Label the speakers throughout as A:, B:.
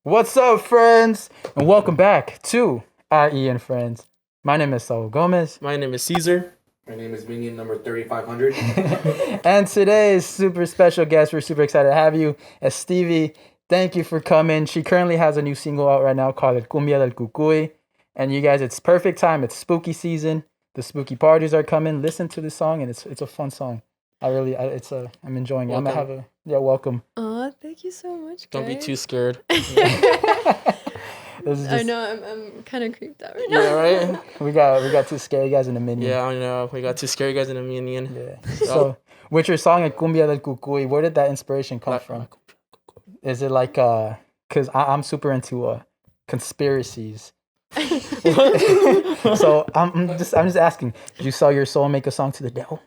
A: What's up, friends? And welcome back to I.E In Friends. My name is Saul V Gomez.
B: My name is Cesar.
C: My name is Minion number 3500.
A: And today's super special guest, we're super excited to have you, Estevie. Thank you for coming. She currently has a new single out right now called Cumbia Del Cucuy. And you guys, it's perfect time. It's spooky season. The spooky parties are coming. Listen to this song, and it's a fun song. I'm enjoying it.
B: Welcome.
A: I'm gonna have welcome.
D: Oh, thank you so much, guys.
B: Don't be too scared.
A: This is
D: I
A: just,
D: know I'm kind of creeped out right now.
B: Yeah, right?
A: we got two scary guys in a minion.
B: Yeah, I know. We got two scary guys in a minion.
A: Yeah. So, with your song Cumbia Del Cucuy, where did that inspiration come from? Is it like cause I'm super into conspiracies. So I'm just asking, did you sell your soul and make a song to the devil?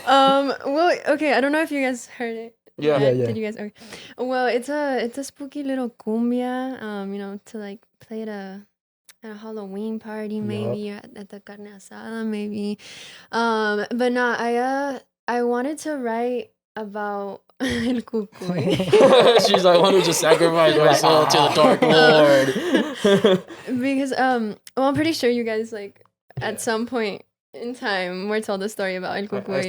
D: Well, okay, I don't know if you guys heard it.
B: Yeah.
A: Yeah.
D: Did you guys? Okay. Well, it's a spooky little cumbia. To like play at a Halloween party, maybe or at the carne asada, maybe. But no, I wanted to write about el cucuy.
B: She's like, I want to just sacrifice my soul to the Dark Lord.
D: Because well, I'm pretty sure you guys at some point in time we're told the story about el cucuy.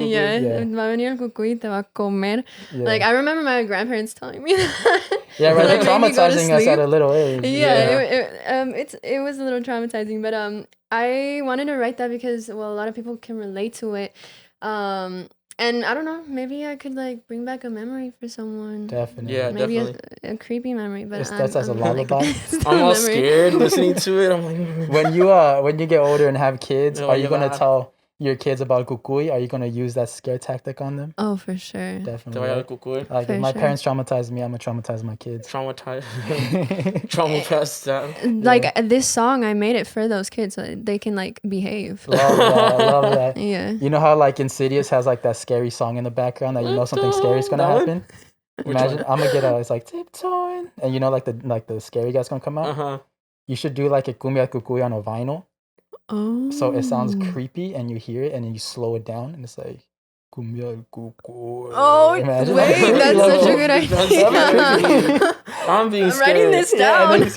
A: Yeah.
D: Va a venir el cucuy y te va a comer.
A: Yeah.
D: Like I remember my grandparents telling me that.
A: Yeah, right. They're
D: Like, made me go to
A: traumatizing us
D: sleep.
A: at a little age.
D: It was a little traumatizing, but I wanted to write that because a lot of people can relate to it. And I don't know, maybe I could bring back a memory for someone.
A: Definitely.
B: Yeah,
D: Maybe
B: definitely.
D: a creepy memory, but
A: That's as a lullaby.
B: I'm all scared listening to it. I'm like,
A: When you get older and have kids,
B: Oh,
A: are you
B: yeah,
A: gonna
B: man.
A: tell your kids about cucuy? Are you gonna use that scare tactic on them?
D: Oh, for sure.
A: Definitely.
B: Te
A: Right?
B: cucuy.
A: Like
D: For
A: if my
D: sure.
A: parents traumatized me, I'm gonna traumatize my kids.
B: Traumatized. Traumatized them.
D: This song, I made it for those kids so that they can behave.
A: Love that. I love that.
D: Yeah.
A: You know how Insidious has that scary song in the background that you know something scary is gonna
B: That one?
A: happen?
B: Which
A: Imagine
B: one?
A: I'm gonna get it's tiptoeing, and you know the scary guy's gonna come out.
B: Uh-huh.
A: You should do a cumbia cucuy on a vinyl,
D: Oh.
A: so it sounds creepy, and you hear it, and then you slow it down, and it's like cumbia del cucuy.
D: Oh,
A: Imagine.
D: wait, that's such a good
B: That's
D: idea.
B: I'm being
D: I'm
B: scared.
D: writing this
A: Yeah, and then
D: down.
A: you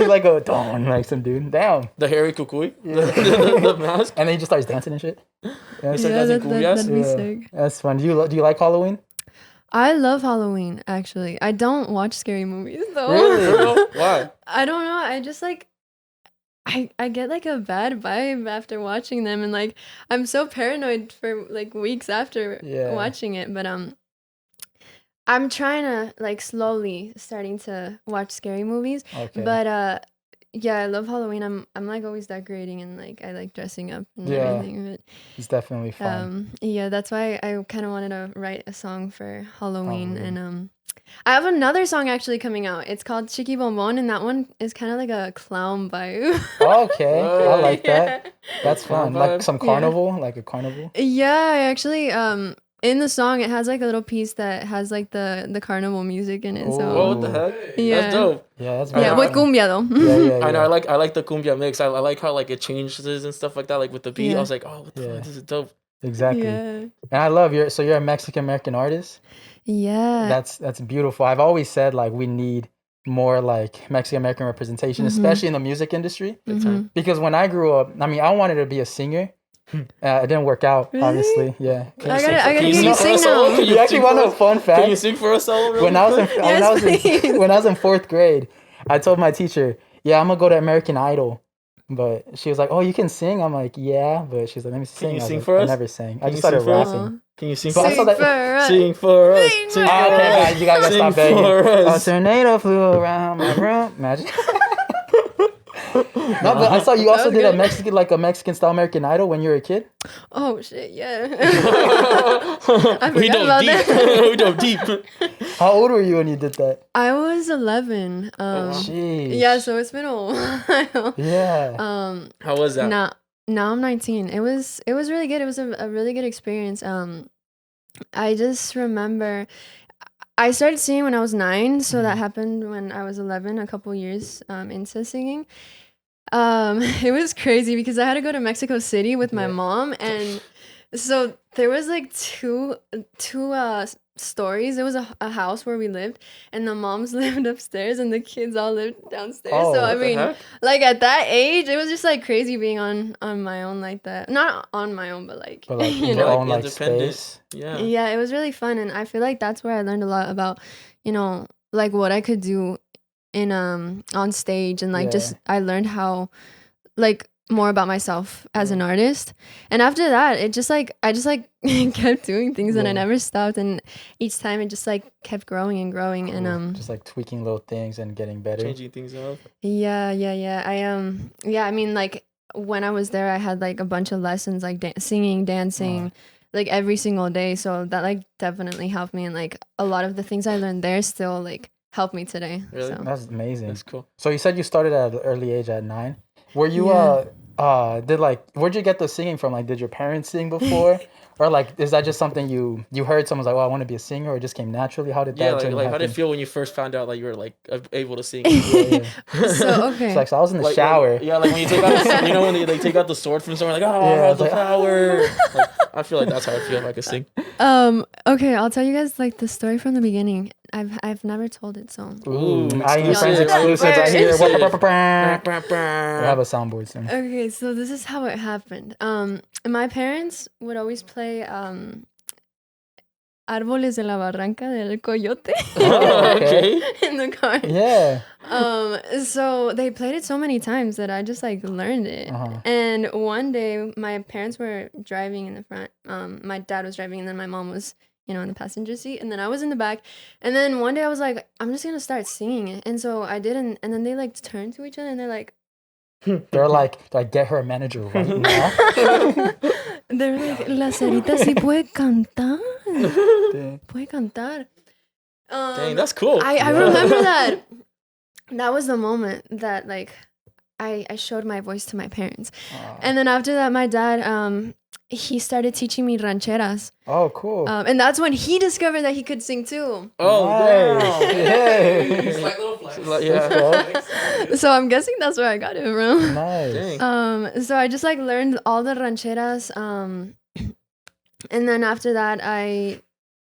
A: see some dude down,
B: The hairy cucuy?
A: Yeah.
B: The mask?
A: and then he just starts dancing and shit. Yeah,
B: He
D: Yeah,
B: said that's cumbias?
D: that'd be
A: Yeah.
D: sick.
A: That's fun. Do you like Halloween?
D: I love Halloween, actually. I don't watch scary movies, though.
A: Really?
B: Why?
D: I don't know. I just I get a bad vibe after watching them, and I'm so paranoid for weeks after
A: Yeah.
D: watching it. But I'm trying to slowly starting to watch scary movies.
A: Okay.
D: But yeah, I love Halloween. I'm always decorating and I like dressing up and
A: Yeah.
D: everything.
A: It's definitely
D: But
A: fun.
D: yeah, that's why I kind of wanted to write a song for Halloween.
A: Halloween.
D: And I have another song actually coming out. It's called Chiqui Bonbon, and that one is kind of like a clown vibe.
A: Okay, I like that.
D: Yeah.
A: That's fun.
B: Fun
A: Like
B: vibe.
A: some carnival, like a carnival.
D: Yeah, I actually in the song it has a little piece that has the carnival music in it. So
B: Oh, what the
A: Ooh.
B: heck?
D: Yeah.
B: That's dope.
A: Yeah, that's
D: yeah,
A: very
D: with
A: fun.
D: cumbia though.
A: Yeah.
B: I know. I like the cumbia mix. I like how it changes and stuff like that. With the beat,
D: Yeah.
B: I was like, oh, what the
A: Yeah.
B: fuck? This is dope.
A: Exactly.
D: Yeah.
A: And I love you're a Mexican American artist.
D: Yeah.
A: That's beautiful. I've always said we need more Mexican American representation, especially in the music industry.
B: Big time.
A: Because when I grew up, I wanted to be a singer. It didn't work out,
D: Really?
A: obviously. Yeah.
B: Can
D: I
B: you sing
D: gotta
B: for- can
D: hear you
B: for
D: sing
B: us all?
D: now.
B: Can
A: You actually
B: sing
A: want
B: for
A: to know a
B: us?
A: fun fact?
B: Can you sing for us all? Really
A: when I was in,
B: quick?
D: Yes,
A: when I was in 4th grade, I told my teacher, "Yeah, I'm gonna go to American Idol." But she was like, "Oh, you can sing." I'm like, "Yeah," but she's like, "Let me sing."
B: you
A: I was
B: sing
A: like,
B: for
A: I
B: us?
A: never sang. I
B: Can
A: just
B: you
A: started
B: sing for us?
A: rapping.
B: Can you sing
A: But
B: for
A: I
B: us?
A: saw that-
D: for us.
B: Sing for us.
D: Sing
B: Sing
D: for
B: for
A: Okay,
B: us.
A: guys, you guys gotta
B: Sing
A: stop begging.
B: for
A: A
B: us.
A: tornado flew around my room. Imagine. No, but I saw you
D: That
A: also
D: was
A: did a
D: good.
A: Mexican style American Idol when you were a kid.
D: Oh shit, yeah. I
B: We
D: forgot
B: dove
D: about
B: deep.
D: that.
B: We dove deep.
A: How old were you when you did that?
D: I was 11.
B: wow.
A: Jeez.
D: Yeah, so it's been a while.
A: Yeah.
B: How was that?
D: Now I'm 19. It was really good. It was a really good experience. I just remember I started singing when I was 9, so that happened when I was 11, a couple years into singing. It was crazy because I had to go to Mexico City with my
A: Yeah.
D: mom, and so there was two stories. It was a house where we lived, and the moms lived upstairs and the kids all lived downstairs.
A: Oh,
D: So I
A: what
B: the
D: mean,
B: heck?
D: like at that age, it was just like crazy being on my own like that. Not on my own, but like,
A: But like
D: you
A: in
D: know.
A: your own like
B: Independent.
A: space.
B: Yeah.
D: Yeah, it was really fun, and I feel like that's where I learned a lot about, like what I could do in on stage, and like
A: Yeah.
D: just I learned how like more about myself as an artist. And after that, it just like I just like kept doing things and I
A: Yeah.
D: never stopped, and each time it just like kept growing and growing.
A: Cool.
D: And
A: just like tweaking little things and getting better.
B: Changing things up.
D: yeah. I mean, like when I was there, I had like a bunch of lessons, like singing, dancing, like every single day. So that like definitely helped me, and like a lot of the things I learned there still like help me today.
B: Really?
D: So.
A: That's amazing.
B: That's cool.
A: So you said you started at an early age at 9. Were you
D: Yeah.
A: did like where'd you get the singing from? Like did your parents sing before? Or like is that just something you heard someone's like, "Oh, I want to be a singer," or it just came naturally? How did
B: Yeah,
A: that journey
B: like how did it
A: happen?
B: feel when you first found out like you were like able to sing?
A: Yeah.
D: So okay.
A: It's like so I was in the
B: Like,
A: shower.
B: yeah, like when you take out, when they like take out the sword from somewhere, like
A: Yeah, it's
B: the
A: like,
B: power. Like, I feel like that's how I feel if I could sing.
D: Okay, I'll tell you guys like the story from the beginning. I've never told it, so
A: Ooh,
B: Ooh,
A: I.E In Friends
B: exclusive.
A: exclusives right here.
B: Exclusive.
A: We have a soundboard soon.
D: okay, so this is how it happened. My parents would always play Árboles de la Barranca del Coyote
A: Oh,
B: Okay.
D: in the car.
A: Yeah.
D: So they played it so many times that I just like learned it.
A: Uh-huh.
D: And one day my parents were driving in the front. My dad was driving, and then my mom was, in the passenger seat, and then I was in the back. And then one day I was like, I'm just gonna start singing it. And so I did, and then they like turned to each other and they're like,
A: They're like, get her a manager right now.
D: they're like, la Sarita sí puede cantar.
A: Dang.
D: Puede cantar.
B: Dang, that's cool.
D: I remember that. That was the moment that like I showed my voice to my parents. And then after that, my dad he started teaching me rancheras.
A: Oh, cool.
D: And that's when he discovered that he could sing too.
B: Oh,
A: Nice.
B: wow.
A: Yeah.
C: Slight little flex.
B: Like, yeah.
D: So I'm guessing that's where I got it from.
A: Nice.
B: Dang.
D: So I just like learned all the rancheras. And then after that, I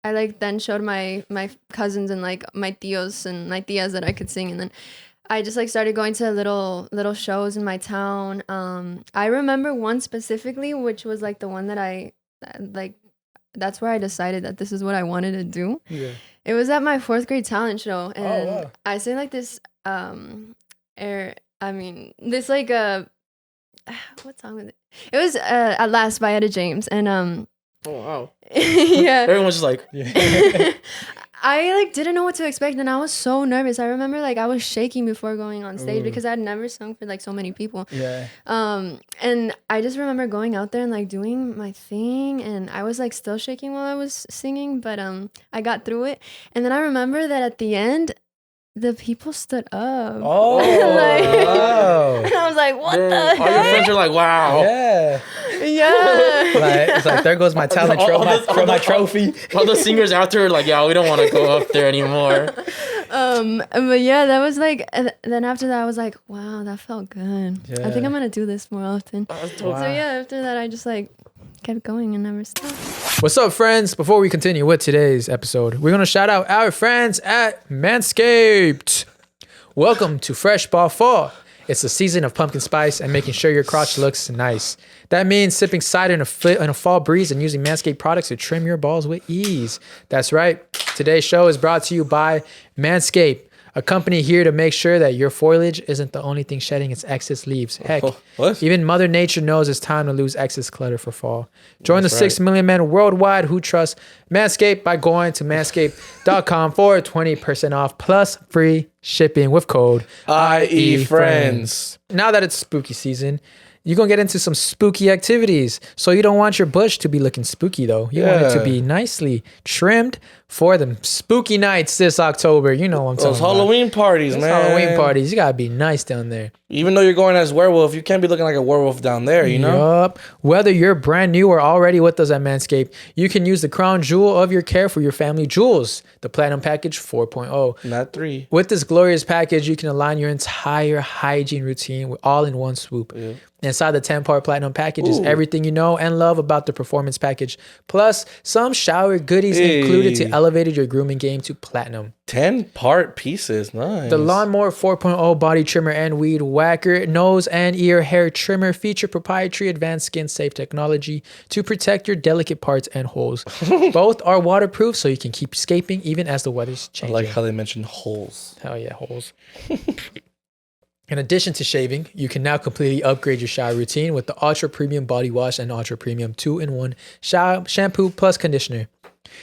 D: like then showed my cousins and like my tios and my tias that I could sing, and then I just like started going to little shows in my town. I remember one specifically, which was like the one that that's where I decided that this is what I wanted to do.
A: Yeah.
D: It was at my 4th grade talent show, and
A: wow.
D: I sang like this this like what song was it? It was At Last by Etta James, and
B: Oh, wow.
D: yeah.
B: Everyone's just like,
A: Yeah.
D: I like didn't know what to expect, and I was so nervous. I remember like I was shaking before going on stage
A: Ooh.
D: because I'd never sung for like so many people.
A: Yeah.
D: And I just remember going out there and like doing my thing, and I was like still shaking while I was singing, but I got through it. And then I remember that at the end, the people stood up.
A: Oh.
D: Like-
A: Wow.
D: And I was like, what
B: dang,
D: the
B: all your
D: heck?
B: friends are like, wow.
A: Yeah.
D: Yeah.
A: Like, it's like there goes my talent
B: All
A: my
B: the-
A: trophy.
B: All the singers out there are like, yeah, we don't want to go up there anymore.
D: But yeah, that was like, and then after that, I was like, wow, that felt good. I think
A: Yeah.
D: I'm gonna do this more often.
B: That's dope.
D: So yeah, after that, I just like kept going and never stopped.
E: What's up, friends? Before we continue with today's episode, we're going to shout out our friends at Manscaped. Welcome to Fresh Ball Fall. It's the season of pumpkin spice and making sure your crotch looks nice. That means sipping cider in a fall breeze and using Manscaped products to trim your balls with ease. That's right. Today's show is brought to you by Manscaped, a company here to make sure that your foliage isn't the only thing shedding its excess leaves. Heck,
B: What?
E: even Mother Nature knows it's time to lose excess clutter for fall. Join
B: That's
E: the 6 million men worldwide who trust Manscaped by going to manscaped.com for 20% off plus free shipping with code
B: I.E. Friends.
E: Now that it's spooky season, you're going to get into some spooky activities. So you don't want your bush to be looking spooky, though. You want it to
B: Yeah.
E: be nicely trimmed for them spooky nights this October. You know what I'm talking
B: Those
E: about.
B: Halloween parties,
E: Those
B: man.
E: Halloween parties. You got to be nice down there.
F: Even though you're going as werewolf, you can't be looking like a werewolf down there, you know?
E: Yup. Whether you're brand new or already with us at Manscaped, you can use the crown jewel of your care for your family jewels, the Platinum Package 4.0.
F: Not 3.
E: With this glorious package, you can align your entire hygiene routine with all in one swoop.
F: Yeah.
E: Inside the 10-part Platinum Package is everything you know and love about the Performance Package, plus some shower goodies included to elevate your grooming game to platinum.
F: 10-part pieces. Nice.
E: The Lawnmower 4.0 body trimmer and weed whacker, nose and ear hair trimmer feature proprietary advanced skin safe technology to protect your delicate parts and holes. Both are waterproof, so you can keep escaping even as the weather's
F: I
E: changing.
F: like how they mentioned holes.
E: Hell yeah, holes. In addition to shaving, you can now completely upgrade your shower routine with the Ultra Premium Body Wash and Ultra Premium 2-in-1 shampoo plus conditioner.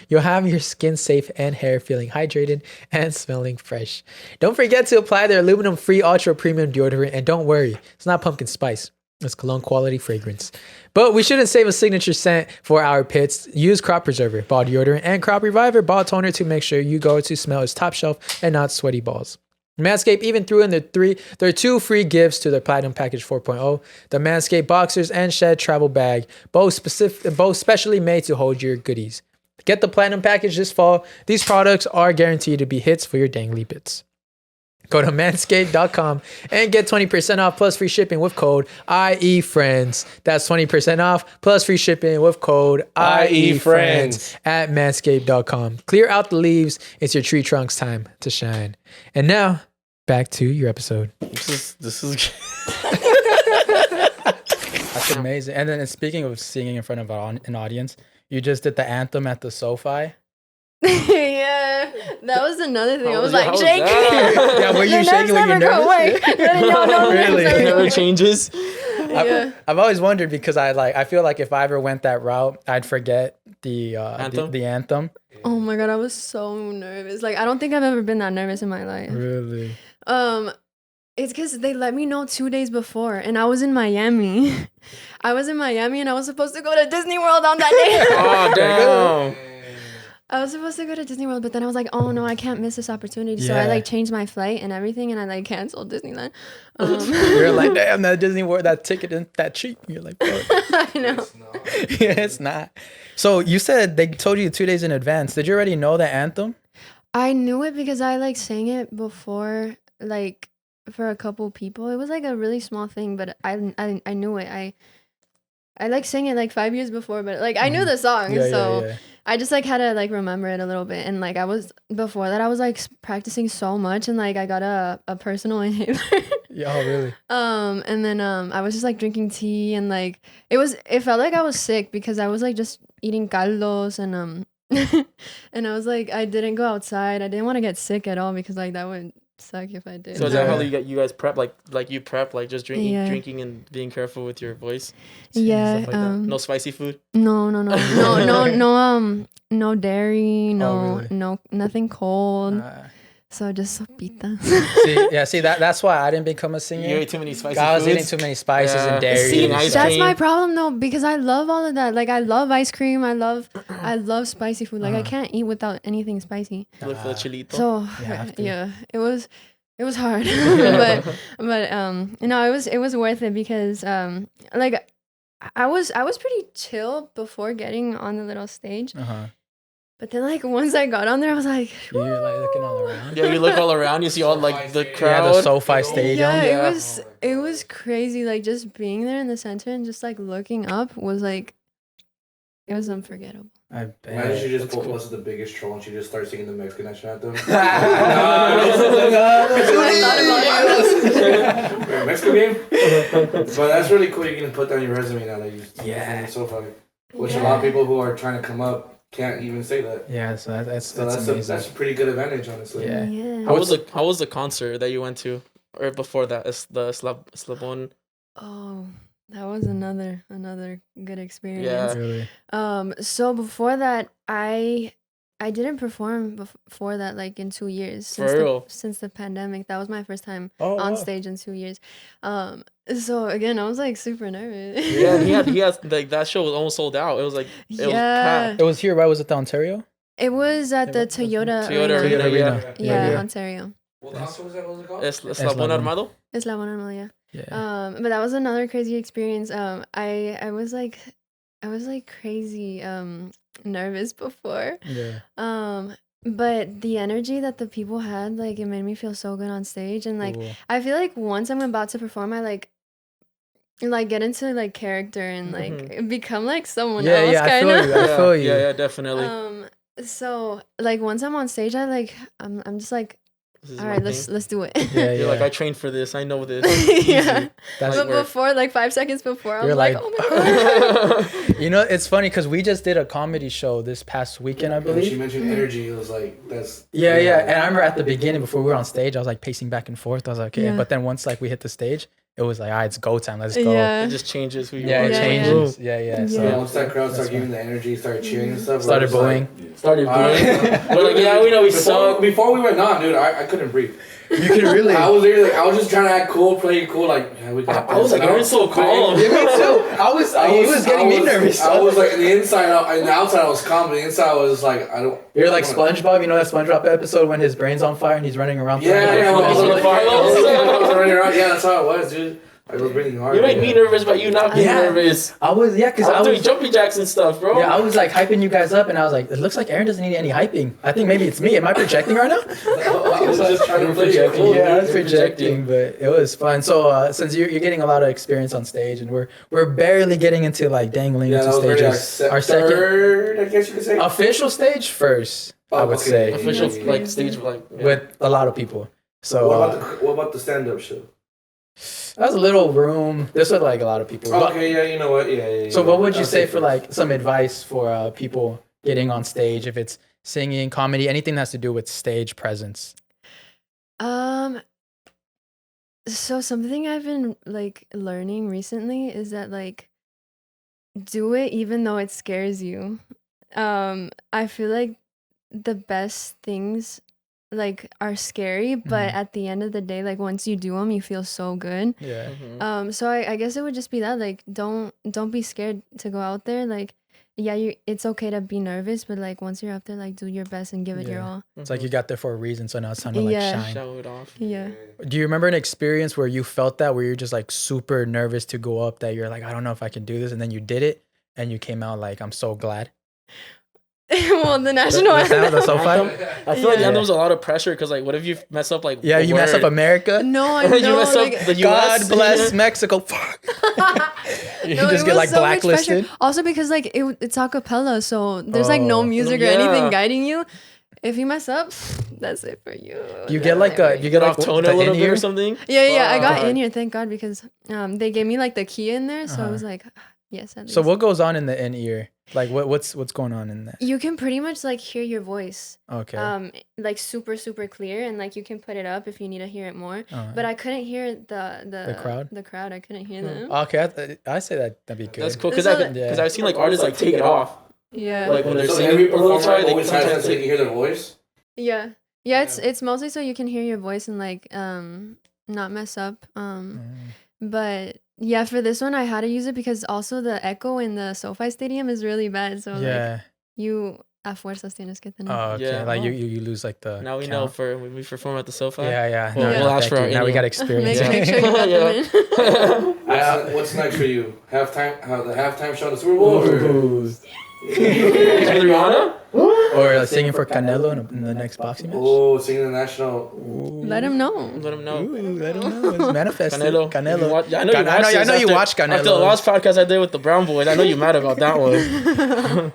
E: You'll have your skin safe and hair feeling hydrated and smelling fresh. Don't forget to apply their aluminum-free Ultra Premium deodorant, and don't worry, it's not pumpkin spice. It's cologne quality fragrance. But we shouldn't save a signature scent for our pits. Use Crop Preserver, Ball Deodorant, and Crop Reviver Ball Toner to make sure you go to smell is top shelf and not sweaty balls. Manscaped even threw in their 2 free gifts to their Platinum Package 4.0, the Manscaped Boxers and Shed Travel Bag, both specially made to hold your goodies. Get the Platinum Package this fall. These products are guaranteed to be hits for your dangly bits. Go to manscaped.com and get 20% off plus free shipping with code I.E Friends. That's 20% off plus free shipping with code I.E Friends at manscaped.com. Clear out the leaves. It's your tree trunk's time to shine. And now, back to your episode.
F: This is
A: That's amazing. And then speaking of singing in front of an audience, you just did the anthem at the Sofi.
D: Yeah, that was another thing. I was like
B: how was
D: shaking.
B: that?
A: Yeah, were you
D: Your
A: shaking
D: nerves
A: when you're
D: never go
A: nervous?
D: away. No,
A: Really?
B: It never changes.
D: Yeah.
A: I've always wondered because I feel like if I ever went that route, I'd forget the
B: Anthem?
A: the anthem.
D: Oh my god, I was so nervous. Like I don't think I've ever been that nervous in my life.
A: Really?
D: It's because they let me know 2 days before, and I was in Miami. I was in Miami, and I was supposed to go to Disney World on that day.
B: Oh damn.
D: I was supposed to go to Disney World, but then I was like, oh no, I can't miss this opportunity. So I
A: Yeah.
D: like changed my flight and everything, and I like canceled Disneyland.
A: You're like, damn, that Disney World, that ticket isn't that cheap. You're like, fuck.
D: I know.
A: Yeah, it's not. So you said they told you 2 days in advance. Did you already know the anthem?
D: I knew it because I like sang it before, like for a couple people. It was like a really small thing, but I knew it. I like sang it like 5 years before, but like I knew the song, so I just like had to like remember it a little bit. And like before that I was like practicing so much, and like I got a personal inhaler.
A: Yeah, oh, really?
D: And then I was just like drinking tea, and like it felt like I was sick because I was like just eating caldos and and I was like I didn't go outside. I didn't want to get sick at all because like that would suck if I did.
B: So is that how you guys prep? Like you prep, like just drinking,
D: Yeah.
B: drinking and being careful with your voice.
D: Yeah.
B: Stuff like that. No spicy food.
D: No, no dairy,
A: really?
D: no nothing cold. So just sopita.
A: See, that's why I didn't become a singer.
B: You ate too many spicy
A: I was
B: foods.
A: eating too many spices
B: Yeah.
A: and dairy.
B: See,
A: and
B: ice
A: stuff.
D: That's
B: cream.
D: my problem though, because I love all of that. Like I love ice cream. I love spicy food. Like I can't eat without anything spicy.
B: Look for the chilito.
D: So
A: have to.
D: yeah, it was hard, but you know, it was worth it because like I was pretty chill before getting on the little stage, but then like once I got on there, I was like,
A: You're like looking all around.
B: Yeah, you look all around. You see all like the
A: Yeah,
B: crowd.
A: the SoFi Stadium.
D: yeah,
B: Yeah.
D: it was crazy. Like just being there in the center and just like looking up was like, it was unforgettable.
A: I
C: Imagine
A: bet.
C: she just pulled us the biggest troll and she just starts singing the Mexican national anthem. Mexico game? But that's really cool. You can put that on your resume now that you so funny. Which a lot of people who are trying to come up can't even say that.
A: Yeah, so that's
C: So
A: amazing.
C: that's a pretty good advantage, honestly.
A: Yeah.
D: Yeah.
B: How was the concert that you went to, or before that? The Eslabón.
D: Oh, that was another good experience.
B: Yeah.
A: Really.
D: So before that, I didn't perform before that like in 2 years
B: For real?
D: since the pandemic. That was my first time
A: Oh,
D: on
A: wow.
D: stage in 2 years. So again, I was like super nervous.
B: Yeah, and he has like that show was almost sold out. It was like it was
D: Yeah.
B: packed.
A: It was here, right? Was it the Ontario?
D: It was at the Toyota
B: Toyota
D: Arena.
B: Arena, yeah.
D: Yeah,
A: Yeah.
D: Ontario.
C: What concert was that? What was it called?
B: Eslabón
A: Eslabón.
B: Armado.
D: Eslabón, yeah. But that was another crazy experience. I was like crazy nervous before.
E: Yeah.
D: But the energy that the people had, like, it made me feel so good on stage. And like,
E: Cool.
D: I feel like once I'm about to perform, I like get into like character and like become like someone
E: Yeah,
D: else,
E: yeah, I
D: kind
E: feel
D: of.
E: you. I feel you.
B: Yeah, definitely.
D: So like once I'm on stage, I'm just like,
B: This is
D: all
B: my
D: right,
B: thing.
D: let's do it.
E: Yeah,
B: You're like,
E: yeah.
B: I trained for this. I know this.
D: Yeah.
E: That's
D: But
B: work.
D: before, like 5 seconds before, I'm
E: You're
D: like,
E: like-
D: oh my god.
E: You know, it's funny because we just did a comedy show this past weekend, I
C: When she
E: believe.
C: mentioned energy, it was like, that's...
E: Yeah, yeah. And I remember at the beginning, before we were on stage, I was like pacing back and forth. I was like, okay.
D: Yeah.
E: But then once like we hit the stage, it was like, all right, it's go time. Let's go.
D: Yeah.
B: It just changes who you
E: Yeah,
B: are.
E: it
D: Yeah,
E: changes. Yeah, yeah. So
C: Yeah, once that crowd
E: That's
C: started giving
E: fine.
C: the energy, started cheering and stuff.
E: started
C: we're just
E: booing.
B: Started
C: Alright.
B: booing. We're like, yeah, we know we suck.
C: Before we went on, dude, I couldn't breathe.
E: You can really.
C: I was literally like, I was just trying to act cool, play it cool, like, yeah, we got
B: I was like,
C: And
B: you're so calm.
E: Yeah, me too. It was getting me nervous.
C: I was like, the inside, and the outside I was calm, but the inside I was like, I don't.
E: You're like SpongeBob. You know that SpongeBob episode when his brain's on fire and he's running around.
C: Yeah, yeah,
B: When he's on the fire.
C: yeah, that's how it was, dude. I was breathing hard.
B: You made me nervous, but you not being
E: Yeah.
B: nervous.
E: I was because
B: I'm
E: I
B: doing
E: was.
B: jumpy jacks and stuff, bro.
E: Yeah, I was like hyping you guys up, and I was like, it looks like Aaron doesn't need any hyping. I think maybe it's me. Am I projecting right now?
C: I was just trying to play it
B: projecting,
C: cool.
E: Yeah, I
C: dude.
E: was projecting, but it was fun. So since you're getting a lot of experience on stage, and we're barely getting into like dangling
C: Yeah, that
E: into
C: was very,
E: stages.
C: like,
E: Our second
C: third, I guess you could say.
E: official stage first, I would
C: okay.
E: say,
B: Official
C: Yeah.
B: like stage like yeah.
E: with a lot of people. So
C: What about the stand-up show?
E: that was a little room. This was like a lot of people. But-
C: Okay, yeah, you know what? Yeah.
E: So what would you
C: I'll
E: say
C: take
E: for
C: it.
E: like some advice for people getting on stage, if it's singing, comedy, anything that has to do with stage presence?
D: So something I've been like learning recently is that like do it even though it scares you. I feel like the best things like are scary, but
E: Mhm.
D: at the end of the day, like once you do them, you feel so good.
E: Yeah.
B: Mhm.
D: So I guess it would just be that like don't be scared to go out there. Like yeah, it's okay to be nervous, but like once you're up there, like do your best and give it your
E: Yeah.
D: all.
E: It's like you got there for a reason, so now it's time to like
D: Yeah.
E: shine.
B: Show it off.
D: Yeah.
E: Do you remember an experience where you felt that, where you're just like super nervous to go up, that you're like, I don't know if I can do this, and then you did it, and you came out like, I'm so glad.
D: Well, the national
E: That's
D: anthem.
E: that's so fun.
B: I feel like
D: Yeah.
B: there was a lot of pressure because like, what if you mess up like?
E: Yeah,
B: a
E: you mess up
B: word?
E: America.
D: No, I
B: You
D: know.
B: mess
D: like,
B: up the
E: God
B: US.
E: bless Mexico. Fuck. You
D: No,
E: just
D: it
E: get
D: was
E: like
D: so much pressure.
E: blacklisted.
D: Also because like it's a cappella, so there's like no
E: Oh.
D: music or
B: Yeah.
D: anything guiding you. If you mess up, that's it for you.
E: You get like a you get
B: Get
E: like
B: off tone
E: the
B: a little bit
E: in-ear?
B: or something.
D: Yeah, I got
B: Fuck.
D: in here, thank God, because they gave me like the key in there, so I was like, yes. At
E: So
D: least.
E: what goes on in the in ear? Like what's going on in that?
D: You can pretty much like hear your voice,
E: Okay.
D: like super clear, and like you can put it up if you need to hear it more.
E: Alright.
D: But I couldn't hear the
E: crowd?
D: The crowd, I couldn't hear them.
E: Okay, I say that'd be good.
B: That's cool because
D: So
B: I've I've seen like artists like take it off
D: Yeah.
B: like when they're
C: So
B: singing
C: every
B: a little
C: performer
B: try. They
C: always has that
B: sometimes
C: so they can hear their voice.
D: Yeah. It's mostly so you can hear your voice and like not mess up. But yeah, for this one I had to use it because also the echo in the SoFi Stadium is really bad. So like
E: Yeah.
D: you a fuerzas tienes que tener.
E: Oh, okay.
B: Yeah.
E: Like you lose like the.
B: now we know
E: count.
B: for when we perform at the SoFi.
E: Yeah.
B: Well,
E: No,
B: we'll ask
E: thank
B: for our
E: you. Now we got
B: in-ear.
E: experience.
D: Make sure you got them in.
C: What's next for you? Halftime? The halftime show, the Super Bowl? Or?
E: Ooh.
B: Rihanna?
E: Or singing for Canelo in the next boxing match.
C: Oh, singing the national.
D: Let him know.
B: Let him know.
E: Ooh, I don't know. It's manifested.
B: Canelo.
E: Canelo.
B: You watch- I know you watched
E: I
B: this
E: know you
B: after-
E: watch Canelo.
B: After the last podcast I did with the Brown Boys, I know you're mad about that one.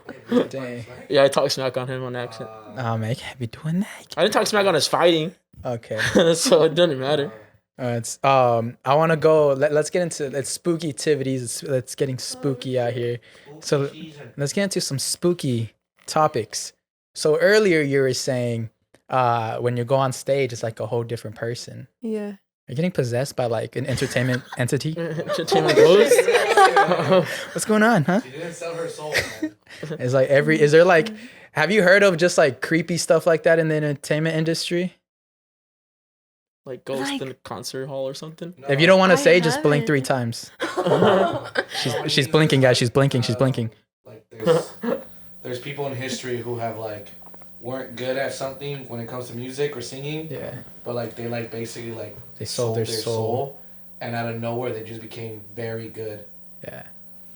E: Dang.
B: Yeah, I talked smack on him on accent.
E: Oh man, I can't be doing that.
B: I didn't talk smack on his fighting,
E: Okay.
B: so it doesn't matter.
E: It's I want to go. Let's get into spooky activities. It's getting spooky out here. So let's get into some spooky topics. So earlier you were saying when you go on stage, it's like a whole different person.
D: Yeah.
E: You're getting possessed by like an entertainment entity.
B: Entertainment ghost.
E: What's going on, huh?
C: She didn't sell her soul, man.
E: It's like is there like, have you heard of just like creepy stuff like that in the entertainment industry?
B: Like ghost
D: Like-
B: in a concert hall or something.
E: If you don't want to
D: I
E: say, just blink
D: haven't.
E: 3 times. She's blinking, guys. She's blinking. She's blinking.
C: Like there's people in history who have like weren't good at something when it comes to music or singing,
E: Yeah.
C: but like they like basically like
E: They sold their soul.
C: and out of nowhere they just became very good.
E: Yeah.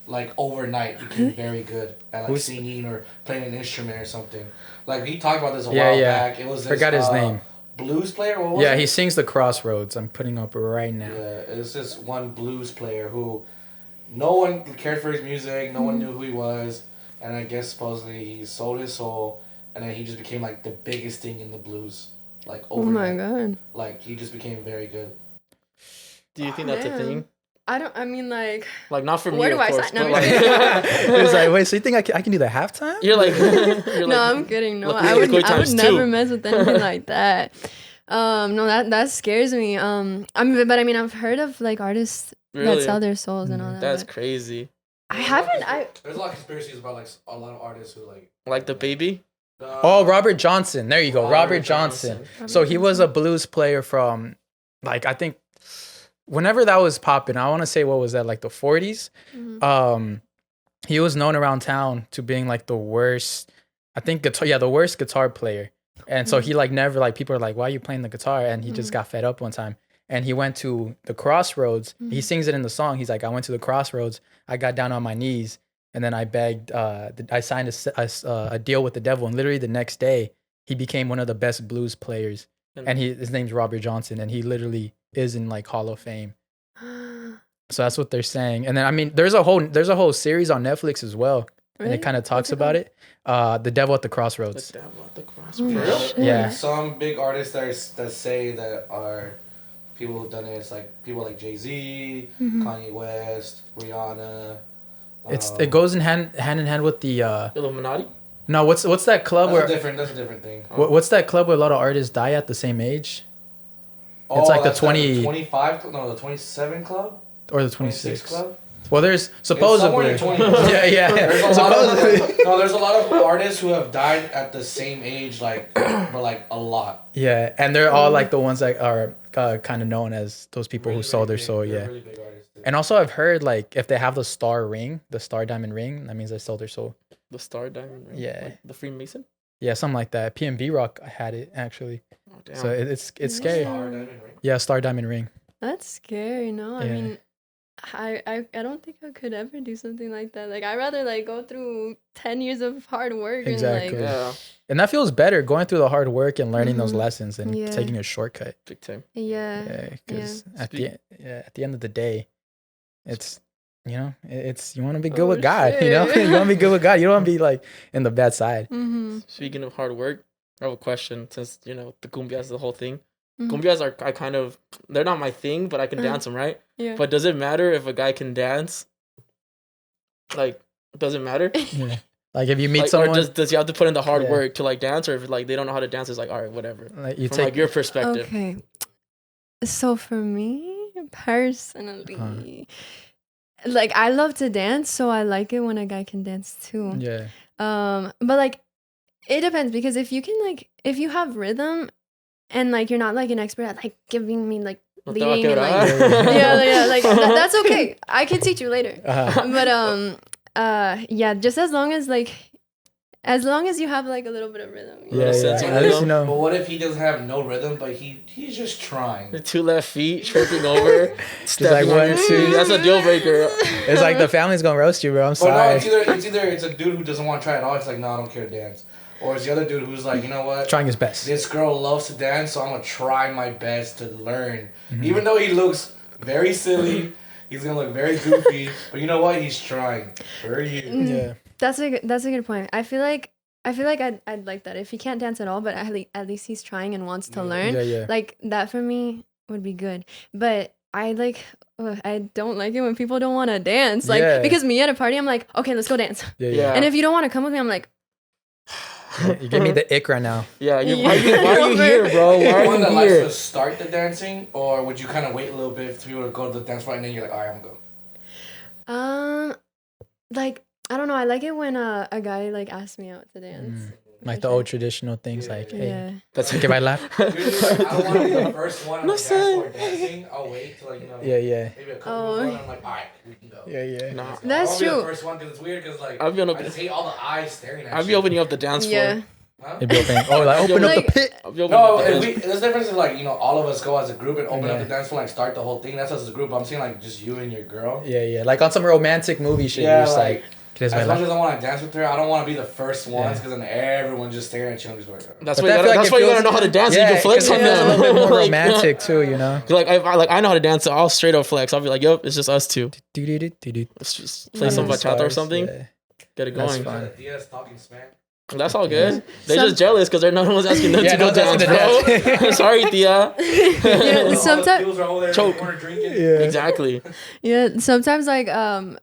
C: Like overnight became very good at like singing or playing an instrument or something. Like he talked about this a while back. It was this,
E: forgot his name.
C: Blues player. What was it?
E: He sings the Crossroads. I'm putting up right now.
C: Yeah, it was this one blues player who no one cared for his music. No one knew who he was, and I guess supposedly he sold his soul, and then he just became like the biggest thing in the blues. Like overnight.
D: Oh my god.
C: Like he just became very good.
B: Do you think that's a thing?
D: I mean, like
B: not for me,
D: where do
B: of
D: I
B: course,
D: sign? No,
B: but
E: It was like, wait, so you think I can do the halftime?
B: you're like,
D: no, I'm kidding. No,
B: look,
D: I would
B: times
D: never
B: two.
D: mess with anything like that. No, that scares me. But I mean, I've heard of like artists that
B: Really?
D: sell their souls and all that.
B: That's
D: but
B: crazy.
D: I haven't.
C: There's a lot of conspiracies about like a lot of artists who like.
B: Like the baby.
E: Oh, Robert Johnson. There you go. Robert Johnson. So he was a blues player from, like, I think, whenever that was popping. I want to say, what was that, like the 40s? He was known around town to being like the worst, I think, the worst guitar player. And so he like never, like, people are like, why are you playing the guitar? And he just got fed up one time. And he went to the Crossroads. He sings it in the song. He's like, I went to the Crossroads. I got down on my knees. And then I begged, I signed a deal with the devil. And literally the next day, he became one of the best blues players. And his name's Robert Johnson. And he literally is in like Hall of Fame. So that's what they're saying. And then, I mean, there's a whole series on Netflix as well.
D: Really?
E: And it kind of talks about it. The Devil at the Crossroads.
B: The devil at the crossroads.
D: Oh, shit.
E: Yeah.
C: Some big artists that say that are people who've done it. It's like people like Jay-Z, Kanye West, Rihanna.
E: It goes in hand in hand with the
B: Illuminati.
E: no, what's that club
C: That's
E: where
C: a different thing.
E: what's that club where a lot of artists die at the same age? It's like the
C: that's
E: 20
C: 25, no, the 27 club
E: or the
C: 26
E: 26
C: club.
E: Well, there's
C: It's
E: supposedly
C: somewhere in 20.
E: yeah.
C: There's
E: Supposedly.
C: there's a lot of artists who have died at the same age, like, but like a lot.
E: Yeah, and they're all like the ones that are kind of known as those people who sold their soul.
C: They're
E: Yeah.
C: really big artists, too.
E: And also, I've heard like if they have the star ring, the star diamond ring, that means they sold their soul.
B: The star diamond ring.
E: Yeah.
B: Like the Freemason.
E: Yeah, something like that. PNB Rock had it actually.
B: Oh, damn.
E: So it's scary.
C: Star Diamond Ring.
E: Yeah, star diamond ring.
D: That's scary. No, I
E: Yeah.
D: mean, I don't think I could ever do something like that. Like, I'd rather like go through 10 years of hard work
E: Exactly.
D: and like,
B: Yeah.
E: And that feels better going through the hard work and learning those
D: Mhm.
E: lessons and
D: Yeah.
E: taking a shortcut.
B: Big time.
D: yeah.
E: Yeah, because at
B: Speak-
E: the end of the day, it's it's you want to be good
D: Oh,
E: with God. You
D: shit.
E: want to be good with God. You don't want to be like in the bad side.
D: Mm-hmm.
B: Speaking of hard work, I have a question. Since the cumbias, the whole thing.
D: Mhm.
B: Cumbias they're not my thing, but I can
D: Uh-huh.
B: dance them, right?
D: Yeah.
B: But does it matter if a guy can dance? Like, does it matter?
E: Yeah. Like if you meet
B: Like,
E: someone,
B: or does he have to put in the hard
E: Yeah.
B: work to like dance, or if like they don't know how to dance, it's like, all right, whatever.
E: like you
B: From
E: take
B: like your perspective.
D: Okay. So for me personally, like I love to dance, so I like it when a guy can dance too.
E: yeah.
D: But like it depends because if you have rhythm and like you're not like an expert at like giving me like
B: No te
D: leading
B: va a
D: and like
B: quebrar.
D: yeah, like that's okay. I can teach you later.
E: Uh-huh.
D: But yeah, just as long as you have like a little bit of rhythm. you know?
E: Yeah,
B: sense
E: yeah.
B: of
E: At least
B: rhythm.
E: you know.
C: But what if he doesn't have no rhythm, but he's just trying?
B: The 2 left feet, tripping over, stepping
E: like
B: on your
E: 1, 2.
B: feet. That's a deal breaker.
E: It's like the family's gonna roast you, bro. I'm
C: But no,
E: sorry.
C: it's either it's a dude who doesn't want to try at all. It's like, no, I don't care to dance. Or it's the other dude who's like, you know what?
E: Trying his best.
C: This girl loves to dance, so I'm gonna try my best to learn.
E: Mm-hmm.
C: Even though he looks very silly, he's gonna look very goofy. But you know what? He's trying for you.
E: Yeah.
D: That's a good point. I feel like I'd like that if he can't dance at all, but at least he's trying and wants to learn.
E: Yeah.
D: Like that for me would be good. But I don't like it when people don't want to dance. Like
E: Yeah.
D: because me at a party, I'm like, okay, let's go dance.
E: Yeah.
B: Yeah.
D: And if you don't want to come with me, I'm like,
E: You give me the ick right now.
B: Yeah,
D: Yeah.
B: why are you here, bro? Why
C: Are
B: are
C: you one
B: you
C: that likes
B: here?
C: to start the dancing, or would you kind of wait a little bit for people to go to the dance floor and then you're like, all right, I'm gonna go?
D: like I don't know. I like it when a guy like asks me out to dance.
E: Like the old traditional things, like, hey,
D: Yeah.
B: That's
E: okay, I laugh.
C: Usually, I don't want to be the first one on the dance floor dancing. I'll wait till
E: Yeah.
C: maybe a couple more, and I'm like, all right, we can go.
E: Yeah.
B: Nah,
D: That's
C: I won't be
D: true.
C: the first one because it's weird because like
B: I'll be on
C: I just hate all the eyes staring at
B: I'll be
C: you.
B: opening up the dance floor.
D: Yeah.
C: Huh?
E: It'd be opening. Oh, like open up the
D: Like-
E: pit.
C: No, the difference is like, all of us go as a group and open up the dance floor, like start the whole thing. That's us as a group. I'm saying like just you and your girl.
E: Yeah. Like on some romantic movie shit.
C: Yeah,
E: You're just
C: like,
E: "Kiss my
C: as much
E: life."
C: as I want to dance with her, I don't want to be the first ones
E: Yeah.
C: because then everyone's just staring at you and just like.
B: That's
E: But
B: why you
E: I
B: gotta,
E: feel like
B: that's
E: it
B: why you gotta
E: feels-
B: know how to dance.
E: Yeah,
B: You can flex
E: 'cause
B: on
E: it feels
B: them.
E: a little bit more
B: Like,
E: romantic too, you know.
B: Like I know how to dance, so I'll straight up flex. I'll be like, "Yup, it's just us two.
E: Do-do-do-do-do.
B: Let's just play
D: Yeah.
B: some bachata or
E: Stars,
B: something.
E: yeah.
B: Get it
E: That's
B: going."
E: fun.
C: Diaz talking smack.
B: That's all good. They're
D: Some-
B: just jealous because no one's asking them
E: Yeah,
B: to go
E: no one's asking
B: dance,
E: to
B: bro.
E: dance.
B: Sorry, Tia.
D: Yeah, sometimes.
B: Choke.
C: Drinking.
E: Yeah.
B: Exactly.
D: Yeah, sometimes like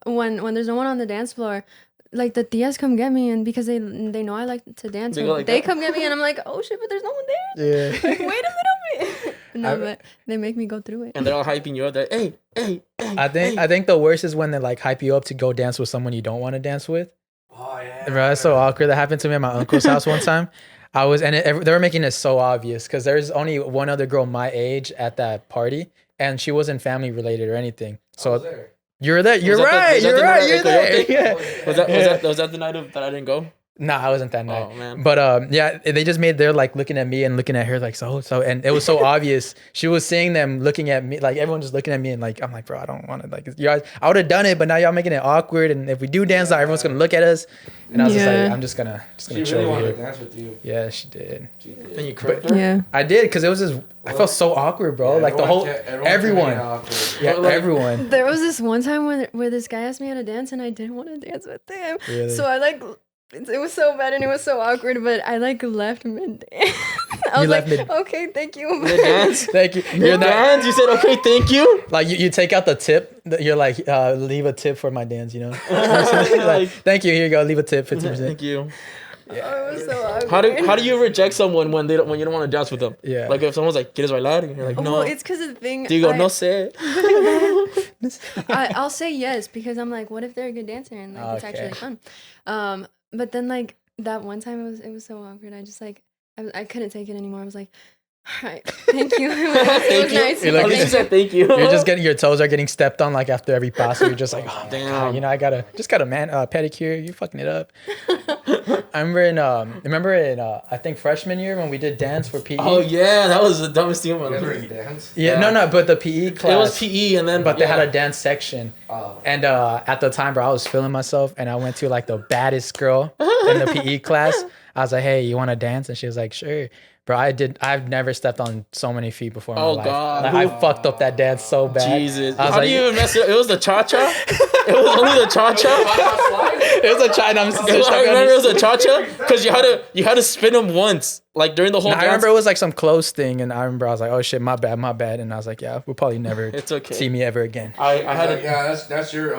D: when there's no one on the dance floor, like the tias come get me, and because they know I like to dance,
B: They
D: so
B: go like
D: they
B: that?
D: come get me, and I'm like, oh shit, but there's no one there.
E: Yeah.
D: Like, wait a little bit. No, but they make me go through it.
B: And they're all hyping you up. They're, hey.
E: I think the worst is when they like hype you up to go dance with someone you don't want to dance with.
C: Oh yeah.
E: Bro, that's so awkward. That happened to me at my uncle's house one time. They were making it so obvious because there's only one other girl my age at that party, and she wasn't family related or anything. So
C: there.
E: you're there. You're
B: Was that the-
E: right.
B: was that
E: You're
B: the
E: right.
B: night
E: You're
B: at
E: there.
B: karaoke?
E: Yeah.
B: Was that the night that I didn't go?
E: Nah, I wasn't that night.
B: Oh, man.
E: But yeah, they just made they're like looking at me and looking at her like so, and it was so obvious. She was seeing them looking at me, like everyone just looking at me, and like I'm like, bro, I don't want to like you guys. I would have done it, but now y'all making it awkward. And if we do dance, now everyone's gonna look at us. And I was just
D: Yeah.
E: like, I'm just gonna
C: She
E: chill
C: really wanted
E: here.
C: to dance with you.
E: Yeah, she did.
B: Then you cribbed her?
D: Yeah.
E: I did because it was just I felt so awkward, bro.
C: Yeah,
E: like the whole everyone. Yeah,
B: But, like-
E: everyone.
D: There was this one time where this guy asked me how to dance, and I didn't want to dance with him.
E: Really?
D: So I like. It was so bad and it was so awkward, but I like left mid. I
E: You
D: was
E: left
D: like,
E: mid-
D: okay, thank you.
B: The dance?
E: Thank you.
B: You're
E: You're not
B: dance? You said, okay, thank you?
E: like you take out the tip. You're like leave a tip for my dance. You know.
B: Like,
E: like, thank you. Here you go. Leave a tip. 50%.
B: thank you.
D: Oh, it was so awkward.
B: How do you reject someone when you don't want to dance with them?
E: Yeah.
B: Like if someone's like, ¿quieres bailar? And you're like, no.
D: Well, it's because of the thing.
B: Do you go, no sé?
D: I'll say yes because I'm like, what if they're a good dancer and like it's
E: Okay.
D: actually fun. But then like that one time it was so awkward. I just like I couldn't take it anymore. I was like, all right, thank you. It was nice.
E: You're like,
B: At least you said thank you.
E: You're just getting your toes are getting stepped on like after every pass. So you're just like, oh my
B: Damn.
E: God, you know, I got a pedicure. You fucking it up. I remember in I think freshman year when we did dance for PE.
B: Oh yeah, that was the dumbest thing.
C: You guys were
B: It
C: in dance?
E: Yeah,
B: Yeah.
E: no, but the PE class.
B: was PE and then
E: But they
B: yeah.
E: had a dance section.
C: Oh.
E: And at the time, bro, I was feeling myself, and I went to like the baddest girl in the PE class. I was like, "Hey, you want to dance?" And she was like, "Sure." Bro, I've never stepped on so many feet before in my
B: Oh,
E: life.
B: God.
E: Like, I fucked up that dance so bad.
B: Jesus.
E: I was
B: How
E: like,
B: do you even mess it up? It was the cha-cha? It was only the cha-cha?
E: it was a China.
B: I remember it was a cha-cha because you had to spin them once, like during the whole
E: I
B: dance.
E: remember it was like some close thing, and I remember I was like, "Oh shit, my bad." And I was like, "Yeah, we'll probably never
B: It's okay.
E: see me ever again."
B: I had
C: Like,
B: a,
C: yeah, that's your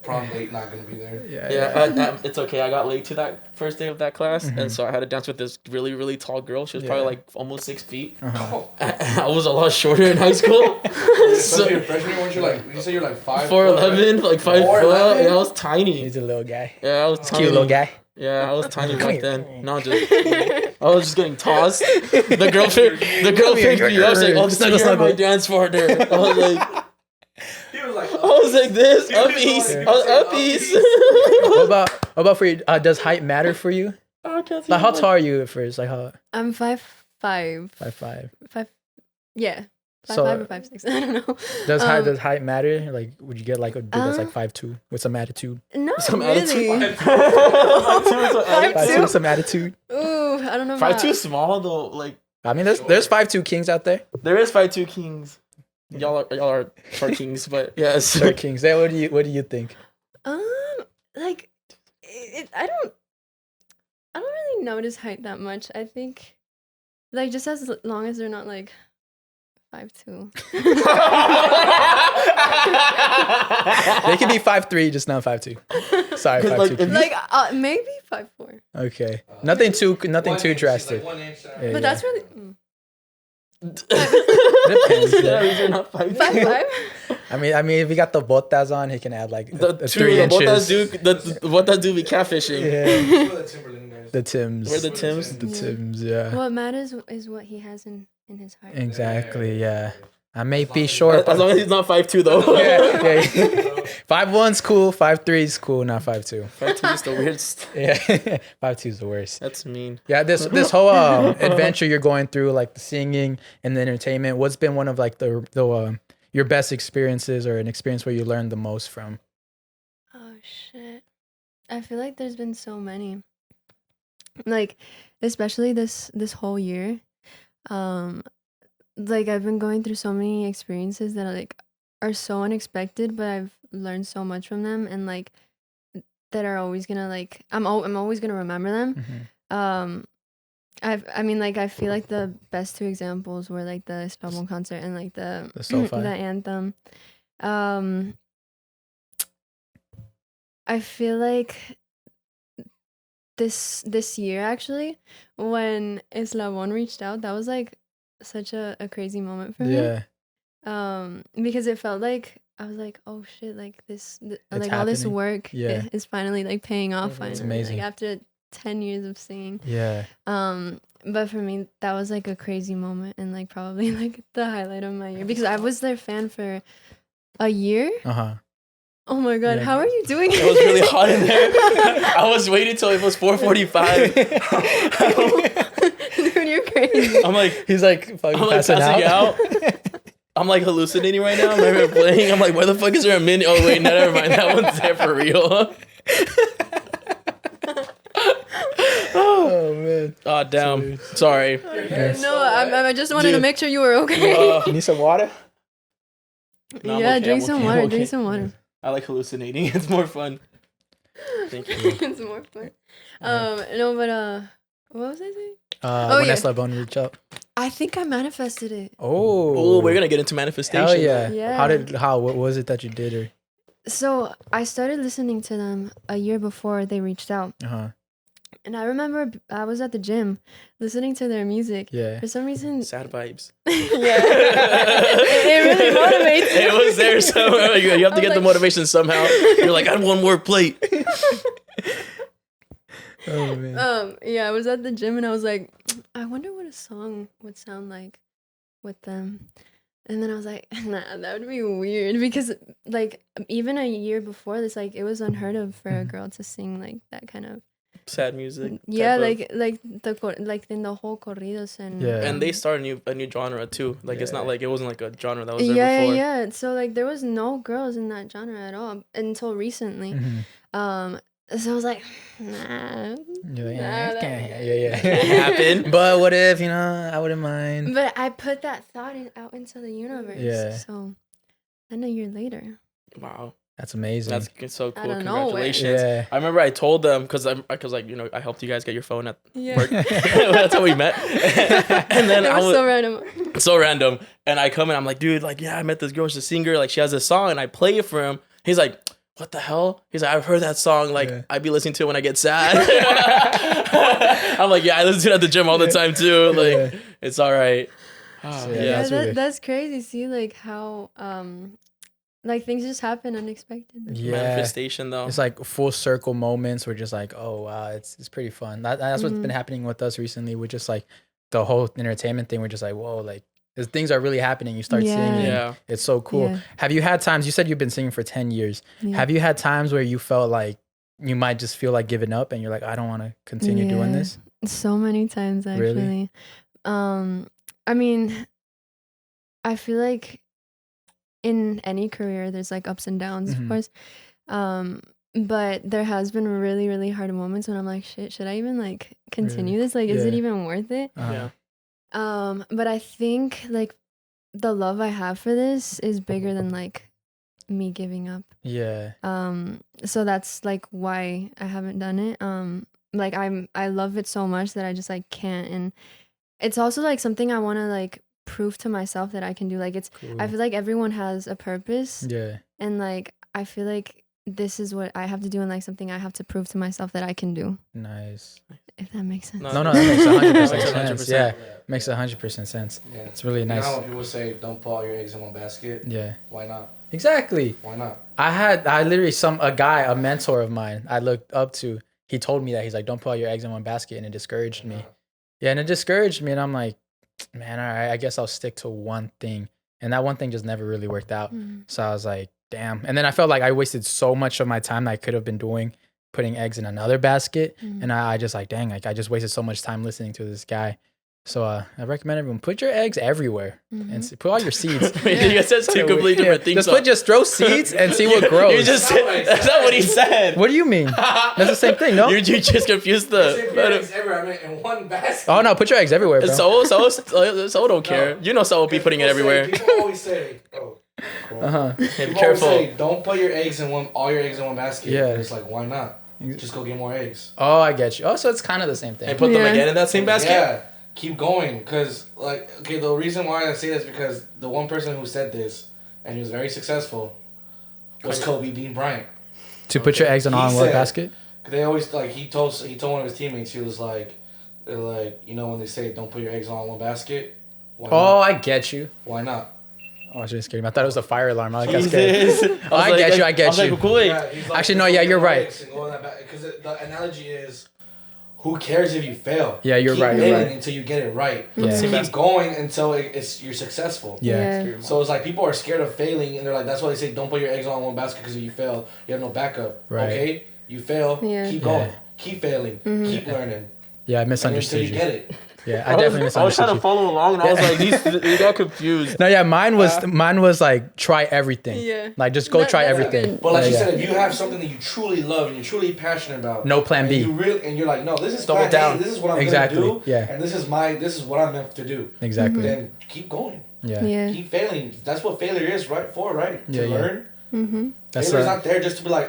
C: prom date not gonna be there.
B: yeah, it's okay. I got late to that first day of that class, and so I had to dance with this really, really tall girl. She was probably like almost 6 feet. I was a lot shorter in high school.
C: So your freshman year, weren't you like? You say you're like 5'11".
B: 4'11", like 5 foot.
C: 4'11"?
B: Yeah, I was tiny.
E: He's a little guy.
B: Yeah, I was tiny.
E: Cute little guy.
B: Yeah, I was tiny
E: Come
B: back
E: here.
B: then. No, I was just getting tossed. The girl picked me up. She's like, "Oh,
E: Snuggle,
B: you're my
E: snuggle."
B: dance partner." I was like,
C: He was like,
B: I was like this, uppies. I was uppies.
E: What about for you? Does height matter for you?
B: Oh, I can't see
E: Like, how
B: my-
E: tall are you at first? Like, how?
D: I'm 5'5".
E: 5'5".
D: 5. Yeah. 5'5"
E: So-
D: or 5'6". I don't know.
E: Does height matter? Like, would you get like a dude that's like 5'2" with some attitude?
D: No,
B: Some
D: really.
B: attitude.
D: 5'2"
E: 5'2" with some attitude.
D: Ooh, I don't know.
B: 5'2" small though. Like
E: I mean, there's 5'2" kings out there.
B: there is 5'2" kings. Y'all are short kings, but yes.
E: Sir kings. Hey, what do you think?
D: Like, I don't really notice height that much. I think, like, just as long as they're not like 5'2".
E: They can be 5'3", just not 5'2". Sorry,
B: 'Cause,
E: 5'2".
B: like, if
E: kings.
D: Like, maybe 5'4".
E: Okay, nothing too
C: 1 inch, she's
E: drastic.
C: Like 1 inch.
E: Yeah.
D: But that's really
E: Depends, yeah.
B: These are not 5'2".
D: 5'5".
E: I mean, if we got the botas on, he can add like
B: The
E: a
B: two,
E: 3
B: the
E: inches.
B: what that do be catfishing.
E: Yeah,
C: We're the Timberland guys.
E: the Tims.
B: We're the Tims.
E: The Tims. Yeah.
D: What matters is what he has in his heart.
E: Exactly. Yeah. I may be short,
B: As long as he's not 5'2" though.
E: yeah. 5'1's cool. 5'3's cool. Not 5'2.
B: 5'2" is the weirdest.
E: Yeah, 5'2 is the worst.
B: That's mean.
E: Yeah, this whole adventure you're going through, like the singing and the entertainment. What's been one of like the your best experiences, or an experience where you learned the most from?
D: Oh shit. I feel like there's been so many. Like, especially this whole year. Like I've been going through so many experiences that are so unexpected, but I've learned so much from them, and like that are always gonna like I'm always gonna remember them.
E: Mm-hmm.
D: I mean, like, I feel like the best two examples were like the Eslabón concert and like the
E: Sofi.
D: the anthem. I feel like this year actually, when Eslabón reached out, that was like such a crazy moment for me.
E: Yeah.
D: Because it felt like I was like, oh shit, like like all this
E: happening.
D: work
E: Yeah.
D: is finally like paying off. Finally,
E: It's amazing.
D: Like after 10 years of singing.
E: Yeah.
D: But for me, that was like a crazy moment, and like probably like the highlight of my year, because I was their fan for a year. Oh my god,
E: Yeah.
D: how are you doing?
B: It was really hot in there. I was waiting till it was 4:45.
D: Dude, you're crazy.
B: I'm like,
E: He's like fucking
B: I'm like
E: passing
B: out. I'm like hallucinating right now. I'm not even playing. I'm like, where the fuck is there a mini? Oh wait, no, never mind. That one's there for real.
E: Oh man.
B: Oh damn. Sorry.
D: No, I just wanted to
B: Dude.
D: make sure you were okay.
E: You need some water?
B: No, I'm
D: yeah,
B: okay,
D: drink
B: I'm
D: some
B: okay,
D: water.
B: I'm okay.
D: Drink some water.
B: I like hallucinating. It's more fun. Thank you.
D: It's more fun. No, but what was I saying?
E: When
D: yeah.
E: Eslabón reached out.
D: I think I manifested it.
E: Oh.
B: Oh, we're gonna get into manifestation.
E: Hell yeah.
D: Yeah.
E: What was it that you did? Or
D: So I started listening to them a year before they reached out. And I remember I was at the gym listening to their music.
E: Yeah.
D: For some reason,
B: Sad vibes.
D: yeah, it really motivates me.
B: It was there somewhere. Like, you have to
D: I
B: get
D: was
B: the
D: like-
B: motivation somehow. You're like, add one more plate.
E: Oh man.
D: Yeah, I was at the gym and I was like, I wonder what a song would sound like with them. And then I was like, nah, that would be weird, because like even a year before this, like it was unheard of for a girl to sing like that kind of
B: Sad music.
D: yeah,
B: type of-
D: like in the whole corridos and
E: Yeah.
B: And they started a new genre too. Like it's not like it wasn't like a genre that was there
D: yeah,
B: before.
D: yeah. So like there was no girls in that genre at all until recently.
E: Mm-hmm.
D: So I was like, nah.
E: You're like,
D: Nah, that-
E: yeah.
B: Happen.
E: But what if, I wouldn't mind.
D: But I put that thought out into the universe.
E: Yeah.
D: So then a year later.
B: Wow.
E: That's amazing.
B: That's so cool.
D: don't know,
B: Congratulations.
E: yeah.
B: I remember I told them because like I helped you guys get your phone at
D: Yeah.
B: work. That's how we met. And then
D: It
B: I
D: was
B: was
D: so random.
B: so random. And I come in, I'm like, dude, like, yeah, I met this girl, she's a singer, like she has this song, and I play it for him. He's like, what the hell? He's like, I've heard that song, like I'd be listening to it when I get sad. I'm like, yeah, I listen to it at the gym all the time too. Like, it's all right.
E: So,
B: Yeah.
E: that's really-
D: That's crazy. See, like how like things just happen unexpected.
E: Yeah.
B: Manifestation though.
E: It's like full circle moments where just like, oh wow, it's pretty fun. That's what's been happening with us recently. We're just like the whole entertainment thing. We're just like, whoa, like things are really happening. You start seeing it.
B: Yeah.
E: It's so cool.
D: Yeah.
E: Have you had times? You said you've been singing for 10 years.
D: Yeah.
E: Have you had times where you felt like you might just feel like giving up, and you're like, I don't want to continue doing
D: Yeah.
E: this?
D: So many times actually.
E: Really?
D: I mean, I feel like in any career there's like ups and downs,
E: Mhm.
D: of course. But there has been really, really hard moments when I'm like, shit, should I even like continue this? Like, is it
E: Yeah.
D: even worth it?
B: Yeah.
D: But I think like the love I have for this is bigger than like me giving up.
E: Yeah.
D: So that's like why I haven't done it. Like I love it so much that I just like can't, and it's also like something I want to like prove to myself that I can do. Like
E: Cool.
D: I feel like everyone has a purpose,
E: Yeah.
D: and like I feel like this is what I have to do, and like something I have to prove to myself that I can do.
E: Nice.
D: If that makes sense.
E: No, that makes 100%
B: Makes
E: sense.
B: 100%.
E: Yeah. Makes 100% sense.
C: Yeah.
E: It's really
C: You know
E: nice.
C: how when people say don't put all your eggs in one basket?
E: Yeah.
C: Why not?
E: Exactly.
C: Why not?
E: I literally a mentor of mine I looked up to, he told me that. He's like, don't put all your eggs in one basket, and it discouraged me. Yeah, and it discouraged me, and I'm like, man, all right, I guess I'll stick to one thing. and that one thing just never really worked out. So I was like, damn. And then I felt like I wasted so much of my time that I could have been doing putting eggs in another basket, and I just like, dang, like I just wasted so much time listening to this guy. So I recommend everyone put your eggs everywhere and put all your seeds.
B: Wait, you guys said two completely different things.
E: Just throw seeds and see what grows.
B: You just that's not what he said.
E: What do you mean? That's the same thing, no?
B: You just confused
C: Eggs everywhere. I mean, in one basket.
E: Oh no, put your eggs everywhere, bro.
B: So don't care. You know, so will be putting it everywhere.
C: People always say, "Oh,
B: Be
C: people
B: careful.
C: always say, don't put your eggs in all your eggs in one basket."
E: Yeah.
C: And it's like, why not? Just go get more eggs.
E: Oh, I get you. Oh, so it's kind of the same thing.
B: And put them again in that same basket.
C: Yeah. Keep going, because the reason why I say this is because the one person who said this and he was very successful was Kobe Bean Bryant.
E: To put your eggs in all in one basket.
C: They always he told one of his teammates, he was like, they're like, you know when they say don't put your eggs all in one basket. Why not?
E: I get you.
C: Why not?
E: Oh, I was really scared. I thought it was a fire alarm. I got scared. I get you.
B: Cool.
E: Actually, no, yeah, you're right.
C: Because the analogy is, who cares if you fail?
E: Yeah, you're
C: Keep
E: right.
C: failing until you get it right.
E: Yeah.
C: Keep going until you're successful.
E: Yeah.
C: So it's like people are scared of failing, and they're like, that's why they say don't put your eggs all in one basket, because if you fail, you have no backup.
E: Right.
C: Okay, you fail, keep going, keep failing,
D: Mm-hmm.
C: keep learning.
E: Yeah, I misunderstood
C: until you get it.
E: Yeah, I definitely misunderstood
B: I was trying
E: you.
B: to follow along, and I was like, you got confused.
E: No, yeah, mine was like try everything.
D: Yeah.
E: Like just go try
D: That's
E: everything.
D: good.
C: But like you
E: Yeah.
C: said, if you have something that you truly love and you're truly passionate about,
E: No plan B.
C: and you're like, no, this is
B: Double
C: plan
B: down.
C: A, this is what I'm
E: Exactly,
C: gonna do,
E: yeah.
C: and this is what I'm meant to do.
E: Exactly.
C: Then keep going,
E: Yeah.
D: Yeah.
C: keep failing. That's what failure is, right? To
E: Yeah, yeah.
C: learn.
D: Mm-hmm.
E: That's
C: Failure's not there just to be like,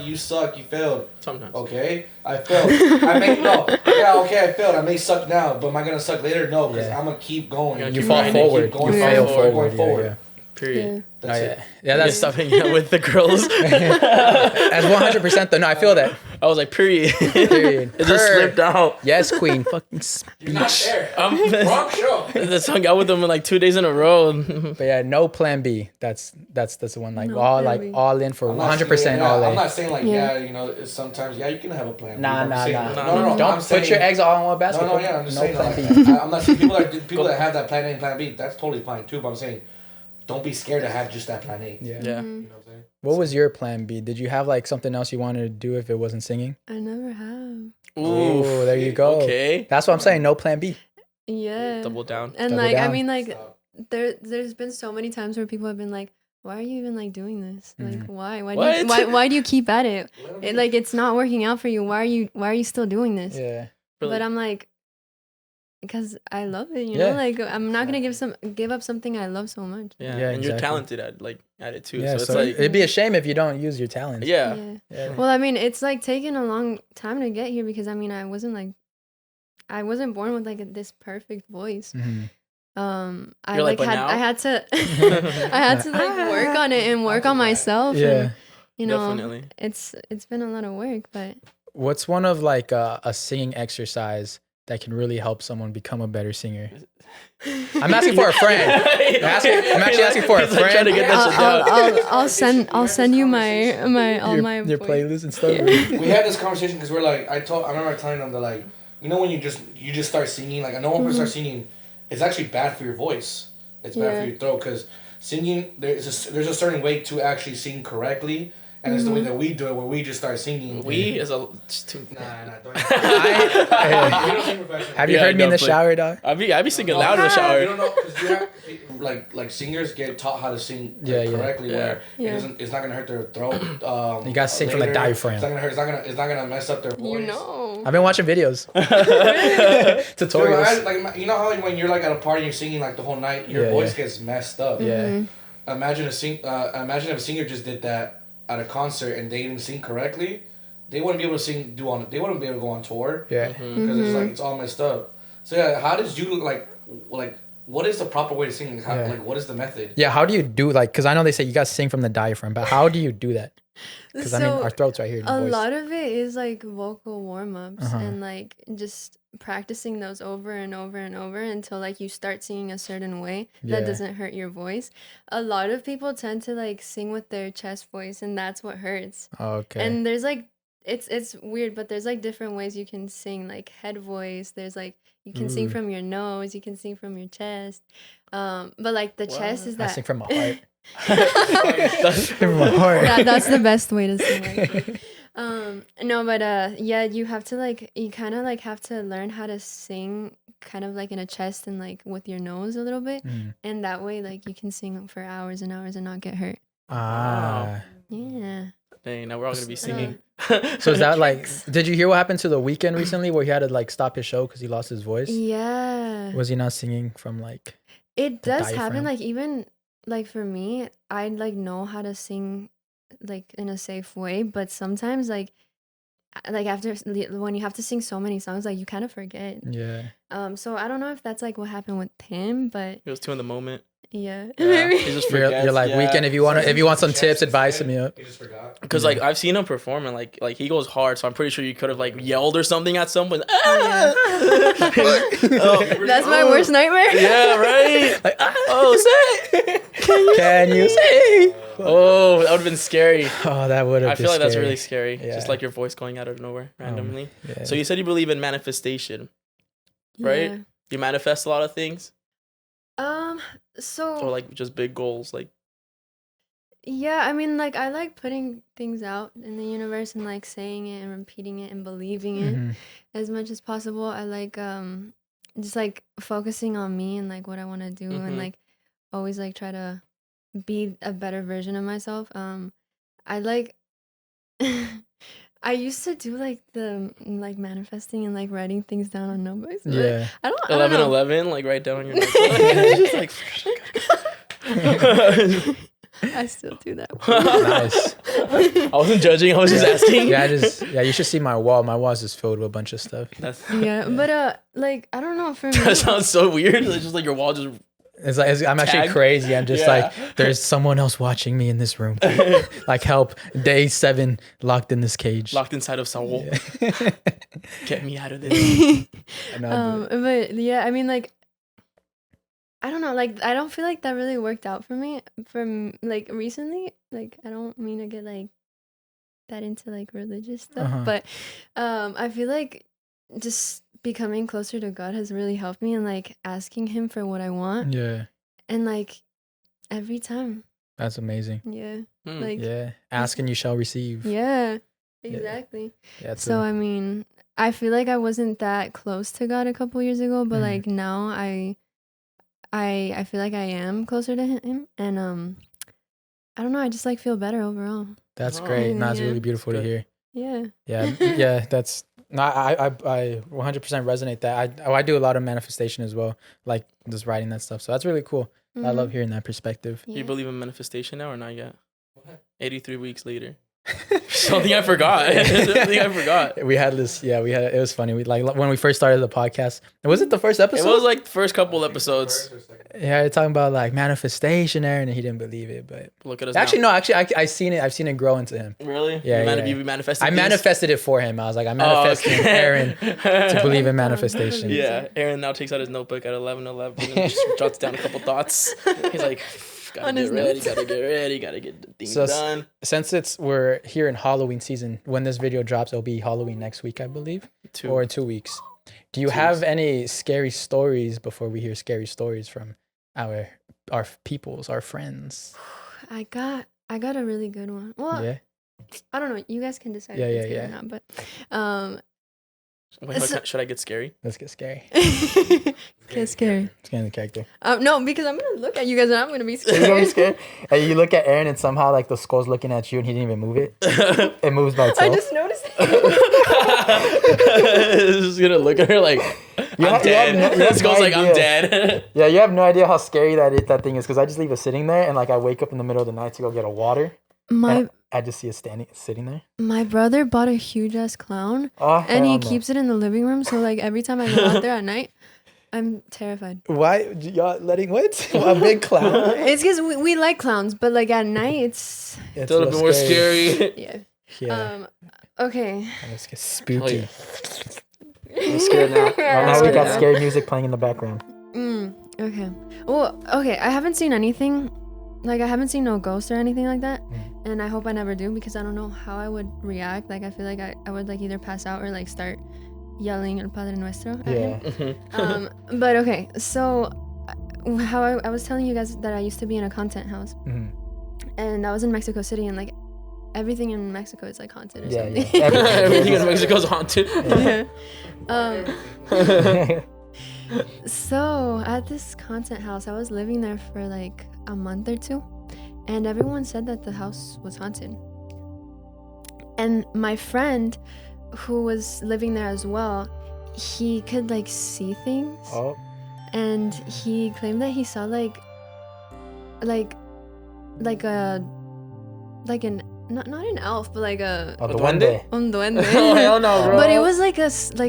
C: you suck, you failed.
B: Sometimes.
C: Okay, I failed. I failed. I may suck now, but am I gonna suck later? No, because
E: Yeah.
C: I'm gonna keep going.
B: You
E: You
B: keep
E: fall
B: grinding,
E: forward.
C: keep going
E: You
C: forward,
E: fail
C: going
E: forward.
C: forward.
E: Yeah,
B: Period.
D: Yeah.
C: That's
E: yeah.
C: it.
E: Yeah,
B: That's stop hanging out with the girls.
E: that's 100% though. No, I feel that.
B: I was like, period.
E: Period.
B: It just
E: Purr.
B: slipped out.
E: Yes, queen. Fucking
C: You're not
E: speech.
C: there.
B: Wrong
C: show.
B: Just hung out with them in like 2 days in a row.
E: But yeah, no plan B. That's the one. Like
D: No
E: all
D: plan B.
E: all in for
C: I'm not
E: 100%
C: saying-
E: all
C: I'm
E: in.
C: not saying like
D: Yeah.
C: sometimes you can have a plan.
E: Nah.
C: No.
E: Don't
C: I'm
E: put
C: saying-
E: your eggs all in one basket.
C: No, I'm just
E: no
C: saying.
E: plan
C: Like,
E: B.
C: I'm not saying people that have that plan A and plan B. That's totally fine too. But I'm saying, don't be scared to have just that plan A.
E: Yeah.
B: Yeah.
C: You know what I'm saying?
E: What was your plan B? Did you have like something else you wanted to do if it wasn't singing?
D: I never have.
E: Oh, there you go.
B: Okay.
E: That's what I'm saying. No plan B.
D: Yeah.
B: Double down.
D: And
E: Double
D: like I
E: down.
D: mean like
C: Stop.
D: there's been so many times where people have been like, why are you even like doing this? Like why?
B: What?
D: Why do you keep at it?
C: Let 'em
D: It
C: be.
D: like it's not working out for you. Why are you still doing this?
E: Yeah.
B: Really?
D: But I'm like, because I love it, you
E: Yeah.
D: know. Like I'm not gonna give up something I love so much.
B: Yeah.
E: Yeah,
B: And you're
E: exactly.
B: talented at it too.
E: Yeah.
B: so
E: So
B: it's like,
E: it'd be a shame if you don't use your talents.
B: yeah.
E: Yeah.
D: Well, I mean, it's like taken a long time to get here because I mean, I wasn't born with like this perfect voice.
E: Mhm.
D: I
B: You're like,
D: like
B: but
D: had
B: now?
D: I had to I had to like work on it and work on myself.
E: Yeah.
D: And, you know,
B: Definitely.
D: it's been a lot of work, but
E: What's one of like a singing exercise that can really help someone become a better singer? I'm asking for a friend. I'm actually asking for a
B: He's like trying
E: friend.
B: to get that shit down.
D: I'll send you my all
E: your,
D: my
E: your
D: voice.
E: playlist and stuff.
C: We had this conversation because we're like, I remember telling them that like, you know when you just start singing, like I know when people start singing, it's actually bad for your voice. It's bad for your throat because singing there's a certain way to actually sing correctly, and it's the way that we do it where we just start singing.
B: We is a just too.
C: Nah, don't.
E: I-
C: We don't sing professional.
E: have you
B: Yeah,
E: heard me in the
B: definitely.
E: shower, dog?
B: I be singing loud in the
C: You
B: shower.
C: don't know because you have like singers get taught how to sing
E: Yeah, yeah.
C: correctly
B: Yeah.
C: where
D: Yeah.
C: it's not gonna hurt their throat.
E: You gotta sing from the
C: later.
E: diaphragm.
C: It's not gonna hurt. It's not gonna mess up their voice.
D: You know.
E: I've been watching videos,
C: Dude,
E: tutorials.
C: like you know how like when you're like at a party you're singing like the whole night your
E: Yeah,
C: voice
E: yeah.
C: gets messed up.
E: Yeah.
C: Imagine imagine if a singer just did that at a concert and they didn't sing correctly, they wouldn't be able to they wouldn't be able to go on tour
E: Yeah.
C: because it's like it's all messed up. So yeah, how did you like what is the proper way to sing? How,
E: Yeah.
C: Like what is the method?
E: Yeah. How do you do like? Because I know they say you gotta sing from the diaphragm, but how do you do that? Because I mean, our throats right here.
D: A
E: The voice.
D: lot of it is like vocal warm-ups
E: Uh-huh.
D: and like just practicing those over and over and over until like you start singing a certain way
E: Yeah.
D: that doesn't hurt your voice. A lot of people tend to like sing with their chest voice and that's what hurts.
E: Okay.
D: And there's like it's weird, but there's like different ways you can sing, like head voice. There's like you can sing from your nose, you can sing from your chest. But like the chest is
E: I
D: that
E: sing from my heart. From my heart.
D: that's the best way to sing. Actually. No, but yeah, you have to like you kind of like have to learn how to sing kind of like in a chest and like with your nose a little bit, and that way like you can sing for hours and hours and not get hurt.
E: Ah.
D: Yeah.
B: Dang, now we're all gonna be singing.
E: So is that like? Did you hear what happened to The Weeknd recently, where he had to like stop his show because he lost his voice?
D: Yeah.
E: Was he not singing from like?
D: It does
E: diaphragm?
D: happen. Like even like for me, I like know how to sing like in a safe way, but sometimes like after when you have to sing so many songs, like you kind of forget.
E: Yeah.
D: So I don't know if that's like what happened with him, but
B: He was too in the moment.
D: yeah.
B: Yeah, he just
E: You're
B: forgets.
E: like Weeknd. If you want some tips, advice me up.
C: He just forgot.
B: Because like I've seen him perform and like he goes hard, so I'm pretty sure you could have like yelled or something at someone.
D: That's my worst nightmare.
B: Yeah, right. Like, say,
E: Can you sing?
B: oh, that would have been scary.
E: Oh, that would have.
B: I feel like that's really scary.
E: Yeah.
B: Just like your voice going out of nowhere randomly.
E: Yeah.
B: So you said you believe in manifestation, right?
D: Yeah.
B: You manifest a lot of things,
D: So
B: or like just big goals, like.
D: yeah, I mean, like I like putting things out in the universe and like saying it and repeating it and believing it as much as possible. I like just like focusing on me and like what I want to do and like always like try to be a better version of myself. I like I used to do like the like manifesting and like writing things down on notebooks. But
E: Yeah.
D: I don't know.
B: 11, like write down on your notebook. Just like.
D: I still do that.
E: Nice.
B: I wasn't judging. I was just asking.
E: Yeah, you should see my wall. My wall's just filled with a bunch of stuff.
D: Yeah, but like I don't know for me.
B: That sounds so weird. It's just like your wall just.
E: It's like I'm actually
B: Tag?
E: crazy. I'm just
B: Yeah.
E: like, there's someone else watching me in this room. Like, help! Day 7, locked in this cage.
B: Locked inside of Saul. Get me out of this.
D: But yeah, I mean, like, I don't know, like, I don't feel like that really worked out for me like recently. Like, I don't mean to get like that into like religious stuff, but I feel like just becoming closer to God has really helped me and like asking Him for what I want.
E: Yeah,
D: And like every time,
E: that's amazing.
D: yeah, like
E: Yeah, ask and you shall receive.
D: yeah, exactly.
E: Yeah,
D: So I mean, I feel like I wasn't that close to God a couple years ago, but like now I feel like I am closer to Him, and I don't know, I just like feel better overall.
E: that's great. No, it's
D: Yeah.
E: really beautiful to hear.
D: Yeah.
E: Yeah, that's. No, I 100% resonate that. I do a lot of manifestation as well, like just writing that stuff. So that's really cool. I love hearing that perspective.
B: You believe in manifestation now or not yet? 83 weeks later. Something I forgot. Something I forgot.
E: We had this. Yeah, it was funny. We like when we first started the podcast. Was it the first episode?
B: It was like the first couple episodes.
E: Yeah, they're talking about like manifestation there, and he didn't believe it. But
B: Look at us
E: actually,
B: now.
E: no. Actually, I've seen it grow into him.
B: Really?
E: Yeah,
B: You manifested
E: I
B: things?
E: manifested it for him. I was like, I manifested Aaron to believe in manifestation.
B: Yeah, Aaron now takes out his notebook at 11:11 and just jots down a couple thoughts. He's like, gotta get ready, gotta get the things done.
E: Since we're here in Halloween season, when this video drops, it'll be Halloween next week, I believe, or in 2 weeks. Do you have any scary stories before we hear scary stories from our peoples, our friends?
D: I got a really good one. Well,
E: Yeah.
D: I don't know. You guys can decide
E: Yeah,
D: if it's
E: yeah,
D: good or not, but
B: Wait, should I get scary?
E: Let's get scary.
D: get scared.
E: Scan the character.
D: No, because I'm gonna look at you guys and I'm gonna be
A: You're gonna be
D: scared.
A: scared. And you look at Aaron and somehow like the skull's looking at you and he didn't even move it. It moves by itself.
D: I just noticed.
B: Just gonna look at her like, I'm dead. This goes like, I'm dead.
A: Yeah, you have no idea how scary that thing is because I just leave it sitting there and like I wake up in the middle of the night to go get a water.
D: My
A: I just see it sitting there.
D: my brother bought a huge ass clown
A: Oh,
D: and he
A: hell no.
D: keeps it in the living room. So like every time I go out there at night, I'm terrified.
E: Why y'all letting what? A big clown?
D: It's because we like clowns, but like at night it's
E: It's
B: A little bit more scary.
D: yeah.
E: Yeah.
D: Okay.
E: Let's get spooky.
A: I'm scared now. Now we got scary music playing in the background.
D: Okay. Well, okay. I haven't seen anything. Like I haven't seen no ghosts or anything like that. and I hope I never do because I don't know how I would react. Like I feel like I would like either pass out or like start yelling El Padre Nuestro at him. But okay, so how I was telling you guys that I used to be in a content house, and I was in Mexico City, and like everything in Mexico is like haunted or something.
B: Everything in Mexico is haunted.
D: So at this content house, I was living there for like a month or two, and everyone said that the house was haunted. And my friend who was living there as well, he could like see things.
A: Oh.
D: And he claimed that he saw like not an elf, but like a
A: duende.
D: un duende.
B: Oh, hell no, bro.
D: But it was like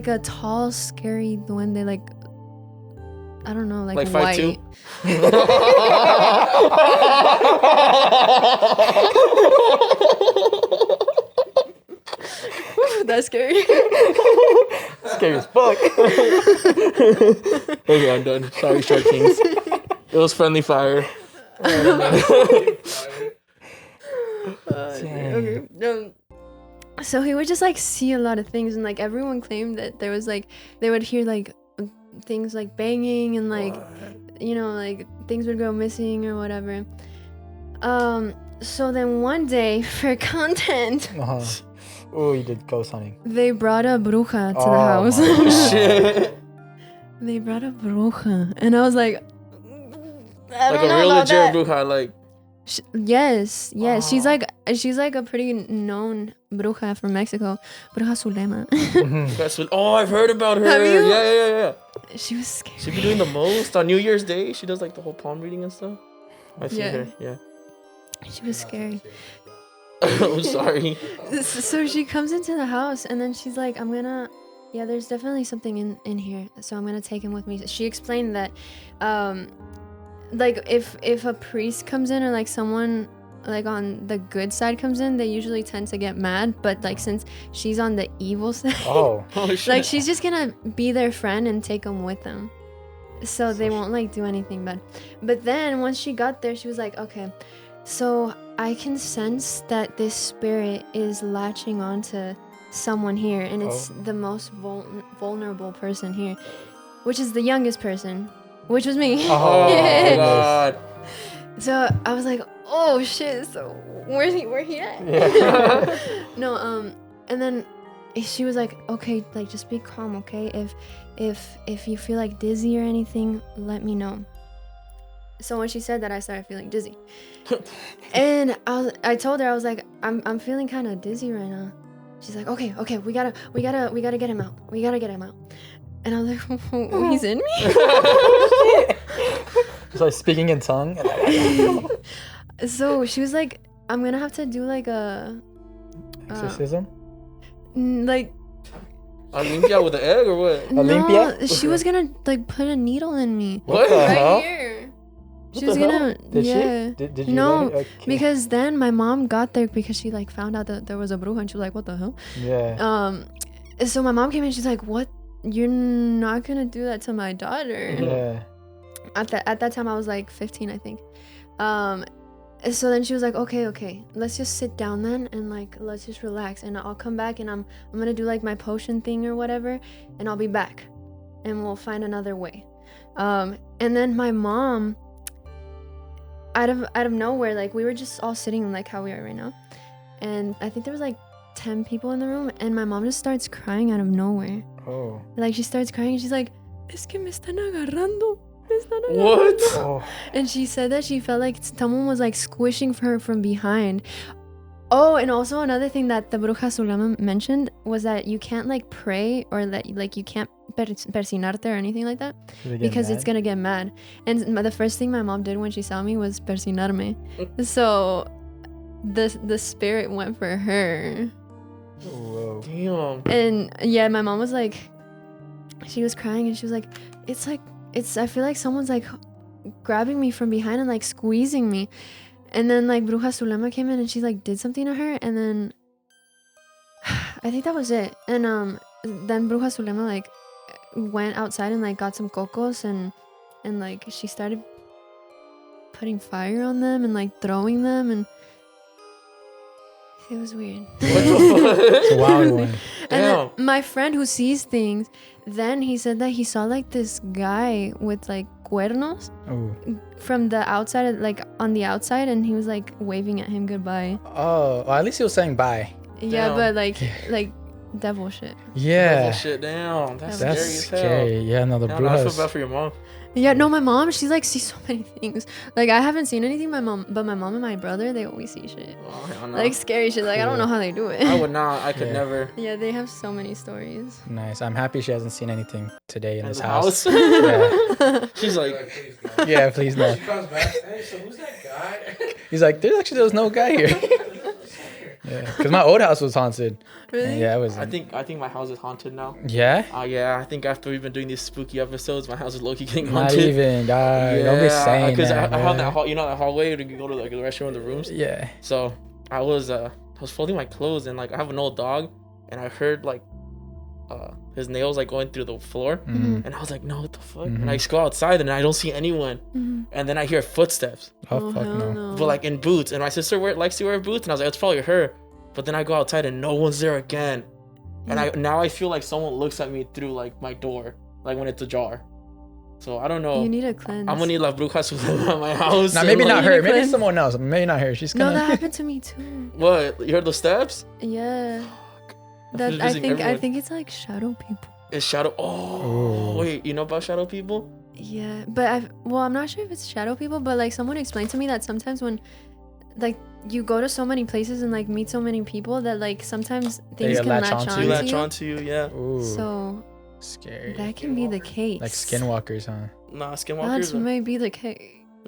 D: a tall, scary duende, like I don't know, like white.
B: 5'2"?
D: That's scary.
A: Scary as fuck.
B: Okay, I'm done. Sorry, Shark Kings. It was friendly fire.
D: Okay. So he would just like see a lot of things, and like everyone claimed that there was like they would hear like things like banging and like you know like things would go missing or whatever. So then one day for content,
A: Oh, you did ghost hunting.
D: they brought a bruja to the
A: Oh,
D: house.
A: my
B: Shit.
D: They brought a bruja, and I was like, I
B: Like
D: don't know
B: a real
D: about
B: legit
D: that.
B: bruja, like.
D: Yes. She's like a pretty known bruja from Mexico, Bruja Zulema.
B: That's what, oh, I've heard about her.
D: Have you?
B: Yeah.
D: She was scary.
B: She be doing the most on New Year's Day. She does like the whole palm reading and stuff. I see
D: Yeah.
B: her. Yeah.
D: She was scary.
B: I'm sorry.
D: So she comes into the house, and then she's like, there's definitely something in here, so I'm gonna take him with me. She explained that like if a priest comes in or like someone like on the good side comes in, they usually tend to get mad, but like since she's on the evil side,
A: Oh.
B: Oh shit.
D: like she's just gonna be their friend and take them with them, so they won't like do anything bad. But then once she got there, she was like, okay, so I can sense that this spirit is latching on to someone here, and it's the most vulnerable person here, which is the youngest person, which was me.
B: Oh my god.
D: So I was like, oh shit, so where he at?
A: Yeah.
D: No, and then she was like, okay, like just be calm, okay? If you feel like dizzy or anything, let me know. So when she said that, I started feeling dizzy. And I told her, I was like, I'm feeling kind of dizzy right now. She's like, okay, we gotta get him out. We gotta get him out. And I was like, oh, he's in me?
A: Just like speaking in tongue.
D: So she was like, I'm gonna have to do like a
A: Exorcism?
D: like
B: Olympia with the egg or what?
A: Olympia?
D: no, she was gonna like put a needle in me
B: What?
A: the
D: right
A: hell?
D: here. She
B: What
D: was
B: the
D: gonna
A: Did
D: yeah.
A: she? Did you
D: No,
A: let it? Okay.
D: because then my mom got there because she like found out that there was a bruja, and she was like, what the hell?
A: Yeah.
D: So my mom came in, she's like, what? You're not gonna do that to my daughter.
A: Yeah.
D: At that time I was like 15, I think. So then she was like, okay, let's just sit down then, and like let's just relax, and I'll come back, and I'm gonna do like my potion thing or whatever, and I'll be back, and we'll find another way. And then my mom, out of nowhere, like we were just all sitting like how we are right now, and I think there was like 10 people in the room, and my mom just starts crying out of nowhere.
A: Oh.
D: Like she starts crying, and she's like, es que me están agarrando.
B: What?
A: Oh.
D: And she said that she felt like someone was like squishing her from behind. Oh, and also another thing that the Bruja Zulema mentioned was that you can't like pray, or that like you can't persinarte or anything like that, because it's gonna get mad. And the first thing my mom did when she saw me was persinarme. So the spirit went for her.
A: Whoa.
B: Damn.
D: And yeah, my mom was like, she was crying, and she was like, I feel like someone's like grabbing me from behind and like squeezing me. And then like Bruja Zulema came in, and she like did something to her, and then I think that was it. And then Bruja Zulema like went outside and like got some cocos, and like she started putting fire on them and like throwing them, and It was weird.
E: It's a wild one.
D: And then my friend who sees things, then he said that he saw like this guy with like cuernos
E: Ooh.
D: from the outside, like on the outside, and he was like waving at him goodbye.
E: Oh, well, at least he was saying bye.
D: Yeah,
B: Damn.
D: but like devil shit.
E: Yeah.
B: Shit down. That's
D: That's
B: scary as
E: scary.
B: hell.
E: Yeah, no, the
B: Damn, I feel
E: brujas.
B: bad for your mom.
D: Yeah, no, my mom, she's like sees so many things. Like I haven't seen anything, but my mom and my brother, they always see shit.
B: Oh, hell no.
D: Like scary shit. Like I don't know how they do it.
B: I would not. I could
E: Yeah.
B: never.
D: Yeah, they have so many stories.
E: Nice. I'm happy she hasn't seen anything today in
B: In
E: this
B: the
E: house.
B: house?
E: Yeah.
B: She's like,
C: Please, God.
E: Yeah, please no.
C: She comes back. Hey, so who's that guy?
E: He's like, there was no guy here. Yeah, because my old house was haunted.
D: Really?
E: Yeah, it was.
B: I think my house is haunted now.
E: Yeah.
B: Yeah, I think after we've been doing these spooky episodes, my house is low-key getting
E: Not
B: haunted.
E: even, God. Don't be saying
B: because
E: that.
B: I have that
E: man.
B: hall, that hallway to go to like the restroom and the rooms.
E: Yeah.
B: So I was folding my clothes and like I have an old dog, and I heard like his nails like going through the floor,
E: Mhm.
B: and I was like, no, what the fuck?
E: Mhm.
B: And I just go outside and I don't see anyone,
D: Mhm.
B: and then I hear footsteps,
E: Oh, fuck
D: hell
E: no.
B: but like in boots, and my sister likes to wear boots, and I was like, it's probably her, but then I go outside and no one's there again, and I feel like someone looks at me through like my door, like when it's ajar. So I don't know.
D: You need a cleanse.
B: I'm gonna need like brujas to live at my house.
E: Now,
B: and,
E: maybe
B: like,
E: not her. Maybe
D: Cleanse.
E: someone else. Maybe not her. She's
D: No,
E: gonna.
D: that happened to me too.
B: What? You heard the steps?
D: Yeah.
B: I
D: That
B: was
D: I
B: visiting
D: think
B: everyone.
D: it's like shadow people.
B: It's shadow. Oh,
E: Ooh.
B: wait. You know about shadow people?
D: Yeah, but I'm not sure if it's shadow people, but like someone explained to me that sometimes when like you go to so many places and like meet so many people that like sometimes things can
E: latch
D: latch
E: onto
D: onto
E: you.
B: They latch
D: you.
B: onto you, yeah.
E: Ooh.
D: So
E: Scary.
D: that can be the case.
E: Like skinwalkers, huh?
B: Nah,
D: That
B: skinwalkers.
D: may be the case.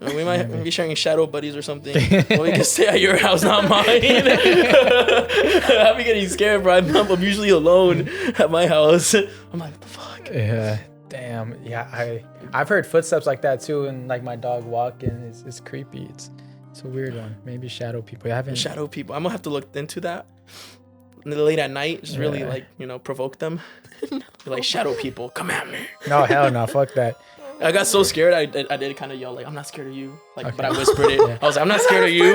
B: We might
E: Maybe.
B: be sharing shadow buddies or something. Well, we can stay at your house, not mine. I'm getting scared, bro. I'm usually alone at my house. I'm like, what the fuck?
E: Yeah. Damn. Yeah. I've heard footsteps like that too, and like my dog walking. It's creepy. It's a weird one. Maybe shadow people. I haven't.
B: Shadow people. I'm gonna have to look into that. Late at night, just really
E: Yeah.
B: like provoke them. Be like, shadow people, come at me.
E: No, hell no. Fuck that.
B: I got so scared. I did kind of yell like, I'm not scared of you. Like,
E: Okay.
B: but I whispered it.
E: Yeah.
B: I was like, I'm not scared of you.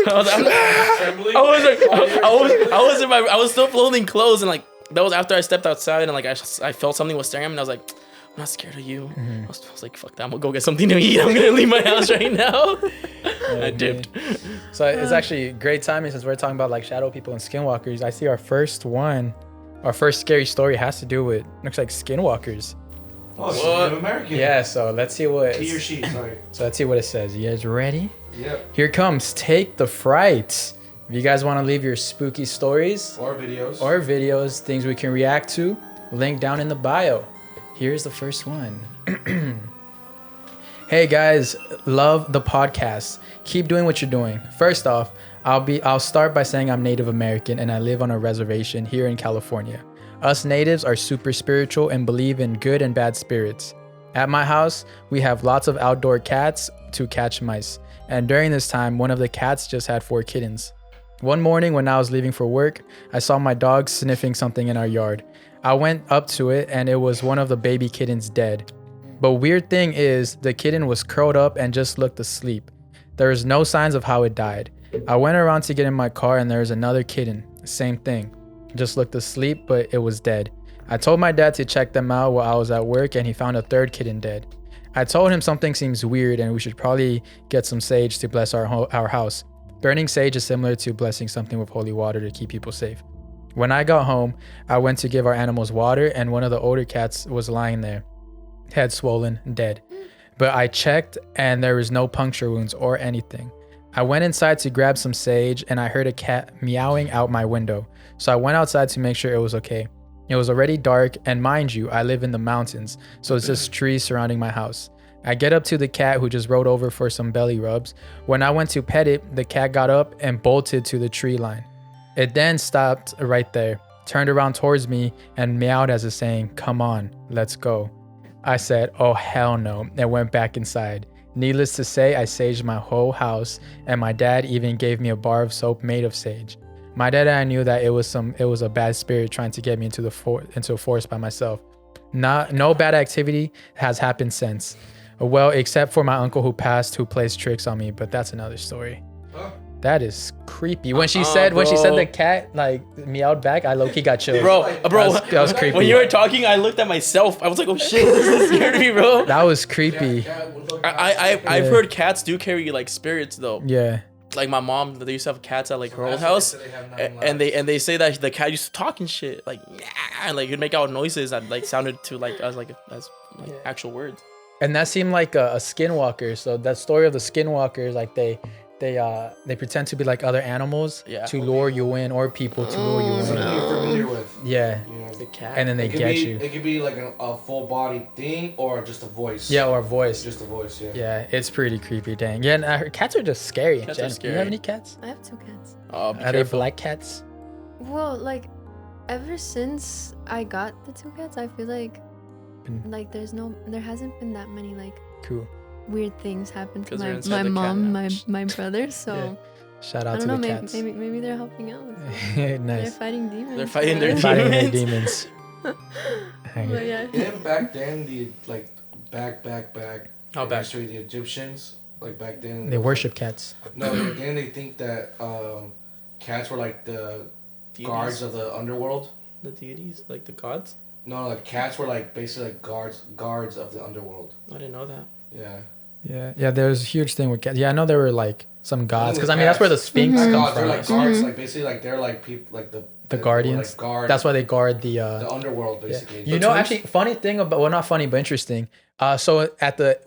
B: I was like, I was still folding clothes, and like that was after I stepped outside, and like I felt something was staring at me, and I was like, I'm not scared of you.
E: Mm-hmm.
B: I was like, fuck that. I'm gonna go get something to eat. I'm gonna leave my house right now. I dipped.
E: So it's actually great timing since we're talking about like shadow people and skinwalkers. I see our first scary story has to do with looks like skinwalkers.
C: Oh, she's
B: What?
C: Native American.
E: Yeah. So let's see what.
C: He or she, sorry.
E: So let's see what it says. You guys ready?
C: Yep.
E: Here comes Take the Fright. If you guys want to leave your spooky stories
C: Or videos.
E: or videos, things we can react to, link down in the bio. Here's the first one. Hey guys, love the podcast. Keep doing what you're doing. First off, I'll start by saying I'm Native American and I live on a reservation here in California. Us natives are super spiritual and believe in good and bad spirits. At my house, we have lots of outdoor cats to catch mice. And during this time, one of the cats just had 4 kittens. One morning when I was leaving for work, I saw my dog sniffing something in our yard. I went up to it and it was one of the baby kittens dead. But weird thing is, the kitten was curled up and just looked asleep. There was no signs of how it died. I went around to get in my car and there was another kitten, same thing. Just looked asleep, but it was dead. I told my dad to check them out while I was at work and he found a 3rd kitten dead. I told him something seems weird and we should probably get some sage to bless our house. Burning sage is similar to blessing something with holy water to keep people safe. When I got home, I went to give our animals water and one of the older cats was lying there, head swollen, dead. But I checked and there was no puncture wounds or anything. I went inside to grab some sage and I heard a cat meowing out my window. So I went outside to make sure it was okay. It was already dark and mind you, I live in the mountains, so it's just trees surrounding my house. I get up to the cat who just rolled over for some belly rubs. When I went to pet it, the cat got up and bolted to the tree line. It then stopped right there, turned around towards me and meowed as if saying, "Come on, let's go." I said, "Oh hell no," and went back inside. Needless to say, I saged my whole house and my dad even gave me a bar of soap made of sage. My dad and I knew that it was a bad spirit trying to get me into a forest by myself. No bad activity has happened since. Well, except for my uncle who passed, who plays tricks on me, but that's another story. That is creepy. When she said the cat like meowed back, I low-key got chills.
B: Bro,
E: That was creepy.
B: When you were talking, I looked at myself. I was like, oh shit, this scared me, bro.
E: That was creepy.
B: I've heard cats do carry like spirits though.
E: Yeah.
B: Like my mom, they used to have cats at like her old house, and they say that the cat used to talk and shit, like and like it'd make out noises that like sounded to like as actual words.
E: And that seemed like a skinwalker. So that story of the skinwalkers, like they pretend to be like other animals to lure you in, or people to lure you in.
C: Something you're familiar with.
E: Yeah.
B: The cat.
E: And then they get you.
C: It could be like a full body thing or just a voice.
E: Yeah, or a voice.
C: Just a voice. Yeah.
E: Yeah, it's pretty creepy. Dang. Yeah, and I heard cats are just scary.
B: Cats are
E: Do you
B: scary.
E: have any cats?
D: I have 2 cats.
B: Oh, be
E: Are they
B: careful.
E: black cats?
D: Well, like, ever since I got the 2 cats, I feel like there hasn't been that many like
E: Cool.
D: weird things happen to
B: 'Cause they're
D: my
B: inside the
D: mom,
B: cat
D: my brother. So
E: Yeah. Shout
D: I
E: out to
D: don't
E: the
D: know.
E: cats.
D: Maybe they're helping out. They're
E: Nice.
D: fighting demons.
B: They're fighting their
E: Fighting their
B: demons.
E: demons.
D: But yeah.
C: Didn't back then the like back
B: How back?
C: history, the Egyptians like back then
E: They worship cats.
C: No, didn't they think that cats were like the
B: Deities?
C: guards of the underworld?
B: The deities, like the gods.
C: No, like cats were like basically like guards of the underworld.
B: I didn't know that.
C: Yeah.
E: Yeah, there's a huge thing with cats. Yeah, I know there were like some gods, because I mean that's where the Sphinx
C: Not
E: comes
C: gods, they're
E: from.
C: like guards, like basically like they're like people like the
E: guardians.
C: Like guard
E: That's why they guard the
C: the underworld basically.
E: You know, actually, funny thing about, well, not funny, but interesting. So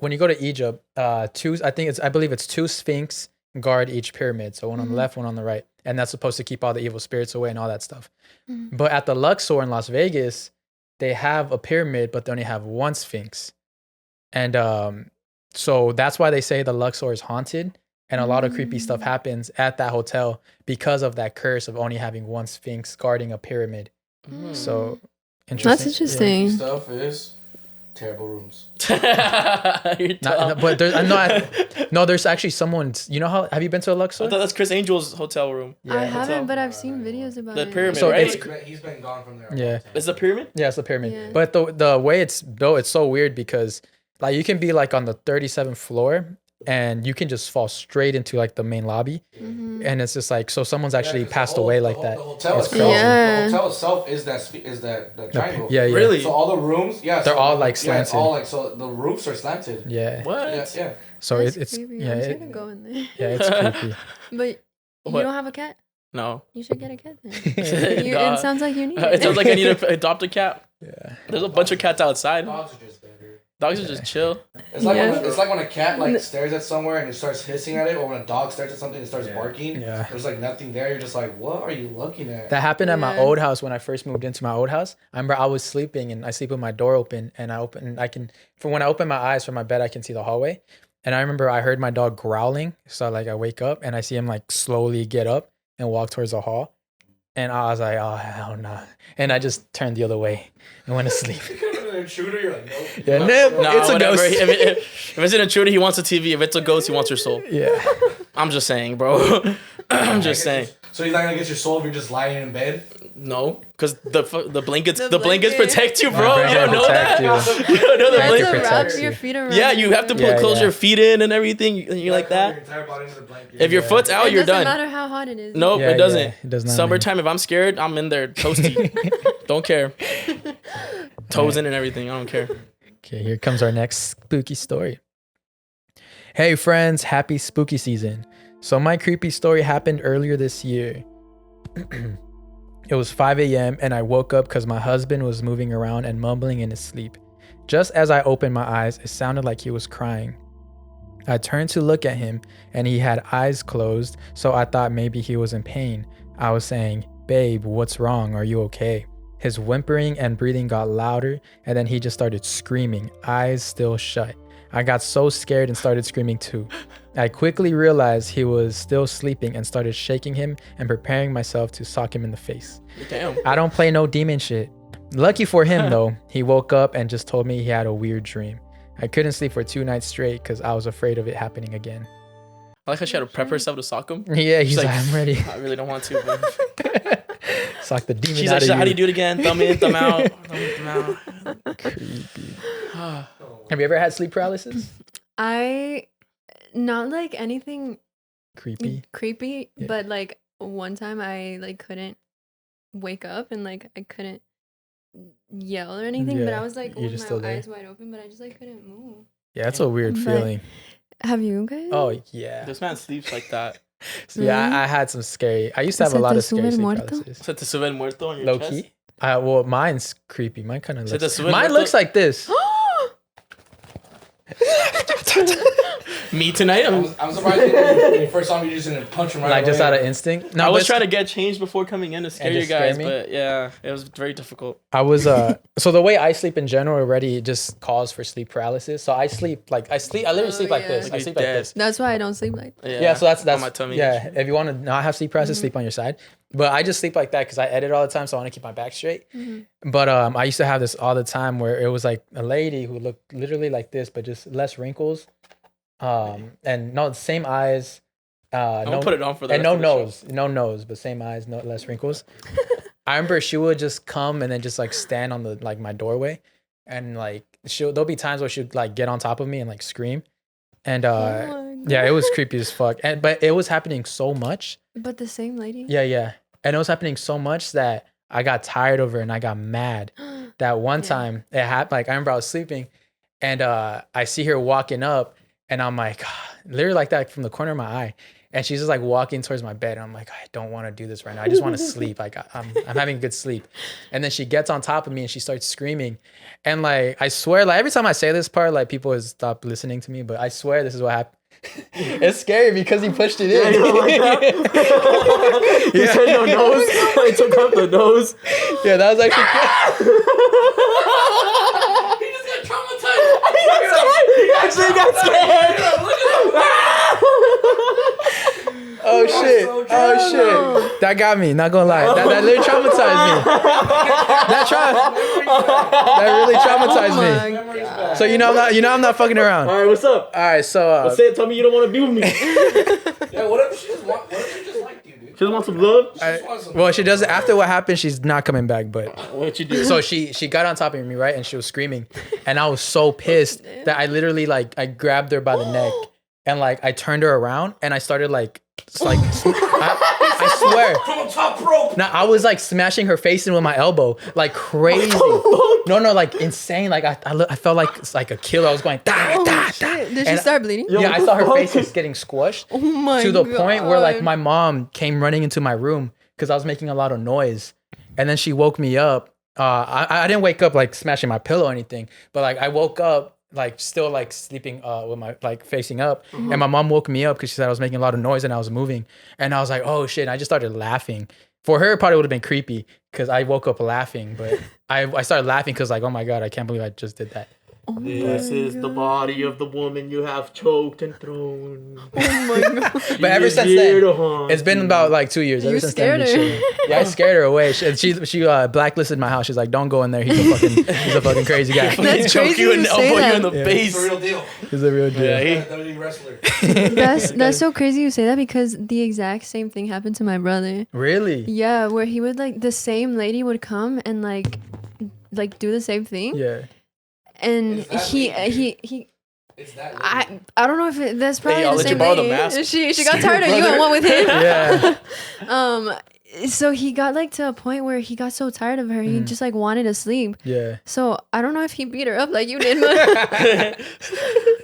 E: when you go to Egypt, I believe it's 2 Sphinx guard each pyramid. So one on the left, one on the right, and that's supposed to keep all the evil spirits away and all that stuff. But at the Luxor in Las Vegas, they have a pyramid, but they only have 1 Sphinx, and so that's why they say the Luxor is haunted, and a lot of creepy stuff happens at that hotel because of that curse of only having 1 Sphinx guarding a pyramid. So interesting.
D: That's interesting.
C: Stuff is terrible rooms.
B: You're dumb.
E: But there's actually someone. You know how? Have you been to a Luxor?
B: I thought that's Chris Angel's hotel room.
D: I haven't, but I've seen videos about
B: The
D: it.
B: pyramid,
E: So
B: right?
C: He's been gone from there.
E: Yeah.
B: It's the pyramid?
E: Yeah, it's the pyramid.
D: Yeah.
E: But the way it's built, it's so weird because like you can be like on the 37th floor and you can just fall straight into like the main lobby, and it's just like, so someone's actually passed away like that.
C: The hotel
E: It's
C: itself,
E: crazy.
D: Yeah.
C: the hotel itself is that triangle.
E: Yeah, yeah.
B: Really?
C: So all the rooms,
E: They're
C: so
E: all, like,
C: Yeah, it's
E: slanted.
C: all like, so the roofs are slanted.
E: Yeah.
B: What?
C: Yeah.
E: So
D: That's
E: it's
D: creepy.
E: yeah,
D: I'm scared to go in there.
E: yeah, it's creepy.
D: But you
B: What?
D: don't have a cat?
B: No.
D: You should get a cat then.
B: Nah.
D: It sounds like you need
B: It sounds like I need to adopt a cat.
E: Yeah.
B: There's a bunch of cats outside.
C: Dogs are just better.
B: Dogs are just chill.
C: It's like
D: Yeah.
C: it's like when a cat like stares at somewhere and it starts hissing at it, or when a dog stares at something and starts barking.
E: Yeah.
C: There's like nothing there. You're just like, what are you looking at?
E: That happened at my
D: Yeah.
E: old house when I first moved into my old house. I remember I was sleeping and I sleep with my door open, and when I open my eyes from my bed, I can see the hallway. And I remember I heard my dog growling. So like I wake up and I see him like slowly get up and walk towards the hall. And I was like, oh, hell no. And I just turned the other way and went to sleep.
C: An intruder, you're like, nope.
E: Yeah, no,
B: Nah,
E: it's a
B: whatever.
E: ghost.
B: If it's an intruder, he wants a TV. If it's a ghost, he wants your soul.
E: Yeah.
B: I'm just saying, bro. I'm just saying.
C: So he's not gonna get your soul if you're just lying in bed.
B: No, because the blankets
D: The
B: the blankets
D: blanket.
B: protect you,
E: My
B: bro.
E: brain
B: You don't know
E: protect
B: that.
E: you.
B: You don't know the
D: You have
E: blanket
D: to
B: blanket.
D: wrap
E: protects
D: your
E: you.
D: feet around.
B: Yeah, you have to
E: Yeah,
B: close
E: yeah.
B: your feet in and everything. You like
C: Cover your
B: that.
C: entire body into the blanket.
B: If your foot's out,
D: It
B: you're
D: doesn't
B: done.
D: matter how hot it is.
B: Nope,
E: Yeah,
B: it doesn't.
E: yeah, it does not
B: Summertime, if I'm scared, I'm in there toasty. Don't care. Toes in and everything. I don't care.
E: Okay, here comes our next spooky story. Hey friends, happy spooky season. So my creepy story happened earlier this year. It was 5 a.m. and I woke up because my husband was moving around and mumbling in his sleep. Just as I opened my eyes, it sounded like he was crying. I turned to look at him and he had eyes closed, so I thought maybe he was in pain. I was saying, "Babe, what's wrong? Are you okay?" His whimpering and breathing got louder, and then he just started screaming, eyes still shut. I got so scared and started screaming too. I quickly realized he was still sleeping and started shaking him and preparing myself to sock him in the face.
B: Damn.
E: I don't play no demon shit. Lucky for him though, he woke up and just told me he had a weird dream. I couldn't sleep for 2 nights straight because I was afraid of it happening again.
B: I like how she had to prep herself to sock him.
E: Yeah, he's
B: She's
E: like,
B: like,
E: I'm ready.
B: I really don't want to. But
E: Sock the demon
B: she's
E: out
B: like,
E: of
B: how do
E: you.
B: you do it again? Thumb in, thumb out. Thumb in, thumb out.
E: Creepy. Have you ever had sleep paralysis?
D: I not like anything
E: creepy. Yeah.
D: But like one time I like couldn't wake up and like I couldn't yell or anything, but I was like
E: You're
D: with
E: just
D: my eyes wide open, but I just like couldn't move.
E: Yeah, that's a weird feeling.
D: Have you guys?
E: Oh yeah.
B: This man sleeps like that.
E: So, yeah, I had some scary. I used to have a lot of scary sleep paralysis.
B: Se te sube el muerto on your
E: Low
B: chest?
E: key. Well, mine's creepy. Mine kind of looks. Mine
B: muerto?
E: looks like this.
B: Me tonight?
C: I'm surprised when you first saw me, you just didn't punch him right
E: Like
C: away.
E: just out of instinct. No,
B: I was trying to get changed before coming in to scare you guys,
E: scare me?
B: but yeah, it was very difficult.
E: I was so the way I sleep in general already just calls for sleep paralysis. So I literally sleep like this.
B: Like
E: I
B: you're
E: sleep like
B: dead.
E: this.
D: That's why I don't sleep like.
E: Yeah, so that's
B: on my tummy.
E: Yeah, if you want to not have sleep paralysis, sleep on your side. But I just sleep like that because I edit all the time, so I want to keep my back straight. But I used to have this all the time where it was like a lady who looked literally like this, but just less wrinkles, and no same eyes.
B: Don't put it on for the
E: and
B: rest
E: no
B: of the show.
E: nose, no nose, but same eyes, no less wrinkles. I remember she would just come and then just like stand on the like my doorway, and like there'll be times where she'd like get on top of me and like scream, and yeah, it was creepy as fuck. But it was happening so much.
D: But the same lady.
E: Yeah, and it was happening so much that I got tired of her and I got mad. That one time it happened. Like I remember I was sleeping, and I see her walking up, and I'm like, literally like that from the corner of my eye. And she's just like walking towards my bed. And I'm like, I don't want to do this right now. I just want to sleep. Like I'm having good sleep. And then she gets on top of me and she starts screaming. And like, I swear, like every time I say this part, like people would stop listening to me, but I swear this is what happened. It's scary because he pushed it in.
B: Yeah, you don't like that? He said no nose. I took off the nose.
E: Yeah, that was actually
C: He just got traumatized.
B: He actually got scared.
E: Oh shit! That got me. Not gonna lie. That literally traumatized me. That really traumatized me. So I'm not fucking around.
B: All right, what's up?
E: All right, so
B: Say it. Tell me you don't want to be with me.
C: Yeah, what if she just liked you, dude?
B: She just want some love.
E: well, she does. After what happened, she's not coming back. But
B: What you do?
E: so she got on top of me, right, and she was screaming, and I was so pissed that I literally like I grabbed her by the neck and like I turned her around and I started like. I swear.
C: From the top rope.
E: Now I was like smashing her face in with my elbow, like crazy. No, like insane. Like I felt like it's like a killer. I was going da da da.
D: Did she start bleeding?
E: Yeah, I saw her face just getting squished
D: Oh my
E: to the
D: God.
E: point where like my mom came running into my room because I was making a lot of noise, and then she woke me up. I didn't wake up like smashing my pillow or anything, but like I woke up. Like still like sleeping with my like facing up, and my mom woke me up because she said I was making a lot of noise and I was moving, and I was like, oh shit, and I just started laughing. For her, it probably would have been creepy because I woke up laughing, but I started laughing because like, oh my God, I can't believe I just did that.
B: This is the body of the woman you have choked and thrown.
D: Oh my God.
E: But ever since then, it's been about like 2 years.
D: You
E: Ever since then,
D: scared
E: we
D: her.
E: chilled. Yeah, I scared her away. She blacklisted my house. She's like, don't go in there. He's a fucking crazy guy.
D: That's
B: Choke
D: crazy
B: you and
D: you say
B: elbow you
D: that.
B: in the
C: It's
B: face.
C: a real deal.
E: He's a real deal.
B: Yeah,
C: WWE wrestler.
D: That's so crazy you say that because the exact same thing happened to my brother.
E: Really?
D: Yeah, where he would like the same lady would come and like do the same thing.
E: Yeah.
D: And
C: Is that
D: he
C: It's that.
D: I don't know if that's probably
B: I'll
D: the
B: let you
D: same
B: borrow the
D: lady.
B: mask.
D: She got tired of you and went with him.
E: Yeah.
D: So he got like to a point where he got so tired of her, he just like wanted to sleep.
E: Yeah.
D: So I don't know if he beat her up like you did,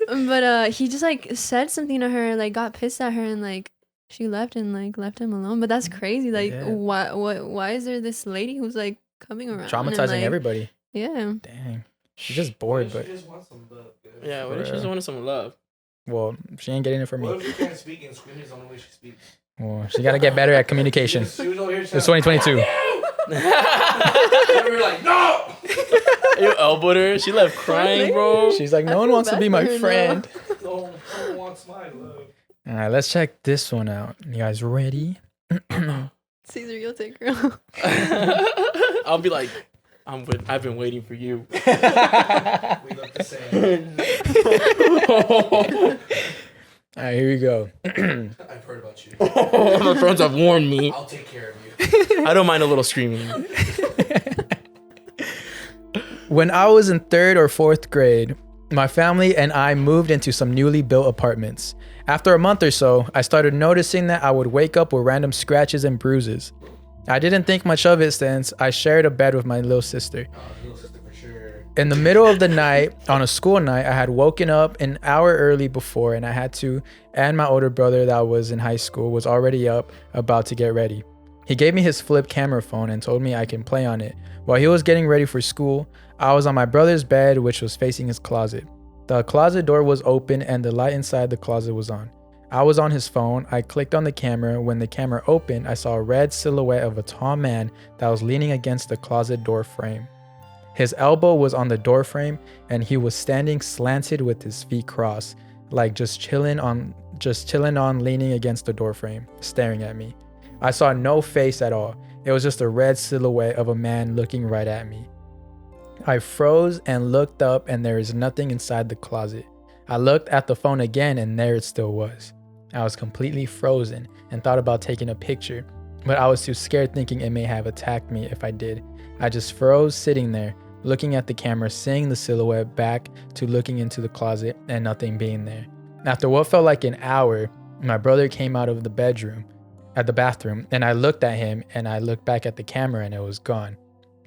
D: but he just like said something to her, like got pissed at her, and like she left and like left him alone. But that's crazy. Like
E: Yeah.
D: why is there this lady who's like coming around and,
E: Traumatizing
D: like,
E: everybody.
D: Yeah.
E: Dang. She's just bored, but
C: just want some love, dude.
B: Yeah, what if she just wanted some love?
E: well, she ain't getting it from
C: What
E: me.
C: if she can't speak and screaming is the only way she speaks?
E: Well, she gotta get better at communication.
C: She was over here.
E: It's 2022.
C: We were like, no.
B: You elbowed her. She left crying, bro.
E: She's like, no one
D: feel
E: wants to
D: bad
E: be
D: for
E: my
D: her now.
E: friend.
C: No one wants my love.
E: All right, let's check this one out. You guys ready?
D: Caesar, you'll take her.
B: I'll be like, I've been waiting for you.
C: We look the same.
E: All right, here we go.
C: I've heard about you.
B: My friends have warned me.
C: I'll take care of you.
B: I don't mind a little screaming.
E: When I was in 3rd or 4th grade, my family and I moved into some newly built apartments. After a month or so, I started noticing that I would wake up with random scratches and bruises. I didn't think much of it since I shared a bed with my little sister.
C: Little sister for sure.
E: In the middle of the night, on a school night, I had woken up an hour early before, and I had to, and my older brother that was in high school was already up, about to get ready. He gave me his flip camera phone and told me I can play on it. While he was getting ready for school, I was on my brother's bed, which was facing his closet. The closet door was open and the light inside the closet was on. I was on his phone. I clicked on the camera. When the camera opened, I saw a red silhouette of a tall man that was leaning against the closet door frame. His elbow was on the door frame and he was standing slanted with his feet crossed, like just chilling on leaning against the door frame, staring at me. I saw no face at all. It was just a red silhouette of a man looking right at me. I froze and looked up and there is nothing inside the closet. I looked at the phone again and there it still was. I was completely frozen and thought about taking a picture, but I was too scared thinking it may have attacked me if I did. I just froze sitting there, looking at the camera, seeing the silhouette back to looking into the closet and nothing being there. After what felt like an hour, my brother came out of the bathroom, and I looked at him and I looked back at the camera and it was gone.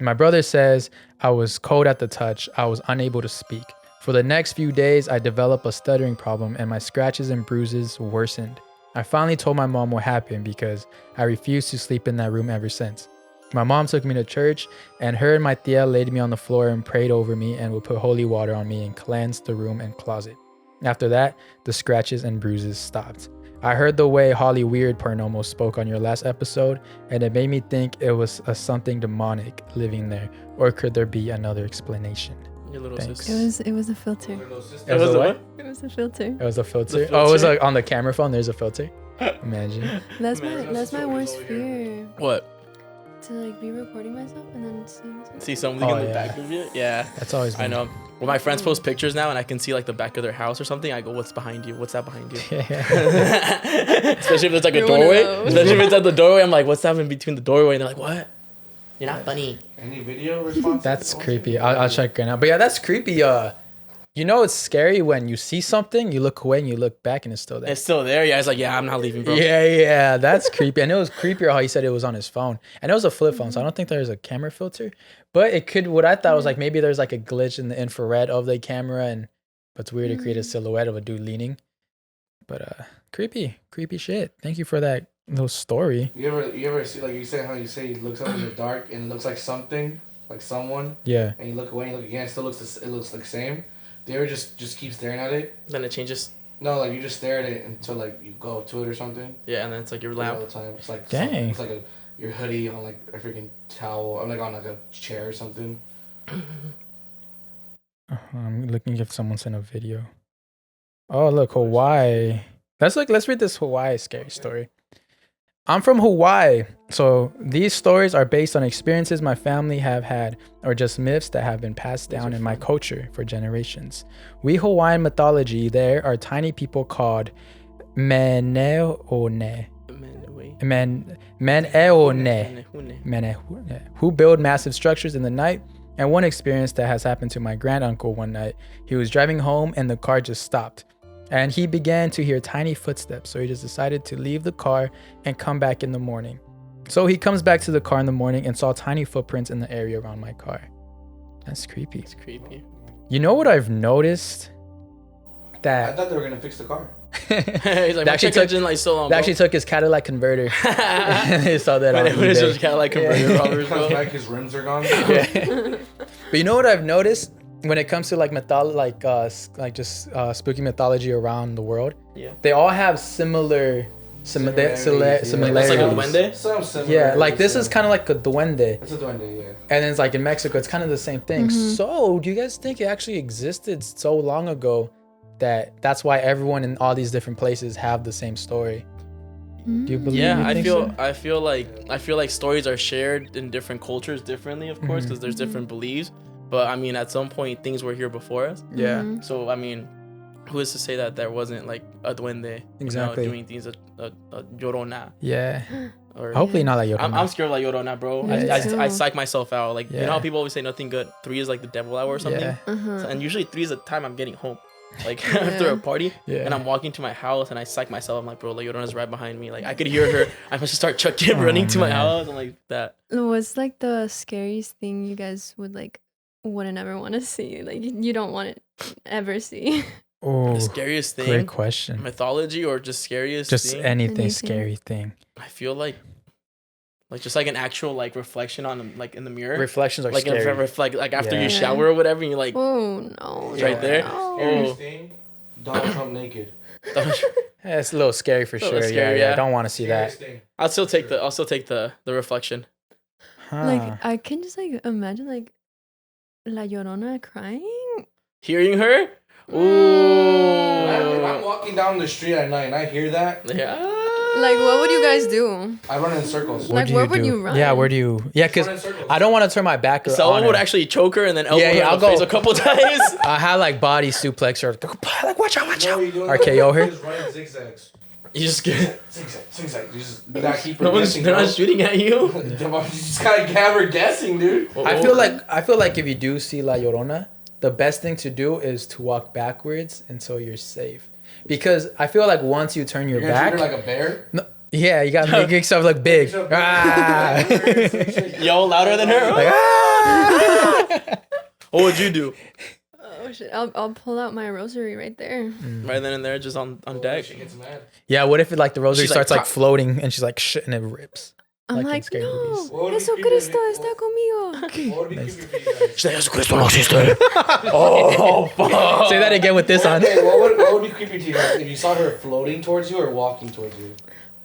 E: My brother says I was cold at the touch. I was unable to speak. For the next few days, I developed a stuttering problem and my scratches and bruises worsened. I finally told my mom what happened because I refused to sleep in that room ever since. My mom took me to church and her and my tia laid me on the floor and prayed over me and would put holy water on me and cleanse the room and closet. After that, the scratches and bruises stopped. I heard the way Holly Weird Paranormal spoke on your last episode, and it made me think it was something demonic living there, or could there be another explanation?
B: Your little
E: Thanks.
B: sister.
D: It was a filter.
E: It was a what?
D: It was a filter.
E: It was a filter.
B: The
E: Oh, it was
B: filter?
E: like on the camera phone. There's a filter. Imagine.
D: That's
C: Man,
D: my
C: that's
D: my
C: what
D: worst
C: was over here.
D: fear.
B: What?
D: To like be recording myself and then
B: See something
E: Oh,
B: in the
E: yeah.
B: back of it? Yeah.
E: That's always been.
B: I know. When my friends post pictures now and I can see like the back of their house or something, I go, "What's behind you? What's that behind you?" Especially if it's like a
D: No one
B: doorway.
D: knows.
B: Especially if it's at the doorway, I'm like, "What's that in between the doorway?" And they're like, "What? You're not funny."
C: Any video response?
E: That's creepy. I'll check right now. But yeah, that's creepy. You know it's scary when you see something, you look away and you look back and it's still there.
B: It's still there. Yeah, it's like, "Yeah, I'm not leaving, bro."
E: Yeah, that's creepy. And it was creepier how he said it was on his phone. And it was a flip phone, so I don't think there's a camera filter. But it could, what I thought was like maybe there's like a glitch in the infrared of the camera, but it's weird to create a silhouette of a dude leaning. But creepy shit. Thank you for that little story.
C: You ever see, like you said, how you say he looks up in the dark and it looks like something, like someone,
E: Yeah.
C: and you look away and you look again, it looks like the same. Do you ever just keep staring at it?
B: Then it changes.
C: No, like you just stare at it until like you go up to it or something.
B: Yeah, and then it's like your
C: All
B: lamp.
C: the time. It's like
E: Dang.
C: It's like your hoodie on like a freaking towel, or like on like a chair or something.
E: I'm looking if someone sent a video. Oh, look, Hawaii. Let's read this Hawaii scary story. I'm from Hawaii, so these stories are based on experiences my family have had or just myths that have been passed down in my culture for generations. We Hawaiian mythology, there are tiny people called Meneone, who build massive structures in the night. And one experience that has happened to my granduncle one night, he was driving home and the car just stopped. And he began to hear tiny footsteps, so he just decided to leave the car and come back in the morning. So he comes back to the car in the morning and saw tiny footprints in the area around my car. That's creepy.
B: It's creepy.
E: You know what I've noticed?
C: I
E: That
C: thought they were gonna fix the car.
B: He's like,
E: They
B: "My
E: actually
B: check engine light so long."
E: they actually took his Cadillac converter. They saw that on
B: When it's just
E: eBay.
B: kind of like converter
E: Yeah.
B: robbers,
C: Comes
B: bro.
C: back, his rims are gone.
E: Yeah. But you know what I've noticed when it comes to like spooky mythology around the world?
B: Yeah.
E: They all have similar
C: Similarities,
B: That's like a duende.
C: Some similar.
E: Yeah, like this is kind of like a duende,
C: It's a duende, yeah.
E: and then it's like in Mexico, it's kind of the same thing. So, do you guys think it actually existed so long ago that that's why everyone in all these different places have the same story? Do you believe?
B: Yeah,
E: you
B: I
E: think
B: feel
E: so?
B: I feel like stories are shared in different cultures differently, of course, because there's different beliefs. But I mean, at some point, things were here before us.
E: Yeah,
B: So I mean, who is to say that there wasn't like a duende,
E: Exactly.
B: doing things a llorona,
E: yeah.
B: Or
E: Hopefully not like
B: I'm
E: Llorona.
B: scared of La Llorona, bro.
D: Me
B: I
D: too.
B: psych myself out. Like you know
E: Yeah.
B: how people always say nothing good. 3 is like the devil hour or something.
E: Yeah.
B: So, and usually 3 is the time I'm getting home. Like after a party,
E: Yeah.
B: and I'm walking to my house, and I psych myself. I'm like, bro, La Llorona's right behind me. Like I could hear her. I must start chucking, running to my
E: man.
B: house. I'm like that.
D: What's like the scariest thing you guys wouldn't ever want to see? Like you don't want to ever see.
E: Oh,
B: The scariest thing,
E: great question.
B: mythology or just scariest
E: Just
B: thing.
E: anything
D: Anything.
E: scary thing.
B: I feel like just like an actual like reflection on like in the mirror.
E: Reflections are
B: Like
E: scary.
B: reflect like after
E: Yeah.
B: you shower or whatever, and you're like,
D: Oh no!
B: It's right there.
D: no.
C: Scariest thing, Donald Trump naked.
E: Yeah, it's a little scary for
B: little
E: sure.
B: scary,
E: yeah,
B: yeah.
E: I don't want to see that.
C: Scariest thing.
B: I'll still take the reflection.
E: Huh.
D: Like I can just like imagine like La Llorona crying.
B: Hearing her,
C: If I'm
B: ooh,
C: walking down the street at night and I hear that,
B: yeah.
D: Like what would you guys do?
C: I run in circles.
D: Like,
E: do
D: where
E: you
D: would
E: do?
D: you run?
E: Yeah, where do you? Yeah, because
C: Run in circles.
E: I don't want to turn my back on
B: Someone
E: her.
B: would actually choke her and then elbow
E: Yeah,
B: her
E: yeah,
B: in
E: I'll
B: the face
E: go-
B: a couple times.
E: I have like body suplex or like watch out, watch
C: No,
E: out.
C: you don't.
E: RKO her?
C: You just run in zigzags.
B: You just get
C: Zigzag. You just you gotta keep her
B: no one's
C: guessing.
B: they're
C: bro.
B: not shooting at you.
C: You just gotta have her guessing, dude.
E: I feel like if you do see La Llorona, the best thing to do is to walk backwards until you're safe. Because I feel like once you turn your
C: You're gonna
E: back,
C: treat her like a bear.
E: no, yeah, you gotta make yourself look big. Ah.
B: Yo, louder than her.
E: Like, ah.
B: What would you do?
D: Oh shit! I'll pull out my rosary right there.
B: Right then and there, just on deck.
C: She gets mad.
E: Yeah, what if it, like the rosary
B: She's like,
E: starts like
B: "Pop."
E: floating and she's like shit and it rips.
D: I'm
E: Like in
D: like,
E: scary
D: no,
E: movies.
C: What would be
D: Jesucristo
C: creepy-
D: está conmigo.
C: What would be creepy for you guys?
B: She's like, Jesucristo no existe. Oh, fuck.
E: Say that again with this on.
C: Okay, what would be creepy to you guys if you saw her floating towards you or walking towards you?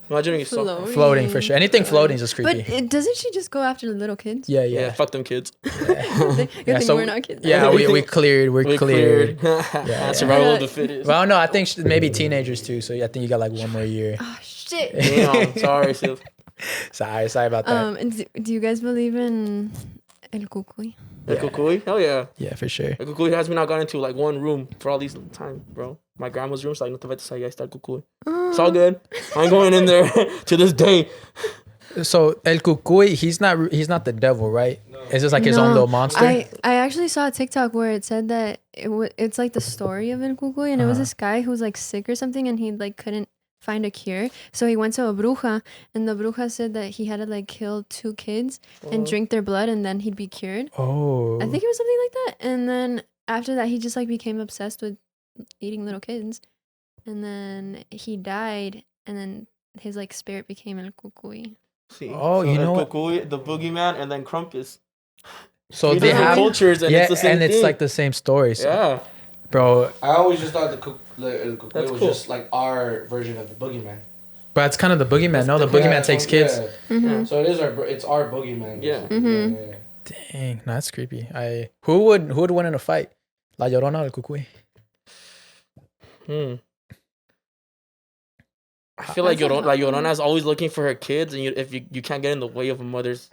B: Imagine you saw.
E: Floating for sure. Anything floating is just creepy.
D: But doesn't she just go after the little kids?
E: Yeah,
B: Yeah,
E: yeah.
B: fuck them kids.
D: Good thing
E: so-
D: we're not kids.
E: Yeah, we cleared. We're cleared.
B: Yeah, survival of the fittest.
E: Well, no, I think maybe teenagers too. So I think you got like one more year.
D: Oh shit.
B: Damn, sorry, Sil.
E: Sorry about that.
D: And do you guys believe in El Cucuy?
B: El Cucuy? Hell yeah.
E: Yeah, for sure.
B: El Cucuy has me not gone into like one room for all these time, bro. My grandma's room, so like, no te vayas ahí, ahí está El Cucuy. It's all good. I ain't going in there to this day.
E: So El Cucuy, he's not the devil, right? It's just like his own
D: No,
E: little monster.
D: I actually saw a TikTok where it said that it's like the story of El Cucuy, and it was this guy who was like sick or something, and he like couldn't find a cure, so he went to a bruja, and the bruja said that he had to like kill 2 kids and drink their blood, and then he'd be cured.
E: Oh.
D: I think it was something like that. And then after that, he just like became obsessed with eating little kids, and then he died, and then his like spirit became El Cucuy.
B: See,
E: Oh, you know
B: El
E: what?
B: Cucuy, the boogeyman, and then Krampus.
E: So
B: Three
E: they
B: different
E: have
B: cultures, and
E: yeah,
B: it's the same
E: and it's
B: thing.
E: like the same story. So,
B: Yeah.
E: bro.
C: I always just thought the Cucuy
B: That's
C: was
B: cool.
C: just like our version of the boogeyman.
E: But it's kind of the boogeyman. No, the boogeyman takes kids.
C: Yeah.
D: Mm-hmm.
C: So it's our boogeyman.
B: Yeah.
D: Mhm.
C: yeah.
E: Dang, no, that's creepy. Who would win in a fight? La Llorona or El Cucuy?
B: I feel like
D: That's a hard one.
B: Llorona is always looking for her kids, and if you can't get in the way of a mother's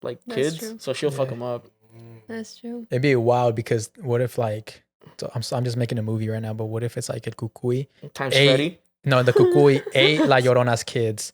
B: like
D: That's
B: kids,
D: true.
B: so she'll fuck
E: Yeah.
B: them up.
D: That's true.
E: It'd be wild because what if like so I'm just making a movie right now, but what if it's like El Cucuy?
B: Times
E: Hey.
B: Freddy.
E: No, the Cucuy ate La Llorona's kids.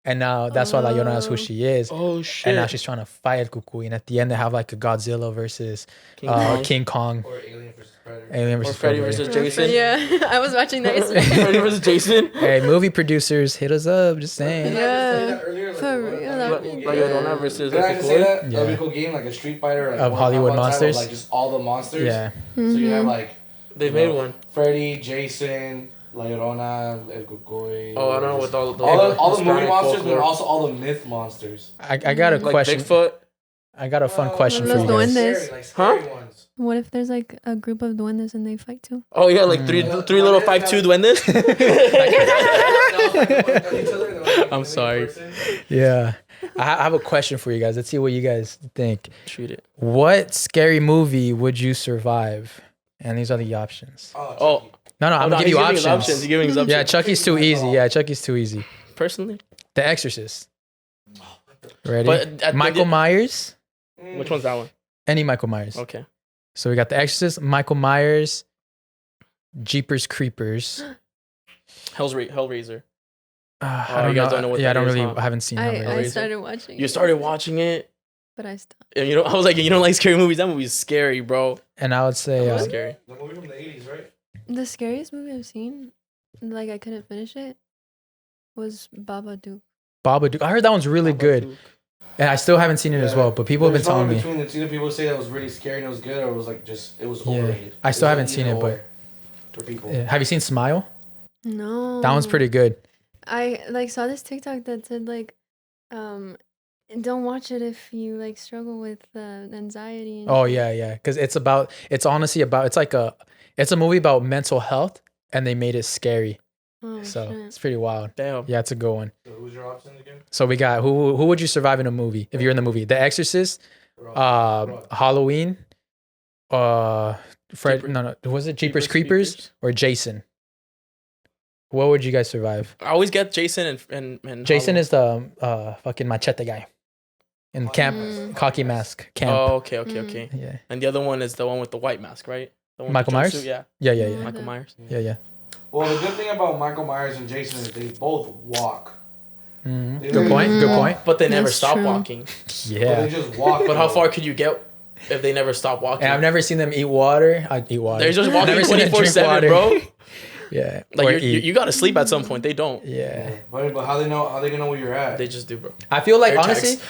E: And now that's why La Llorona is who
D: Oh.
E: she is.
B: Oh shit.
E: And now she's trying to fight El Cucuy. And at the end, they have like a Godzilla versus
B: King Kong.
E: King Kong.
C: Or Alien versus Predator.
E: Alien
B: Or
E: versus
B: Freddy
E: Predator.
B: versus Jason.
D: Yeah, I was watching that yesterday.
B: Freddy versus Jason.
E: Hey, movie producers, hit us up. Just saying.
C: Didn't I just say that
D: Yeah.
C: earlier? Like,
D: For
C: what?
D: real,
C: That'd
D: that'd
C: be a
D: be
C: cool
B: La
C: game.
B: Llorona versus
C: Did I
B: El
C: just say
B: Cucuy.
C: that?
E: Yeah.
C: That'd be a cool game, like a Street Fighter like
E: Of
C: one
E: Hollywood
C: on one time
E: monsters?
C: Like just all the monsters.
E: Yeah.
C: So you have
D: Mhm.
C: like
B: They made one.
C: Freddy, Jason, La Llorona, El Cucuy.
B: Oh, I don't know what all the
C: all the movie
B: Hispanic
C: monsters, but
B: folklore.
C: also all the myth monsters.
E: I got a
B: Like
E: question.
B: Bigfoot.
E: I got a fun question for
D: Los
E: you guys.
D: duendes.
C: Like scary ones.
D: What if there's like a group of duendes and they fight too?
B: Oh yeah, like three little 5'2" duendes. I'm sorry.
E: Yeah. I have a question for you guys. Let's see what you guys think.
B: Shoot it.
E: What scary movie would you survive? And these are the options.
B: Oh,
E: No, I'm gonna give
B: he's
E: you
B: giving us
E: options.
B: He's giving us options.
E: Yeah, Chucky's too easy. Yeah, Chucky's too easy.
B: Personally,
E: The Exorcist. Ready?
B: But at
E: Michael Myers.
B: which one's that one?
E: Any Michael Myers.
B: Okay.
E: So we got The Exorcist, Michael Myers, Jeepers Creepers,
B: Hellraiser.
E: I
B: you guys don't know what
E: Yeah, I
B: that
E: don't
B: is,
E: really.
B: huh?
E: I haven't seen that.
D: I
E: Really.
D: started watching.
B: You
D: it,
B: started watching it,
D: but I stopped.
B: and I was like, you don't like scary movies? That movie's scary, bro.
E: And I would say,
B: That movie's scary.
C: The movie from the 80s, right?
D: The scariest movie I've seen, like I couldn't finish it, was Babadook.
E: Babadook. I heard that one's really good, and I still haven't seen it as well. But people have been telling me.
C: Between the two people say that was really scary and it was good, or it was like just it was
E: Yeah.
C: overrated.
E: I still
C: It was
E: haven't
C: like
E: seen
C: either
E: it, but-
C: or for people.
E: Yeah. Have you seen Smile?
D: No.
E: That one's pretty good.
D: I like saw this TikTok that said like, don't watch it if you like struggle with anxiety. And
E: Oh
D: shit.
E: yeah. Because it's honestly about. It's a movie about mental health, and they made it scary.
D: Oh,
E: So
D: shit.
E: it's pretty wild.
B: Damn.
E: Yeah, it's a good one.
C: So who's your options again?
E: So we got who would you survive in a movie if you're in the movie? The Exorcist, Halloween, Fred. No, was it Jeepers Creepers or Jason? What would you guys survive?
B: I always get Jason and
E: Jason
B: Halloween.
E: is the fucking machete guy in camp, cocky mask camp.
B: Oh, okay.
E: Yeah,
B: And the other one is the one with the white mask, right? The one with
E: Michael
B: the
E: Myers?
B: jumpsuit, Yeah.
E: yeah.
B: Michael Myers.
E: Yeah.
C: Well, the good thing about Michael Myers and Jason is they both walk.
E: Mhm.
C: They
E: Good point. Good
C: walk,
E: point.
B: But they never
D: That's
B: stop
D: true.
B: walking.
C: But
E: Yeah.
C: they just walk.
B: But how
C: though.
B: far could you get if they never stop walking?
E: And I've never seen them eat water. I'd eat water.
B: They're just
E: I've
B: walking
E: never seen them drink
B: 24/7,
E: water.
B: bro.
E: Yeah.
B: Like
E: Or
B: you
E: eat.
B: gotta sleep at some point. They don't.
E: Yeah.
C: But how they know? How they gonna know where you're at?
B: They just do, bro.
E: I feel like
B: Air
E: honestly,
B: tags.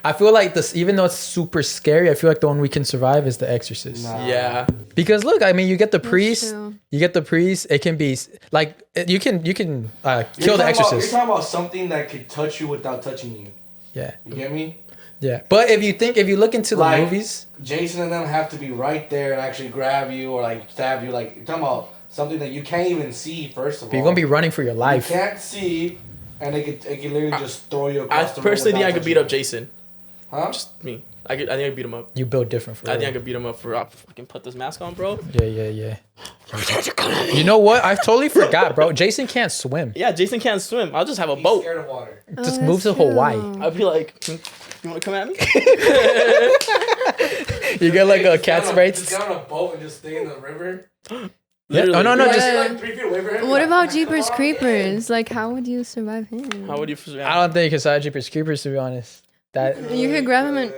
E: I feel like this. Even though it's super scary, I feel like the one we can survive is The Exorcist.
C: Nah.
B: Yeah.
E: Because look, I mean, you get the
D: That's
E: priest.
D: true.
E: You get the priest. It can be like you can
C: You're
E: kill the
C: talking about-
E: Exorcist.
C: You're talking about something that could touch you without touching you.
E: Yeah.
C: You get me?
E: Yeah. But if you look into the
C: Like-
E: movies,
C: Jason and them have to be right there and actually grab you or like stab you. Like you're talking about something that you can't even see. First of all,
E: you're gonna be running for your
C: You
E: life.
C: can't see, and it could literally just throw you across
B: I
C: the room.
B: personally think I
C: without
B: could beat up
C: touching
B: Jason.
C: you. Huh?
B: Just me. I think I could beat him up.
E: You build different for
B: I think I
E: real.
B: could beat him up for fucking put this mask on, bro.
E: Yeah. You know what? I totally forgot, bro. Jason can't swim.
B: Yeah, Jason can't swim. I'll just have a
C: He's
B: boat.
C: scared of water.
E: Just
D: Oh,
E: move to
D: that's
E: Hawaii.
D: true.
B: I'd be like, you want to come at me?
E: You get like a
C: Just
E: cat
C: Just
E: sprites.
C: get on a boat and just stay in the river.
E: Yeah. Oh no,
B: Literally.
E: just
C: You're like 3 feet away from him.
D: What
C: Like,
D: about
C: come
D: Jeepers
C: on,
D: Creepers? Like, how would you survive him?
B: How would you?
E: I don't think it's Jeepers Creepers, to be honest. That
C: yeah.
D: You could grab him and-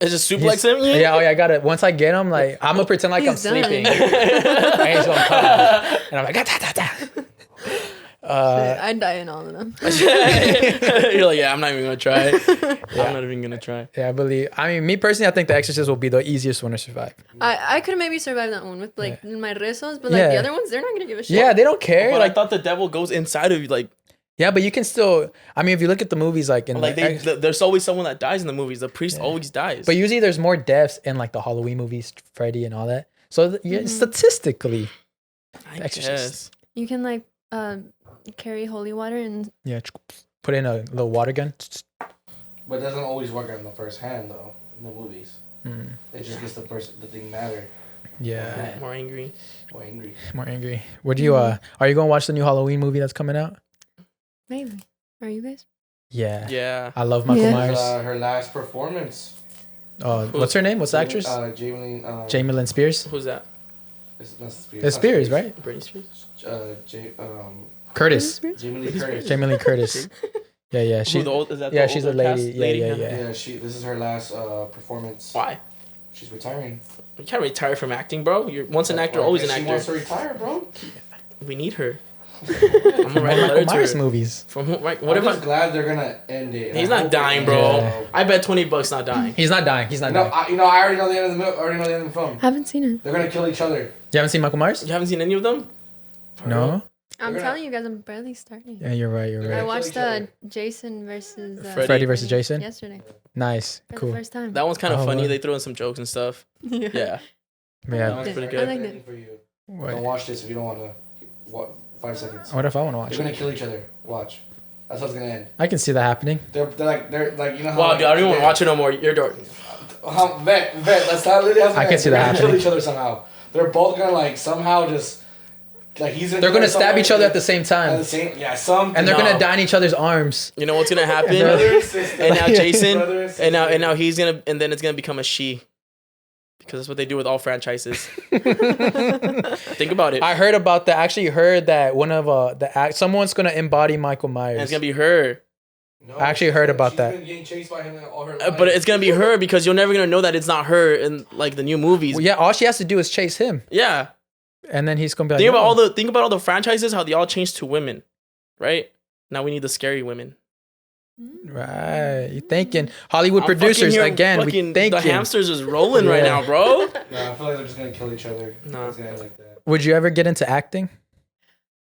B: It's just suplex him.
E: yeah, I got it. Once I get him, like I'm gonna pretend like I'm
D: He's done.
E: sleeping, and he's gonna come, and I'm like, "Ah, da, da, da."
D: I'd die in all of them.
B: You're like, yeah, I'm not even gonna try it. I'm not even gonna try.
E: Yeah, I believe. I mean, me personally, I think The Exorcist will be the easiest one to survive.
D: I could maybe survive that one with like my rezos, but like
E: Yeah.
D: the other ones, they're not gonna give a shit.
E: Yeah, they don't care.
B: But
E: Like,
B: I thought the devil goes inside of you, like
E: yeah, but you can still. I mean, if you look at the movies, like in
B: there's always someone that dies in the movies. The priest always dies.
E: but usually there's more deaths in like the Halloween movies, Freddy and all that. So statistically,
B: I
E: Exorcist.
B: guess.
D: You can like carry holy water and
E: yeah, put in a little water gun.
C: But it doesn't always work on the first hand though. In the movies,
E: Mm,
C: it just gets the thing matter.
E: yeah,
B: More angry.
C: More angry.
E: more angry. Would you? Are you gonna watch the new Halloween movie that's coming out?
D: maybe. Are you guys?
E: Yeah.
B: Yeah.
E: I love Michael
D: Yeah.
E: Myers.
C: Her last performance.
E: What's her name? What's the actress?
C: Jamie Lynn.
E: Jamie Lynn Spears.
B: Who's that?
C: It's not Spears.
E: It's Spears, right?
B: Britney Spears.
E: Curtis.
C: Jamie Lee Curtis.
E: Jamie Lee Curtis. Yeah.
B: Who
E: She.
B: the old, is that
E: Yeah,
B: the
E: she's a
B: older
E: lady.
B: cast
E: Yeah, yeah.
C: Yeah, this is her last performance.
B: Why?
C: She's retiring.
B: You can't retire from acting, bro. You're once an
C: That's
B: actor,
C: why.
B: always an
C: She wants
B: actor.
C: to retire, bro.
B: We need her. I'm gonna write a letter
E: Michael
B: to
E: Myers
B: her.
E: movies.
B: From who? Right,
C: What
B: what
C: I'm
B: if
C: just glad they're gonna end it.
B: he's
C: I
B: not
C: hope
B: dying,
C: they
B: bro?
C: end it.
B: I bet $20 not dying.
E: He's not dying. He's not dying.
C: I already know the end of the already know the end of the film.
D: Haven't seen it.
C: They're gonna kill each other.
E: You haven't seen Michael Myers?
B: You haven't seen any of them?
E: No.
D: I'm
C: gonna-
D: telling you guys, I'm barely starting.
E: Yeah, you're right. You're
C: They're
D: I
E: right.
C: gonna
D: watched
C: kill each other.
D: Jason versus
B: Freddy.
E: Freddy versus Jason.
D: yesterday
E: Nice.
D: for the
E: Cool.
D: first time.
B: That one's kind of
E: Oh,
B: funny.
E: wow.
B: They threw in some jokes and stuff. Yeah.
E: Yeah.
B: That one's pretty
D: I
B: good.
D: like
C: Ending
D: it.
C: for you.
E: What?
C: Don't watch this if you don't want to. What? 5 seconds.
E: What if I want to watch
C: They're
E: it?
C: gonna kill each other. Watch. That's how it's gonna end.
E: I can see that happening.
C: They're like you know how.
B: Wow,
C: like,
B: dude, I don't even want to
C: they-
B: watch it no more. You're dark.
C: Vet. That's not literally how it's
E: I
C: gonna
E: can
C: end.
E: see
C: They're
E: that
C: gonna kill
E: happening.
C: each other somehow. They're both gonna like somehow just like he's.
E: They're gonna stab each other at the same
C: At
E: time,
C: the same. Yeah. Some.
E: and they're
B: No.
E: gonna die in each other's arms.
B: You know what's gonna happen?
C: Brother and sister.
B: And now Jason,
C: Brother and
B: and now
C: sister.
B: he's gonna, and then it's gonna become a she, Because that's what they do with all franchises. Think about it.
E: I heard about that. I actually heard that one of someone's gonna embody Michael Myers.
B: And it's gonna be her.
C: No,
E: I actually heard about
C: she's
E: that.
C: been getting chased by him all her life.
B: But it's gonna be her because you're never gonna know that it's not her in like the new movies.
E: Well, yeah, all she has to do is chase him,
B: Yeah.
E: and then he's gonna be like,
B: Think about
E: "No."
B: all the franchises, how they all changed to women, right? Now we need the scary women.
E: Right, you thinking Hollywood
B: I'm
E: producers
B: fucking here
E: again? We
B: fucking-
E: thinking.
B: the hamsters is rolling right
E: Yeah.
B: now, bro.
C: No, I feel like they're just gonna kill each other.
B: No.
C: It's gonna end like that.
E: Would you ever get into acting?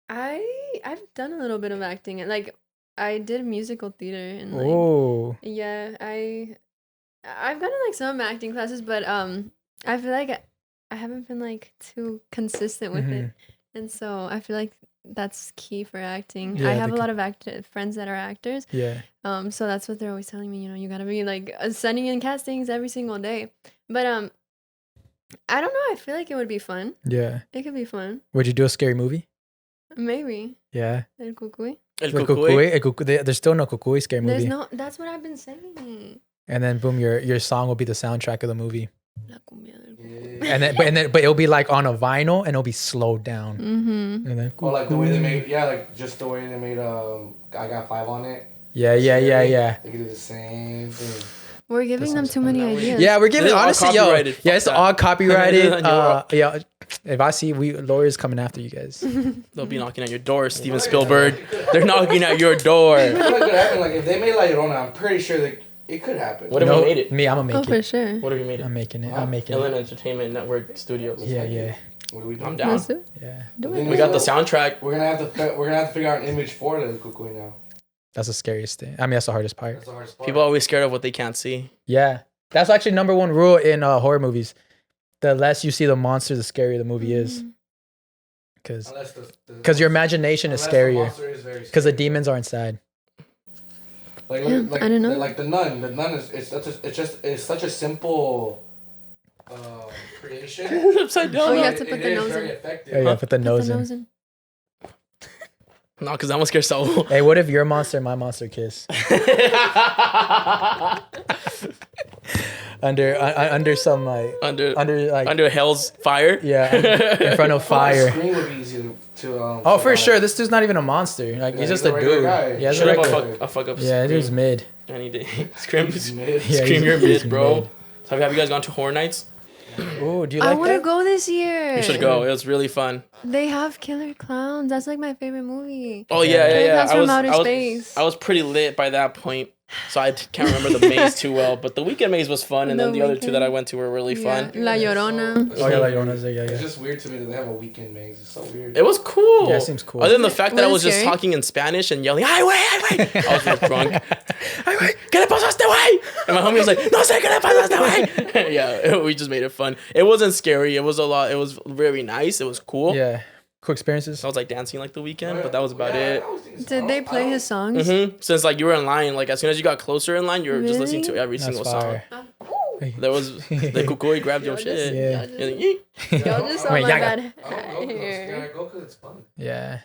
D: I've done a little bit of acting. And, like, I did musical theater and like
E: Oh,
D: yeah, I've gone to like some acting classes, but I feel like I haven't been like too consistent with it, and so I feel like that's key for acting.
E: Yeah,
D: I have a lot of friends that are actors.
E: yeah.
D: So that's what they're always telling me. You know, you gotta be like sending in castings every single day. But I don't know. I feel like it would be fun.
E: Yeah.
D: It could be fun.
E: Would you do a scary movie?
D: Maybe.
E: Yeah.
D: El Cucuy.
B: El
E: The
B: Cucuy.
E: Cucuy, there's still no Cucuy scary movie.
D: There's no. That's what I've been saying.
E: And then boom, your song will be the soundtrack of the movie.
D: La Cumbia Del Cucuy.
C: Yeah.
E: And then but it'll be like on a vinyl and it'll be slowed down.
D: Mm-hmm.
E: And then
C: Or like the way they made, like just the way they made I Got Five on it.
E: yeah.
C: They could do the same thing.
D: We're giving them too many ideas.
E: Yeah, we're giving
B: This is all
E: honestly, yo.
B: copyrighted.
E: Yeah,
B: Fuck
E: it's
B: that.
E: all copyrighted.
B: You're
E: Yeah. If I see lawyers coming after you guys.
B: They'll be knocking at your door, Steven Spielberg. They're knocking at your door.
C: I feel like it could happen. Like if they made La Llorona, I'm pretty sure that it could happen.
B: What if we made it?
E: Me, I'm gonna
D: Oh,
E: make
D: for
E: it.
D: sure.
B: What if you made it?
E: I'm making it.
C: Wow.
E: I'm making
B: Ellen
E: it.
B: Entertainment Network Studios.
E: Yeah.
C: What do we do?
B: I'm down.
D: Let's do it.
E: Yeah.
D: Do
C: The thing
D: it.
B: We
C: is,
B: got the
C: though,
B: soundtrack.
C: We're gonna have to figure out an image for the Cucuy now.
E: That's the scariest thing. I mean, that's the hardest part.
C: That's the hardest part.
B: People are always scared of what they can't see.
E: Yeah. That's actually number one rule in horror movies. The less you see the monster, the scarier the movie is. Because
C: Unless
E: your imagination is
C: unless the
E: scarier.
C: monster is very
E: Because the
C: scary.
E: demons are inside.
C: Like,
D: Yeah,
C: like
D: I don't know.
C: Like the nun. The nun is it's such a simple creation.
B: Upside down.
D: Oh, you
C: but
D: have to put
C: it
D: the
C: is
D: nose
C: very
D: in.
C: effective.
E: Oh, yeah, put the
D: Put
E: nose
D: the
E: in.
D: nose in.
B: No, because I'm gonna scare Saul.
E: Hey, what if your monster, my monster kiss? Under some like
B: under hell's fire.
E: yeah, in front of fire.
C: Scream would be easy to
E: Oh, for sure. This dude's not even a monster. Like
C: Yeah,
E: he's just
C: he's
E: a
C: a regular
E: dude.
C: guy.
E: Yeah, he's a
B: Shut up,
E: regular.
B: a fuck up.
E: Yeah, dude's mid.
B: I need to scream.
C: Mid.
E: Yeah,
B: Scream your
E: he's
B: mid, bro.
E: mid.
B: So have you guys gone to horror nights?
E: Ooh, do you
D: I
E: like
D: want to
E: that?
D: go this year.
B: You should go. It was really fun.
D: They have Killer Clowns. That's like my favorite movie.
B: Oh yeah.
D: Clowns from Outer
B: I was
D: Space.
B: I was pretty lit by that point, so I can't remember the maze too well. But the weekend maze was fun, and then the other two that I went to were really fun.
D: La Llorona.
E: Oh yeah, like Jonas. Yeah,
C: It's
E: yeah.
C: just weird to me that they have a weekend maze. It's so weird.
B: It was cool.
E: Yeah, it seems cool.
B: Other than the fact that I
D: Was
B: was
D: it
B: just
D: scary?
B: talking in Spanish and yelling, "Ay, wey, ay, wey!" I was just drunk. Ay, wey, ¿qué le pasó a este wey? And my homie was like, "No sé qué le pasó a este wey." Yeah, we just made it fun. It wasn't scary. It was a lot. It was very nice. It was cool.
E: Yeah, cool experiences.
B: I was like dancing like the weekend, but that was about it.
D: Did they play his songs?
B: Since like you were in line, like as soon as you got closer in line, you were just listening to
D: Really?
B: every
E: That's
B: single
E: fire.
B: song. There was the Cucuy grabbed your shit.
E: Yeah.
B: You're like, "Yeet."
D: Y'all just saw
E: Wait,
D: my
E: Yaga.
D: bad hat here.
C: I go because it's fun.
E: Yeah.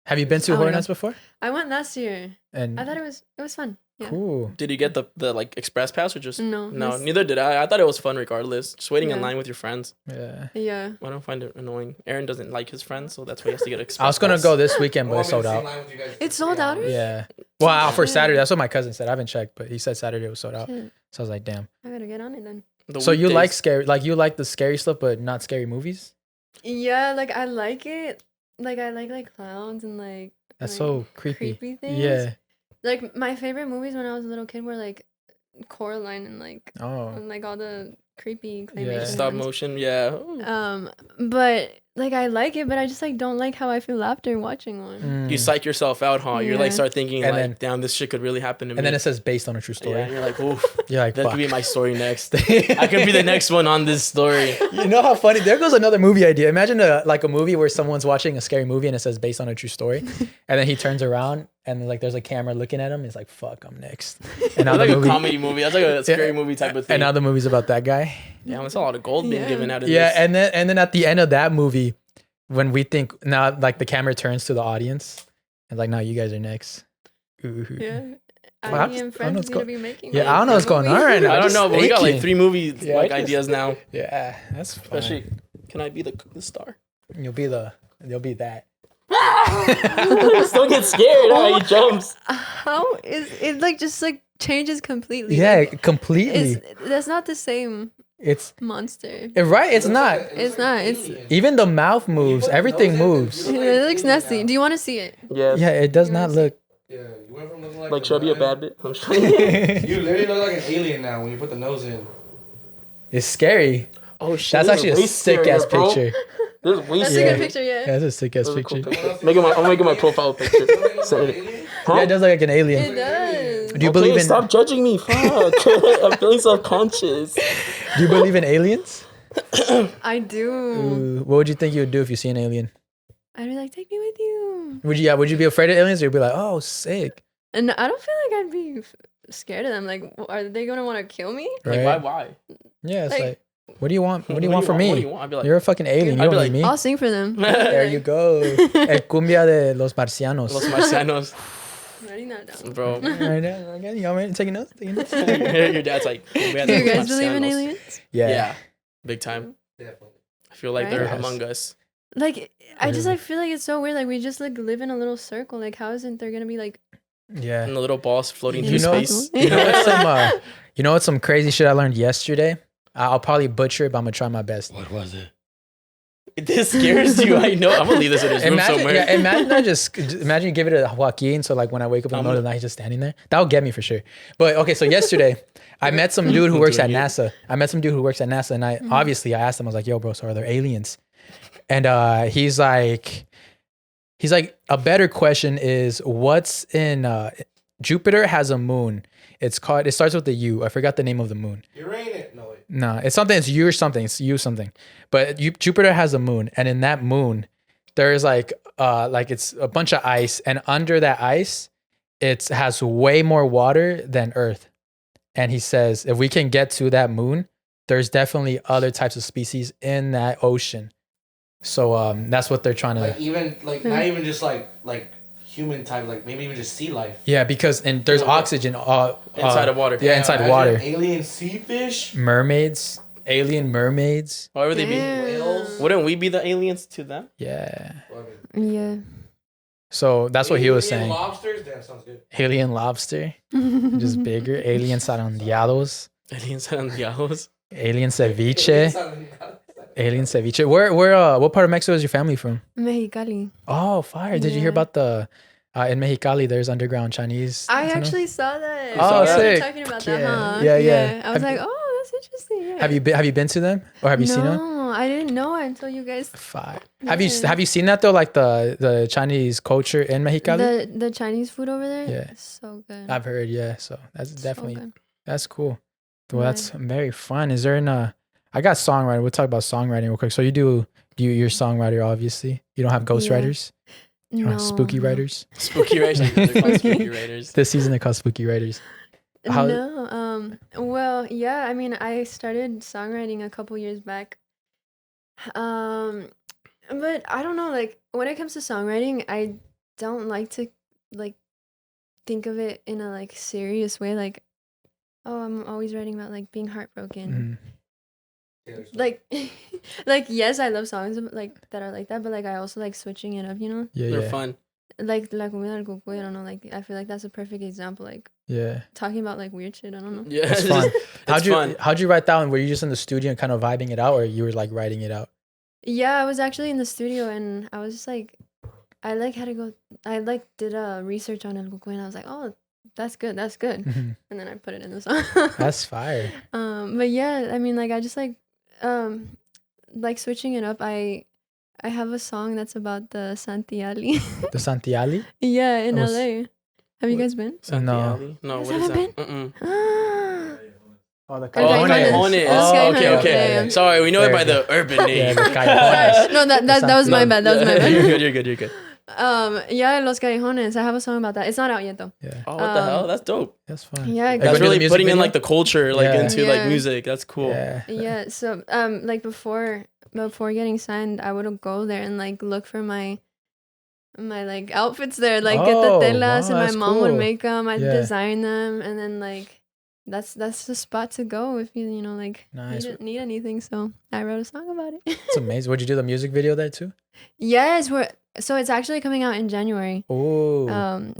E: Have you been to
D: I
E: horror
D: wanna go.
E: nights before?
D: I went last year.
E: And
D: I thought it was fun. Yeah.
E: cool.
B: Did you get the like express pass or just
D: No.
B: No,
D: this-
B: neither did I. I thought it was fun regardless. Just waiting in
D: Yeah.
B: line with your friends.
E: Yeah.
D: Yeah.
B: I don't find it annoying. Aaron doesn't like his friends, so that's why he has to get express.
E: I was gonna
B: pass.
E: go this weekend, but it's sold out.
D: It's sold out already?
E: Yeah. Well, for Saturday. That's what my cousin said. I haven't checked, but he said Saturday was sold out.
D: Shit.
E: So I was like, damn.
D: I gotta get on it then.
B: The
E: So you like
B: weekdays.
E: scary, like you like the scary stuff, but not scary movies?
D: Yeah, like I like it. Like I like clowns and like
E: That's
D: like,
E: so creepy.
D: things.
E: Yeah.
D: Like my favorite movies when I was a little kid were like Coraline and like
E: Oh.
D: all the creepy
E: Yeah.
D: claymation
B: stop
D: ones.
B: motion? Yeah.
D: But like I like it, but I just like don't like how I feel after watching one.
E: Mm.
B: You psych yourself out, huh? You're like
D: Yeah.
B: start thinking
E: And
B: like,
E: then-
B: damn, this shit could really happen to me.
E: And then it says based on a true
B: yeah,
E: story.
B: and you're like, oof,
E: You're like,
B: that
E: fuck.
B: could be my story next. I could be the next one on this story.
E: You know how funny? There goes another movie idea. Imagine a movie where someone's watching a scary movie and it says based on a true story, and then he turns around and like there's a camera looking at him. He's like, "Fuck, I'm next." And now
B: That's
E: the
B: like
E: movie,
B: a comedy movie. That's like a scary movie type of thing.
E: and now the movie's about that guy.
B: Yeah, that's a lot of gold being
D: Yeah.
B: given out of
E: Yeah,
B: this.
E: and then at the end of that movie, when we think now, like the camera turns to the audience and like, now you guys are next. Ooh.
D: Yeah. I.E In
E: I don't know
D: Friends
E: what's
D: is gonna
E: going.
D: be making.
E: Yeah,
D: like,
E: I don't know what's
D: a
E: going on
D: movie.
E: right now.
B: I don't
E: Just
B: know, but we got like
E: thinking.
B: 3 movie
E: Yeah,
B: like
E: just-
B: ideas now.
E: Yeah, that's fine.
B: Especially, can I be the star?
E: You'll be that.
B: Still get scared. He jumps.
D: How is it like just like changes completely?
E: Yeah,
D: Like,
E: completely.
D: that's not the same
E: It's
D: monster.
E: right. It's not.
D: It's not. It's
E: Even the mouth moves. Everything moves.
D: it looks nasty. Do you want to see it?
B: Yeah.
E: Yeah, it does not look.
C: Yeah, you went from looking like
B: Like,
C: a
B: should I be a
C: nun-
B: bad bitch? I'm just kidding.
C: You literally look like an alien now when you put the nose in.
E: It's scary.
B: Oh shit.
E: That's actually a sick ass picture.
B: There's way
D: That's
E: Yeah.
D: a good picture. Yeah.
E: Yeah, that's a sick ass
B: Those are cool
E: picture.
B: pictures. I'm making my profile picture. Send it. Huh?
E: Yeah, it does look like an
D: It
E: alien.
D: does.
E: Do you believe in?
B: Stop judging me. Fuck. I'm feeling self-conscious.
E: Do you believe in aliens?
D: I do.
E: Ooh, what would you think you would do if you see an alien?
D: I'd be like, take me with you.
E: Would you? Yeah, would you be afraid of aliens, or you'd be like, oh, sick?
D: And I don't feel like I'd be scared of them. Like, are they gonna want to kill me?
E: Right?
B: Like, why?
E: Yeah, it's
D: Like-
E: like, what do you want? What do you want from
B: What do
E: me?
B: you want? I'd be like,
E: You're a fucking alien. You
B: I'd
E: don't
B: be
E: need
B: like,
E: me.
D: I'll sing for them.
E: There you go. El cumbia de los marcianos.
B: Los Marcianos.
D: Writing that down.
B: Bro.
E: Right now, okay, y'all ready? Taking notes? Taking notes?
B: Your dad's like, we had
D: Do you
B: Los
D: guys believe in
B: Marcianos.
D: aliens?
B: Yeah. Big time.
C: Definitely.
B: I feel like
D: Right?
B: they're
E: Yes.
B: among us.
D: Like, I just
E: Really?
D: like feel like it's so weird. Like, we just like live in a little circle. Like, how isn't there gonna be like?
E: Yeah.
B: And the little balls floating
E: You
B: through
E: know-
B: space.
E: You know what's some crazy shit I learned yesterday? I'll probably butcher it, but I'm gonna try my best.
C: What was it?
B: This scares you. I know. I'm gonna leave this in his room
E: Imagine,
B: somewhere.
E: yeah, imagine I just imagine you give it to Joaquin. So like when I wake up in the middle of the night, he's just standing there. That would get me for sure. But okay, so yesterday I met some dude who works at NASA. And I obviously I asked him. I was like, "Yo, bro, so are there aliens?" And he's like, a better question is what's in Jupiter has a moon. It starts with the U. I forgot the name of the moon.
C: Uranus. No, wait.
E: No, it's something. It's U or something. It's U something. But Jupiter has a moon, and in that moon, there's like it's a bunch of ice, and under that ice, it has way more water than Earth. And he says if we can get to that moon, there's definitely other types of species in that ocean. So that's what they're trying to.
C: Like even like not even just like human type, like maybe even just sea life.
E: Yeah, because and there's oxygen
B: Inside of water.
E: Yeah, inside
C: Imagine
E: water.
C: Alien sea fish.
E: Mermaids, alien mermaids.
B: Why would they be?
C: Whales.
B: Wouldn't we be the aliens to them?
E: Yeah.
D: Yeah.
E: So that's what he was
C: Alien
E: saying.
C: Lobsters. Damn, sounds good.
E: Alien lobster, just bigger. Alien zarandeados.
B: Aliens and diablos.
E: Alien ceviche. Alien ceviche. Where what part of Mexico is your family from?
D: Mexicali.
E: Oh, fire. Did you hear
D: Yeah.
E: about the in Mexicali there's underground Chinese?
D: I
E: tunnel?
D: actually saw that.
E: Oh,
D: You guys were
E: sick.
D: talking about
E: Yeah.
D: that, huh?
E: Yeah.
D: I was
E: Have
D: like, oh, that's interesting. Yeah.
E: Have you been to them or have you seen them?
D: No, I didn't know until you guys.
E: Fire.
D: Yeah.
E: Have you seen that though? Like the Chinese culture in Mexicali?
D: The Chinese food over there.
E: Yeah.
D: It's so good.
E: I've heard. Yeah. So that's
D: So
E: definitely
D: good.
E: that's cool. Well,
D: Yeah.
E: that's very fun. Is there I got songwriting. We'll talk about songwriting real quick. So you're songwriter, obviously. You don't have ghostwriters?
D: No.
E: Spooky writers?
B: Spooky writers. They're called spooky writers.
E: This season they're called spooky writers. How-
D: No. Well, yeah. I mean, I started songwriting a couple years back. But I don't know. Like when it comes to songwriting, I don't like to like think of it in a like serious way. Like, oh, I'm always writing about like being heartbroken.
E: Mhm.
D: Like, like yes, I love songs like that are like that. But like I also like switching it up. You know.
E: Yeah,
B: They're
E: yeah.
B: fun.
D: Like La Cumbia Del Cucuy, I don't know, like I feel like that's a perfect example, like
E: Yeah.
D: talking about like weird shit, I don't know.
B: Yeah,
E: It's fun.
B: It's fun.
E: How'd you write that one? Were you just in the studio and kind of vibing it out or you were like writing it out?
D: Yeah, I was actually in the studio and I was just like I like had to go I like did a research on El Cucuy and I was like, oh, that's good. And then I put it in the song.
E: That's fire.
D: But yeah, I mean like I just like switching it up. I have a song that's about the Santiali.
E: The Santiali?
D: Yeah, in
E: That was-
D: LA. Have you guys been?
B: Santiali? No,
D: Guys
B: what is
D: haven't
B: that? Mm-mm.
D: Ah.
E: Oh, the
D: Okay,
B: Callejones.
D: Callejones.
B: Oh,
D: Callejones,
B: okay, okay.
D: yeah, yeah.
B: Sorry, we know it
E: Very
B: by the
E: good.
B: urban
E: Yeah,
B: name.
E: the Callejones.
D: No, that was my bad. That was my
B: You're
D: bad.
B: good. You're good.
D: Yeah, Los Callejones. I have a song about that. It's not out yet though.
E: Yeah,
B: Oh, what the hell? That's dope.
E: that's fun.
D: Yeah,
E: Everybody
B: That's
E: do the
B: really
E: music
B: putting in
E: video?
B: like the culture, like
E: Yeah.
B: into like
D: Yeah.
B: music. That's cool.
E: Yeah.
D: Yeah. So like before getting signed, I would go there and like look for my my like outfits there, like get the
E: Oh,
D: telas,
E: wow,
D: and my
E: that's
D: mom would
E: cool.
D: make them. I'd
E: Yeah.
D: design them, and then like that's the spot to go if you know like
E: Nice.
D: need anything. So I wrote a song about it.
E: It's amazing. Would you do the music video there too?
D: Yes, so it's actually coming out in January.
E: Oh,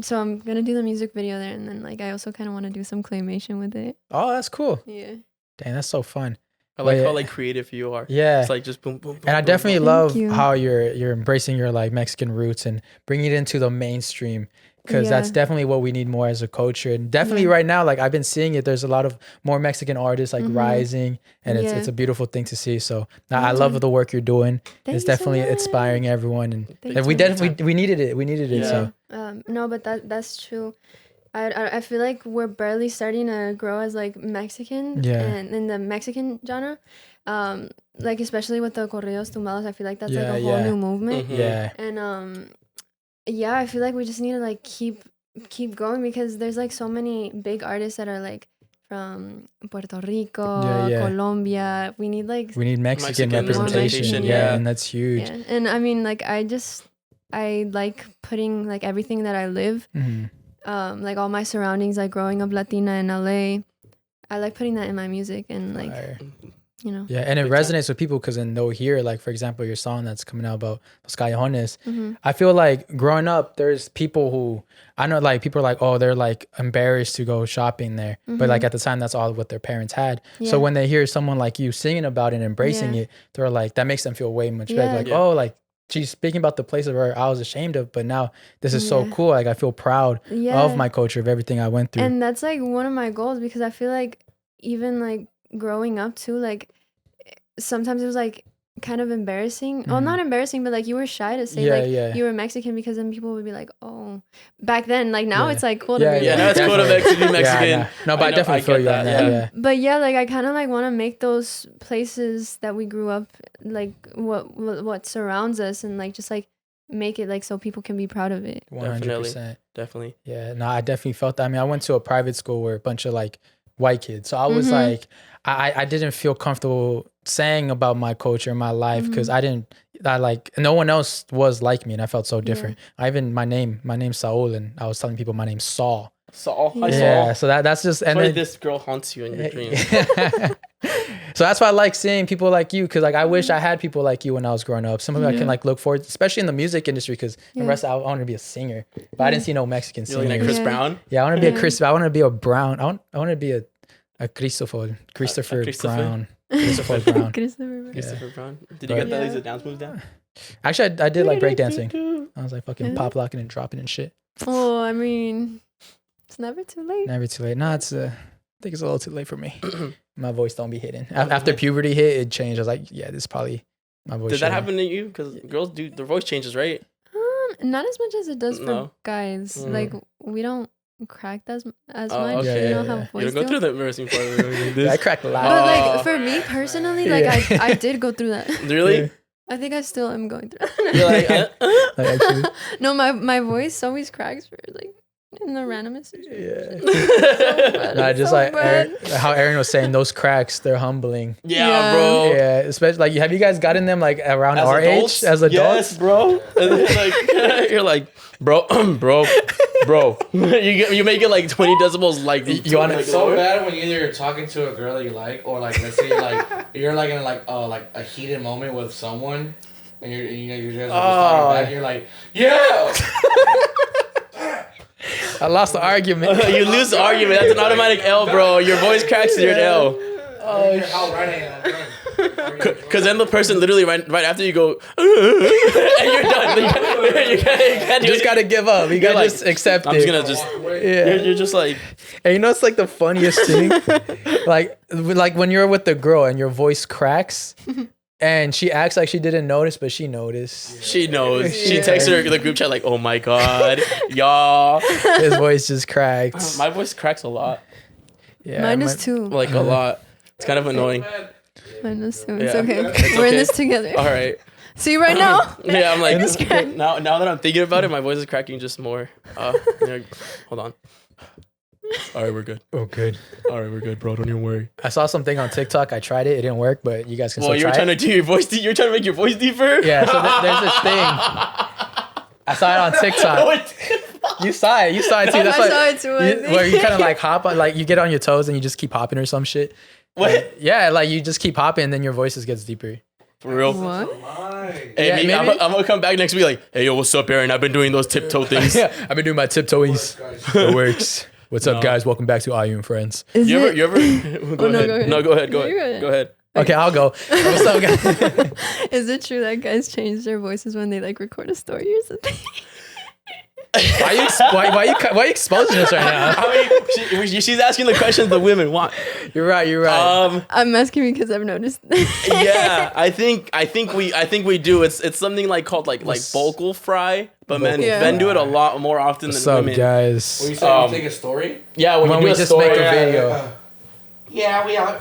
D: So I'm gonna do the music video there, and then like I also kind of want to do some claymation with it.
E: oh, that's cool.
D: Yeah.
E: Dang, that's so fun.
B: I like
E: But
B: how
E: yeah.
B: like creative you are.
E: Yeah.
B: It's like just boom, boom, boom.
E: And I
B: boom,
E: definitely
B: boom.
E: love
D: you.
E: how you're embracing your like Mexican roots and bringing it into the mainstream, because that's
D: Yeah.
E: definitely what we need more as a culture. And definitely
D: Yeah.
E: right now, like I've been seeing it. There's a lot of more Mexican artists like rising, and
D: Yeah.
E: it's a beautiful thing to see. So I love the work you're doing.
D: Thank
E: It's
D: you so
E: definitely inspiring
D: much.
E: everyone, and
D: Thank
E: we
D: you.
E: definitely we needed it. We needed it.
B: Yeah.
E: So
D: No, but that's true. I feel like we're barely starting to grow as like Mexican,
E: Yeah.
D: and in the Mexican genre, like especially with the corridos tumbados, I feel like that's like
E: Yeah,
D: a whole
E: yeah.
D: new movement.
B: Mhm.
E: yeah,
D: And yeah, I feel like we just need to like keep going, because there's like so many big artists that are like from Puerto Rico,
E: Yeah, yeah.
D: Colombia. We need like
E: we need Mexican,
B: Mexican
E: representation.
D: representation,
E: Yeah,
B: yeah.
E: and that's huge.
D: yeah. And I mean like I like putting like everything that I live,
E: Mhm.
D: like all my surroundings, like growing up Latina in LA. I like putting that in my music, and like
E: Fire.
D: you know.
E: Yeah, and it
B: Big time.
E: resonates with people because then they'll hear, like, for example, your song that's coming out about Los Callejones.
D: Mhm.
E: I feel like growing up, there's people who, I know, like, people are like, oh, they're like embarrassed to go shopping there. But like at the time, that's all what their parents had.
D: Yeah.
E: So when they hear someone like you singing about it and embracing
D: Yeah.
E: it, they're like, that makes them feel way much better.
D: Yeah.
E: Like,
B: Yeah.
E: oh, like, she's speaking about the places where I was ashamed of, but now this is so
D: Yeah.
E: cool. Like, I feel proud
D: Yeah.
E: of my culture, of everything I went through.
D: And that's like one of my goals, because I feel like even like growing up too, like sometimes it was like kind of embarrassing. Well, not embarrassing, but like you were shy to say
E: Yeah,
D: like
E: yeah.
D: you were Mexican, because then people would be like, oh, back then, like now
E: Yeah.
D: it's like cool to
E: Yeah,
D: be
B: Yeah,
D: like,
B: no, it's cool to
E: definitely.
B: be Mexican.
E: Yeah, no, but I
B: know-
E: definitely feel
B: get
E: you on that. Yeah.
D: But yeah, like I kind of like want to make those places that we grew up, like what surrounds us, and like just like make it like so people can be proud of it.
E: 100%.
B: Definitely.
E: Yeah, no, I definitely felt that. I mean, I went to a private school where a bunch of like white kids. So I was like, I didn't feel comfortable saying about my culture and my life because no one else was like me, and I felt so different. My name's Saul, and I was telling people my name's Saul.
B: Saul. Hi,
E: Yeah,
B: Saul.
E: so that's just, and
B: Why
E: then,
B: this girl haunts you in your dreams.
E: so that's why I like seeing people like you, because like I wish I had people like you when I was growing up. Somebody I can like look forward, especially in the music industry, because the rest I wanted to be a singer, but I didn't see no Mexican
B: You're looking
E: singers.
B: at Chris
D: Yeah.
B: Brown.
E: Yeah, I want to be a Chris. I want to be a Brown. I want to be a Christopher
B: Christopher?
E: Brown. Christopher Brown.
D: Christopher.
B: Christopher Brown. Did you get that Lisa dance move down?
E: Actually, I did like breakdancing. I was like fucking pop locking and dropping and shit.
D: Oh, I mean, it's never too late.
E: Never too late. No, it's I think it's a little too late for me. My voice don't be hitting. After puberty hit, it changed. I was like, yeah, this is probably my voice.
B: Did that
E: showing.
B: happen to you? Because girls do, their voice changes, right?
D: Not as much as it does for
B: No.
D: guys. Like we don't crack as much.
B: Oh, okay.
D: We
E: Yeah,
D: don't
E: yeah.
D: have voice.
B: You don't go
D: do.
B: through the embarrassing part. Like
E: Yeah, I
B: this.
E: cracked a lot.
D: But
B: Oh.
D: like for me personally, like
E: Yeah.
D: I did go through that.
B: Really?
D: I think I still am going through
B: You're like,
D: that.
E: Like, actually,
D: No, my voice always cracks for like in the randomest
E: yeah.
D: situation.
E: Nah, just
D: So
E: like
D: bad.
E: how Aaron was saying, those cracks, they're humbling.
B: yeah,
D: Yeah.
B: bro.
E: Yeah, especially like, have you guys gotten them like around our age as adults?
B: Yes, bro. And then, like, you're like, bro. you make it like 20 decibels. Like
E: You want
B: like,
C: It's so
B: lower.
C: bad when either you're talking to a girl that you like, or like let's say you're like in like a heated moment with someone, and you're just talking back. You're like, yeah.
E: I lost the argument.
B: You lose the argument. That's an automatic L, bro. Your voice cracks and you're an L.
C: How right I am.
B: Because then the person literally right after you go, and you're done. You can't
E: You just gotta give up. You gotta
B: like,
E: just accept
B: I'm
E: it.
B: just gonna just.
E: Yeah.
B: You're just like,
E: And you know, it's like the funniest thing. like when you're with the girl and your voice cracks, and she acts like she didn't notice, but she noticed.
B: she knows. She
E: Yeah.
B: texts her the group chat like, oh my god, y'all.
E: His voice just cracked.
B: My voice cracks a lot,
E: Yeah,
D: Mine is too.
B: like a lot. It's kind of annoying.
D: Mine is too. It's
B: Yeah.
D: okay.
B: It's
D: We're in
B: okay.
D: this together.
B: All right.
D: See right now.
B: Yeah, I'm like
D: It's cracked.
B: now that I'm thinking about it, my voice is cracking just more. Yeah, hold on. All right, we're good.
E: Oh, good.
B: All right, we're good, bro. Don't even worry.
E: I saw something on TikTok. I tried it. It didn't work, but you guys can
B: Well,
E: still
B: you're
E: try
B: trying
E: it.
B: to do your voice. You're trying to make your voice deeper.
E: Yeah, so there's this thing. I saw it on TikTok. You saw it too. That's
D: I
E: what,
D: saw it too. I think.
E: where you kind of like hop on, like you get on your toes and you just keep hopping or some shit.
B: What?
E: Yeah, like you just keep hopping and then your voice just gets deeper.
B: For real?
D: What?
B: Hey,
E: Yeah,
B: me,
E: maybe.
B: I'm gonna come back next week like, hey, yo, what's up, Aaron? I've been doing those tiptoe things.
E: Yeah, I've been doing my tiptoeings. It works. What's up, guys? Welcome back to I.E In Friends.
D: Is
B: You
D: it?
B: ever? Go
D: Oh, no,
B: ahead.
D: go ahead.
B: No, go ahead. Go
D: No, you're
B: ahead.
D: good.
B: Go ahead.
E: Okay, I'll go. What's up, guys?
D: Is it true that guys change their voices when they like record a story or something?
E: Why you exposing us right now?
B: I mean, she's asking the questions the women want.
E: You're right.
D: I'm asking because I've noticed.
B: Yeah, I think we do. It's something like called like vocal fry, but men do it a lot more often
E: What's
B: than
E: up,
B: women.
E: guys?
C: When you say you take a story?
B: Yeah, when
E: When
B: you
E: we
B: do a
E: just
B: story,
E: make a video.
C: Yeah, we are.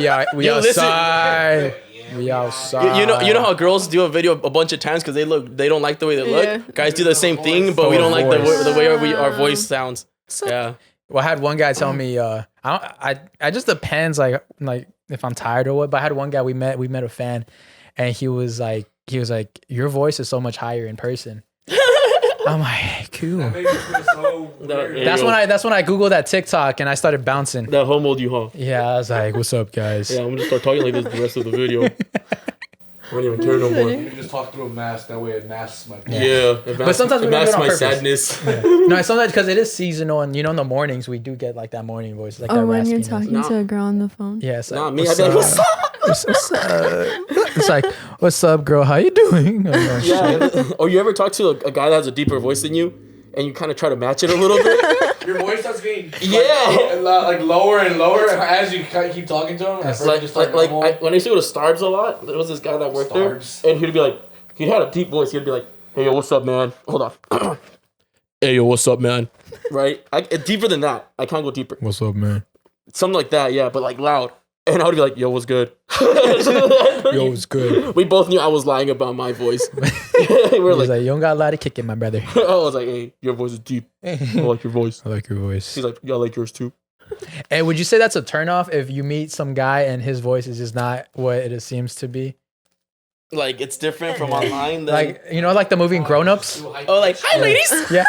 E: Yeah, we
B: You listen.
E: outside. We outside.
B: You know how girls do a video a bunch of times because they don't like the way they look.
D: Yeah.
B: Guys do the same thing, but we don't like the way our voice sounds. Yeah.
E: Well, I had one guy tell me, I just depends like if I'm tired or what. But I had one guy we met a fan, and he was like, your voice is so much higher in person. I'm like, cool. That's when I googled that TikTok and I started bouncing.
B: That homoed you, huh?
E: Yeah, I was like, what's up, guys?
B: Yeah, I'm gonna start talking like this the rest of the video. I don't even care no more.
C: You just talk through a mask. That way it masks my voice.
B: Yeah,
E: But sometimes we don't do it on
B: my
E: purpose.
B: sadness.
E: No, sometimes because it is seasonal, and in the mornings we do get like that morning voice, like that
D: Oh, when you're
E: raspiness.
D: talking to a girl on the phone.
E: Yeah, it's like,
B: Not me. I'd be like, what's up?
E: What's up? It's like, what's up, girl? How you doing? I'm like,
B: Yeah. Or you ever talk to a guy that has a deeper voice than you, and you kind of try to match it a little bit?
C: Your voice starts getting
B: Yeah.
C: lower and lower as you keep talking to him. At first you just start normal.
B: When I used to go to Starbs a lot, there was this guy that worked
C: Starbs.
B: there, and he'd be like, he had a deep voice. He'd be like, hey, yo, what's up, man? Hold on. Hey, yo, what's up, man? Right? Deeper than that. I can't go deeper.
E: what's up, man?
B: Something like that, yeah, but like loud. And I would be like, yo, what's good?
E: Yo, it's good.
B: We both knew I was lying about my voice. we were
E: He's
B: like,
E: like, you don't got a lot of kick in, my brother.
B: I was like, hey, your voice is deep. I like your voice.
E: I like your voice.
B: He's like, yeah, I like yours too.
E: And would you say that's a turnoff if you meet some guy and his voice is just not what it seems to be?
B: Like, it's different from online. Than...
E: Like, like the movie Grown Ups?
B: oh, like, hi, ladies.
E: Yeah.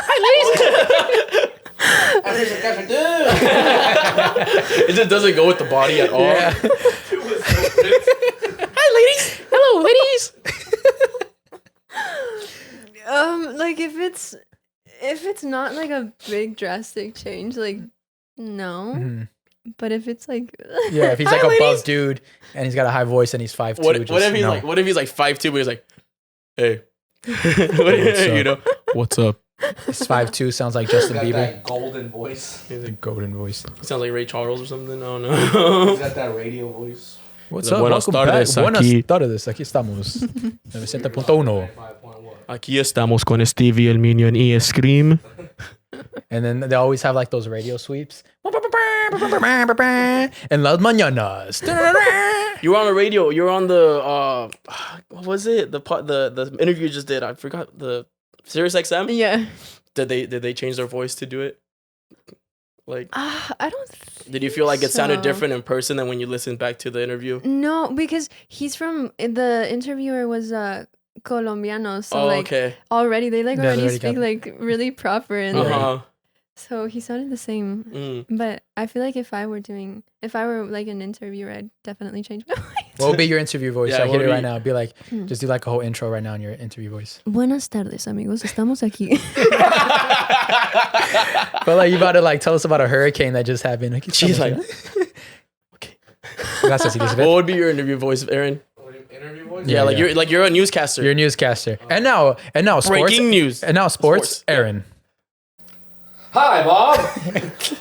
B: It just doesn't go with the body at all.
E: Yeah.
B: Hi, ladies. Hello, ladies.
D: Like if it's not like a big drastic change, like no.
E: Mhm.
D: But if it's like
E: Yeah, if he's like a buff dude and he's got a high voice and he's 5'2",
B: What
E: just
B: if he's
E: no.
B: like? What if he's like 5'2", but he's like, hey,
E: What's up?
B: what's up?
E: He's 5'2", sounds like Justin
C: Got
E: Bieber.
C: that golden voice.
E: He's a golden voice.
B: He sounds like Ray Charles or something. No,
C: He's
B: no.
C: got that radio voice.
E: What's
B: Like,
E: up?
B: buenas
E: Welcome back.
B: tardes,
E: Buenas
B: aquí.
E: tardes. Aquí estamos. 97.1.
C: 5.1.
B: Aquí estamos con Estevie, el Minion y Scream.
E: And then they always have like those radio sweeps. And las mañanas.
B: You were on the radio. You were on the what was it? The interview you just did. I forgot the Sirius XM.
D: yeah.
B: Did they change their voice to do it? Like,
D: I don't.
B: did you feel like it sounded
D: so.
B: different in person than when you listened back to the interview?
D: No, because he's from the interviewer was Colombiano, so
B: Oh,
D: like
B: okay.
D: already they like
E: Yeah, they
D: already
E: already
D: speak
E: got-
D: like really proper and
B: Uh
D: like,
B: huh.
D: so he sounded the same. But I feel like if I were like an interviewer, I'd definitely change my voice.
E: What would be your interview voice?
B: Yeah,
E: I
B: what
E: hit it
B: would
E: right
B: be-
E: now. Be like, just do like a whole intro right now in your interview voice.
D: Buenas tardes, amigos. Estamos aquí.
E: But like you about to like tell us about a hurricane that just happened. Like,
B: She's like,
E: Gracias, Elizabeth.
B: what would be your interview voice, Aaron?
C: Interview voice?
B: Yeah, like
E: yeah.
B: you're a newscaster.
E: You're a newscaster. And now sports.
B: Breaking news.
E: And now sports.
B: Sports.
E: Aaron.
C: Hi, Bob.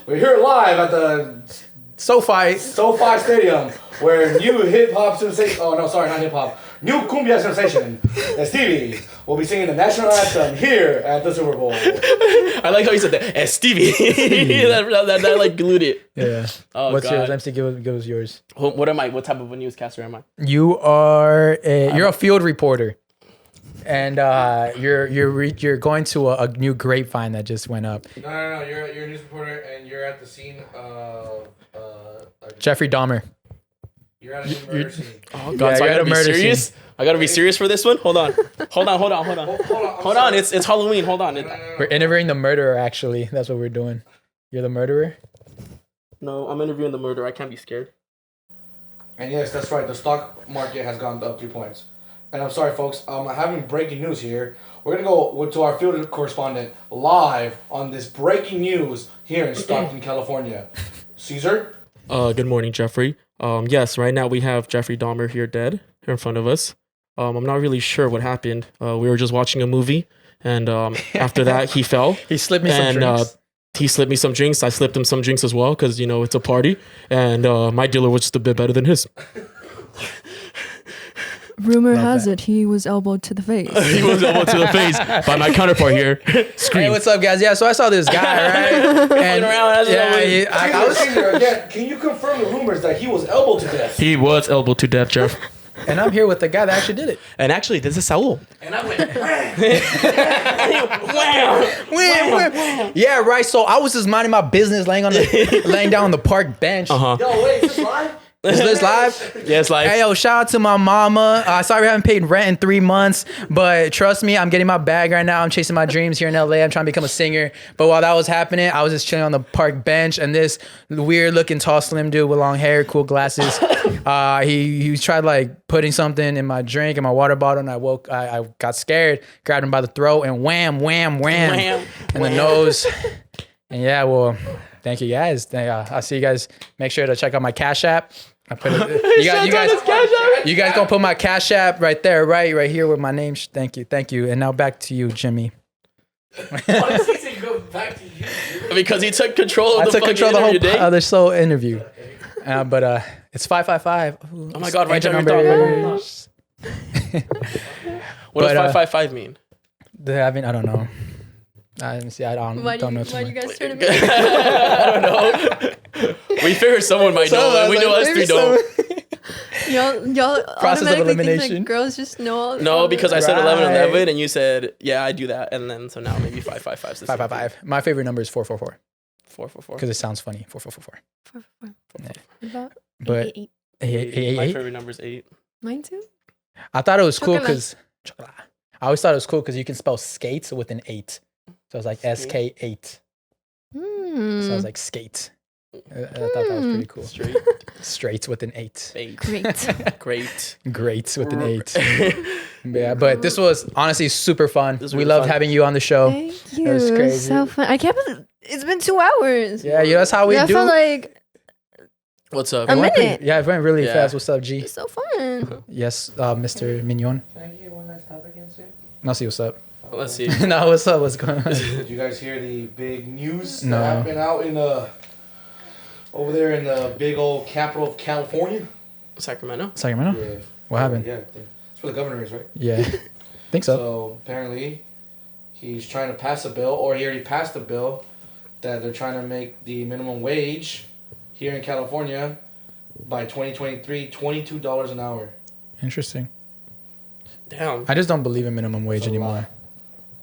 C: We're here live at the
E: Sofi.
C: SoFi Stadium, where new hip hop sensation. Oh no, sorry, not hip hop. New cumbia sensation, Estevie, will be singing the national anthem here at the Super Bowl.
B: I like how you said that. Estevie. that like glued it.
E: Yeah.
B: Oh,
E: What's
B: God.
E: yours? MC, give us yours.
B: What am I? What type of a newscaster am I?
E: You're a field reporter, and you're going to a new grapevine that just went up.
C: No. You're a news reporter and you're at the scene of
E: Jeffrey Dahmer.
C: You're at a new murder scene.
B: Oh
E: Yeah,
B: so I
E: you're at
B: gotta
E: a
B: be
E: murder
B: serious.
E: scene.
B: I gotta be serious for this one. Hold on. Hold on. It's Halloween. Hold on.
E: We're interviewing the murderer. Actually, that's what we're doing. You're the murderer.
B: No, I'm interviewing the murderer. I can't be scared.
C: And yes, that's right. The stock market has gone up 3 points. And I'm sorry, folks. I'm having breaking news here. We're gonna go to our field correspondent live on this breaking news here in Stockton, California. Cesar.
B: Good morning, Jeffrey. Yes, right now we have Jeffrey Dahmer here dead here in front of us. I'm not really sure what happened. We were just watching a movie, and after that he fell.
E: He slipped me some drinks.
B: He slipped me some drinks. I slipped him some drinks as well because, it's a party. And my dealer was just a bit better than his.
D: Rumor has it he was elbowed to the face.
B: He was elbowed to the face by my counterpart here. Scream.
E: Hey, what's up, guys? Yeah, so I saw this guy, right? And
C: I was again. Can you confirm the rumors that he was elbowed to death?
B: He was elbowed to death, Jeff.
E: And I'm here with the guy that actually did it.
B: And actually, this is Saul.
C: And I went,
E: Wham. Yeah, right. So I was just minding my business, laying down on the park bench.
B: Uh-huh.
C: yo, wait, is this live?
E: Is this live?
B: Yes, live.
E: Hey, yo, shout out to my mama. Sorry we haven't paid rent in 3 months, but trust me, I'm getting my bag right now. I'm chasing my dreams here in LA. I'm trying to become a singer. But while that was happening, I was just chilling on the park bench, and this weird looking tall slim dude with long hair, cool glasses, he tried like putting something in my drink, in my water bottle, and I got scared, grabbed him by the throat, and wham, in the nose. And yeah, well, thank you guys. I'll see you guys. Make sure to check out my Cash App. I put it. You guys gonna put my Cash App right there, right here with my name. Thank you. And now back to you, Jimmy.
C: Why does he say go back to you?
B: Because he took control of the
E: whole other soul interview. But it's 555.
B: Oh my God! Right down your thought. What does 555 mean?
E: I don't know. I don't know.
D: Why do you guys turn me?
B: I don't know. We figured someone might know, and we know us three don't.
D: Y'all
E: Process of
D: automatically
E: elimination.
D: think that girls just know all.
B: No, because I said
E: Right.
B: 1111, and you said, yeah, I do that, and then so now maybe 555 is the same
E: 555. My favorite number is 444
B: thing. 444.
E: because it sounds funny. 4444.
D: About
E: But
D: 8.
B: My favorite number is 8.
D: Mine too.
E: I thought it was cool
D: Chocolate.
E: because I always thought it was cool because you can spell skates with an 8. So it's like SK8. So I was like skate. I thought that was pretty cool. Straight with an 8.
B: 8.
D: Great.
E: Great with an 8. Yeah, but this was honestly super fun.
B: was
E: We
B: really
E: loved
B: fun.
E: having you on the show.
D: Thank you.
E: That was
D: It
E: crazy.
D: was so fun. I can't believe it's been 2 hours.
E: Yeah, that's how we
D: I
E: do.
D: felt like
B: What's up?
D: a
E: It went pretty-
D: minute.
E: Yeah, it went really
B: Yeah.
E: fast. What's up, G?
D: It's so fun.
E: Yes, Mr. Mignon.
C: Can I get one last topic again, sir?
E: No, see what's up.
B: Let's see.
E: No, what's up? What's going on?
C: Did you guys hear the big news
E: No.
C: that happened out in over there in the big old capital of California?
B: Sacramento?
E: Sacramento?
C: Yeah.
E: What happened?
C: Yeah, that's where the governor is, right?
E: Yeah. Think so.
C: So apparently, he's trying to pass a bill, or he already passed a bill, that they're trying to make the minimum wage here in California by 2023 $22 an hour.
E: Interesting.
B: Damn.
E: I just don't believe in minimum wage
C: That's a
E: anymore.
C: lot.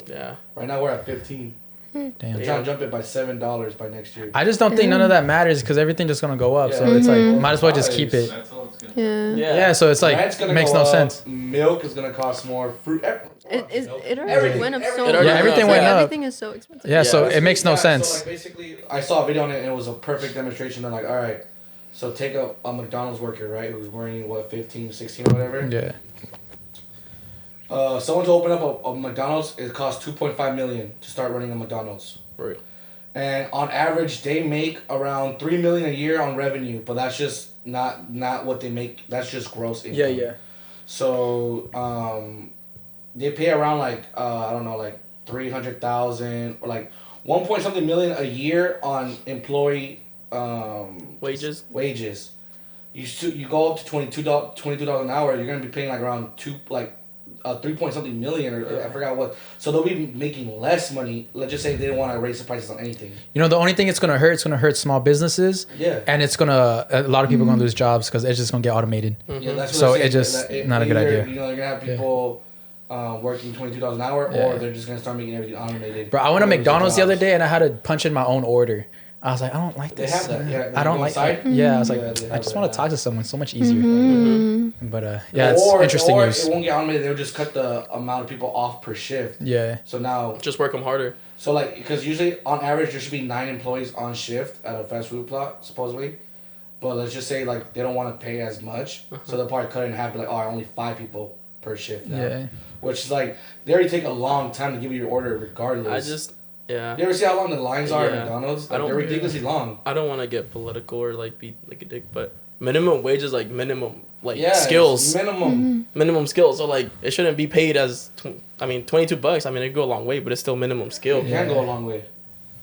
B: Yeah.
C: Right now we're at 15.
E: Damn.
C: They're trying to jump it by $7 by next year.
E: I just don't think none of that matters because everything's just gonna go up. So it's like might as well just keep it.
G: That's all it's gonna
D: Yeah.
E: Yeah. So it's like
C: Rent's gonna
E: makes
C: go
E: no
C: up,
E: sense.
C: Milk is gonna cost more. Fruit.
D: It already
C: Everything.
D: went up so
C: Everything.
D: much.
E: Yeah, everything
B: went
E: up.
D: Everything is so expensive.
E: Yeah. So it makes no
C: Yeah,
E: sense.
C: So like basically, I saw a video on it and it was a perfect demonstration. They're like, all right, so take a McDonald's worker, right, who's wearing what 15, 16 or whatever.
E: Yeah.
C: Someone to open up a McDonald's, it costs $2.5 million to start running a McDonald's.
B: For real.
C: And on average, they make around $3 million a year on revenue, but that's just not what they make. That's just gross income.
E: Yeah. Yeah.
C: So they pay around like I don't know, like 300,000 or like 1 point something million a year on employee
B: Wages?
C: wages. You go up to $22 an hour, you're gonna be paying like around 3 point something million or I forgot what. So they'll be making less money. Let's just say they don't want to raise the prices on anything.
E: You know, the only thing it's gonna hurt small businesses.
C: Yeah.
E: And it's a lot of people are gonna lose jobs because it's just gonna get automated.
C: Yeah, that's what
E: So
C: I'm saying,
E: it just
C: that
E: not a good
C: either,
E: idea.
C: You know, they're gonna have people working $22 an hour,
E: Yeah.
C: or they're just gonna start making everything automated.
E: Bro, I went to
C: Or lose their
E: McDonald's the other
C: jobs.
E: day and I had to punch in my own order. I was like, I don't like
C: They
E: this.
C: have that. Yeah,
E: I don't
C: go
E: like.
C: inside.
E: Yeah, I was like,
C: Yeah, they
E: I
C: have
E: just
C: that
E: want to
C: now.
E: talk to someone. So much easier.
D: Mm-hmm.
E: But yeah, it's
C: or,
E: interesting
C: or
E: news.
C: it won't get automated. They'll just cut the amount of people off per shift.
E: Yeah.
C: So now,
B: Just work them harder.
C: so like, because usually on average there should be 9 employees on shift at a fast food plot supposedly, but let's just say like they don't want to pay as much, so they'll probably cut it in half. Be like, oh, only 5 people per shift now.
E: Yeah.
C: Which is like they already take a long time to give you your order regardless.
B: Yeah.
C: You ever see how long the lines are
B: Yeah.
C: at McDonald's?
B: I
C: Like,
B: don't-
C: they're ridiculously long.
B: I don't want to get political or like be like a dick, but minimum wage is like minimum like
C: Yeah,
B: skills.
C: minimum.
B: Minimum skills. So like it shouldn't be paid as $22. I mean, it go a long way, but it's still minimum skill.
C: It can go a long way.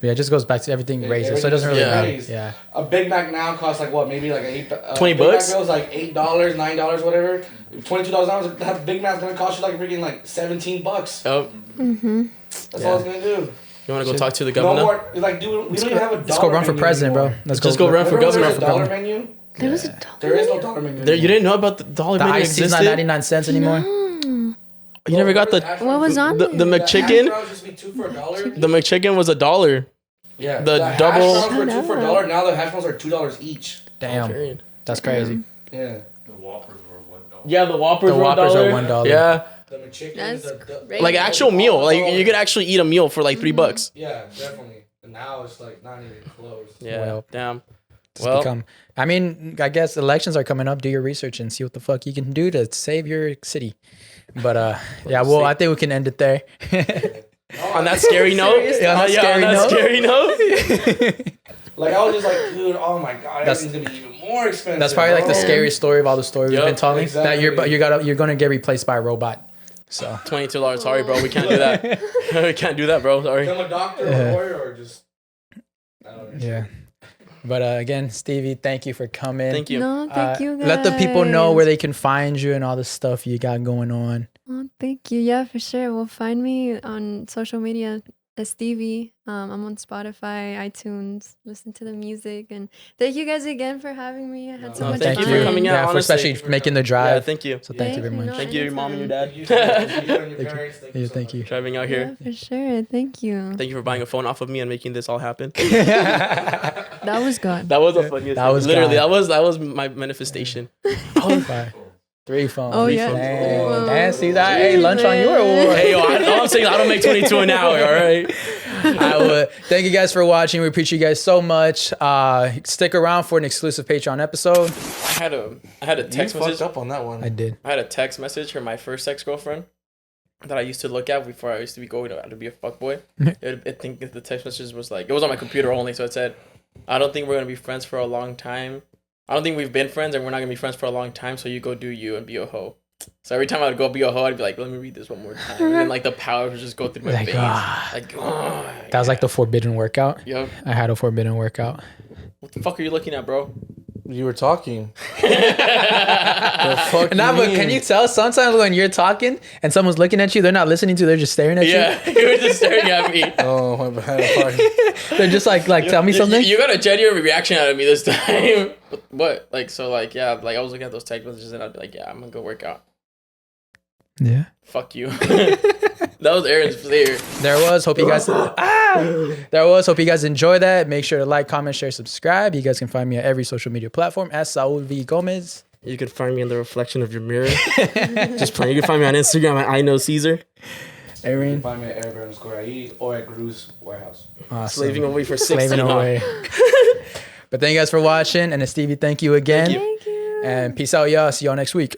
E: Yeah, it just goes back to everything
C: Yeah,
E: raises, so it doesn't really
B: yeah.
E: matter.
C: Raised.
E: Yeah.
C: A Big Mac now costs like what? Maybe like $20.
B: $20?
C: Big Mac meal is like $8, $9, whatever. $22 now, that Big Mac's gonna cost you like freaking like $17.
B: Oh,
C: That's all it's gonna do.
B: you want to go talk to the
C: No
B: governor?
C: more. Like, dude, we don't even have a dollar.
E: Let's go run for
C: menu
E: president,
C: anymore.
E: bro. Let's
B: Just go run for
C: Remember when there
B: governor.
C: was a dollar menu?
D: There was a dollar.
C: There is no dollar menu.
B: There, you didn't know about the dollar
E: The
B: menu
E: iced tea's not
B: existed?
E: 99 cents anymore.
B: You never got the
D: What was on
B: the
D: there?
B: McChicken?
C: Used to be 2 for $1.
B: The McChicken was $1.
C: Yeah.
B: the
C: hash
B: double-
C: browns were 2 for
D: Shut
C: $1. Now the hash browns are $2 each.
E: Damn.
B: Period.
E: That's crazy.
C: Yeah.
B: Yeah, the Whoppers,
E: The
B: were
E: Whoppers are
B: $1.
E: $1.
B: Yeah,
C: The McChicken.
D: That's crazy.
B: like actual meal. Like you could actually eat a meal for like $3.
C: Yeah, definitely. And now it's like not even close.
B: Yeah,
E: Well,
B: damn.
E: It's
B: Well,
E: become, I mean, I guess elections are coming up. Do your research and see what the fuck you can do to save your city. But yeah, well, I think we can end it there.
B: on that scary note,
E: Yeah, on that scary note.
B: scary note.
C: Like I was just like, dude, oh my god,
E: That's-
C: everything's gonna be even more expensive.
E: That's probably like the
C: bro.
E: scariest story of all the stories we've
B: Yup,
E: been telling. That
C: exactly.
E: you're gonna get replaced by a robot. So
B: $22. Sorry, bro. We can't do that. We can't do that, bro. Sorry.
C: Become a doctor or a lawyer or just. I don't know.
E: yeah. But again, Stevie, thank you for coming.
B: Thank you.
D: No, thank you guys.
E: Let the people know where they can find you and all the stuff you got going on.
D: Oh, thank you. Yeah, for sure. Well, find me on social media, Estevie. I'm on Spotify, iTunes. Listen to the music, and thank you guys again for having me. I had so
B: No,
D: much
B: thank
D: fun.
B: you for coming out,
E: Yeah, for
B: honestly.
E: especially making the
B: Yeah,
E: drive.
B: thank you.
E: So thank you very much.
D: No,
B: Thank you, your mom and your dad.
C: You and your parents, thank you
E: Yeah,
C: so
E: thank
C: much.
E: you.
B: Driving out here.
D: Yeah, for sure. Thank you.
B: Thank you for buying a phone off of me and making this all happen.
D: That was good.
B: That was the funniest.
E: That was
B: literally
E: God.
B: that was my manifestation.
E: 3 phones.
D: Oh,
B: Three
D: yeah.
B: phones.
E: Dang, damn, see that? Hey, lunch on your award.
B: Hey, yo, I'm saying I don't make 22 an hour. All right.
E: I would. Thank you guys for watching. We appreciate you guys so much. Stick around for an exclusive Patreon episode.
B: I had a
F: You
B: text
F: fucked
B: message.
F: up on that one.
E: I did.
B: I had a text message from my first ex-girlfriend that I used to look at before I used to be going to be a fuckboy. I think the text message was like, it was on my computer only, so it said, I don't think we're going to be friends for a long time. I don't think we've been friends and we're not going to be friends for a long time, so you go do you and be a hoe. So every time I would go be a hoe, I'd be like, let me read this one more time. And then like the power would just go through my
E: Like,
B: veins. Like,
E: That was like the forbidden workout.
B: Yep.
E: I had a forbidden workout.
B: What the fuck are you looking at, bro?
F: You were talking.
E: Nah, but can you tell sometimes when you're talking and someone's looking at you, they're not listening to you, they're just staring at
B: Yeah, you were just staring at me.
F: Oh, my bad. Sorry.
E: you. They're just like tell me something.
B: You got a genuine reaction out of me this time. What? Like, so like, yeah, like I was looking at those text messages and I'd be like, yeah, I'm gonna go work out.
E: Yeah.
B: Fuck you. That was Aaron's player.
E: There was. Hope you guys. There was. Hope you guys enjoy that. Make sure to like, comment, share, subscribe. You guys can find me at every social media platform at Saul V Gomez.
B: You can find me in the reflection of your mirror. Just playing. You can find me on Instagram at I know Cesar.
E: Aaron.
C: Find me at Airbnb_IE or at Gru's Warehouse.
E: Awesome.
B: Slaving away for 16.
E: Slaving away. But thank you guys for watching. And Stevie, thank you again.
B: Thank you.
D: Thank you.
E: And peace out, y'all. See y'all next week.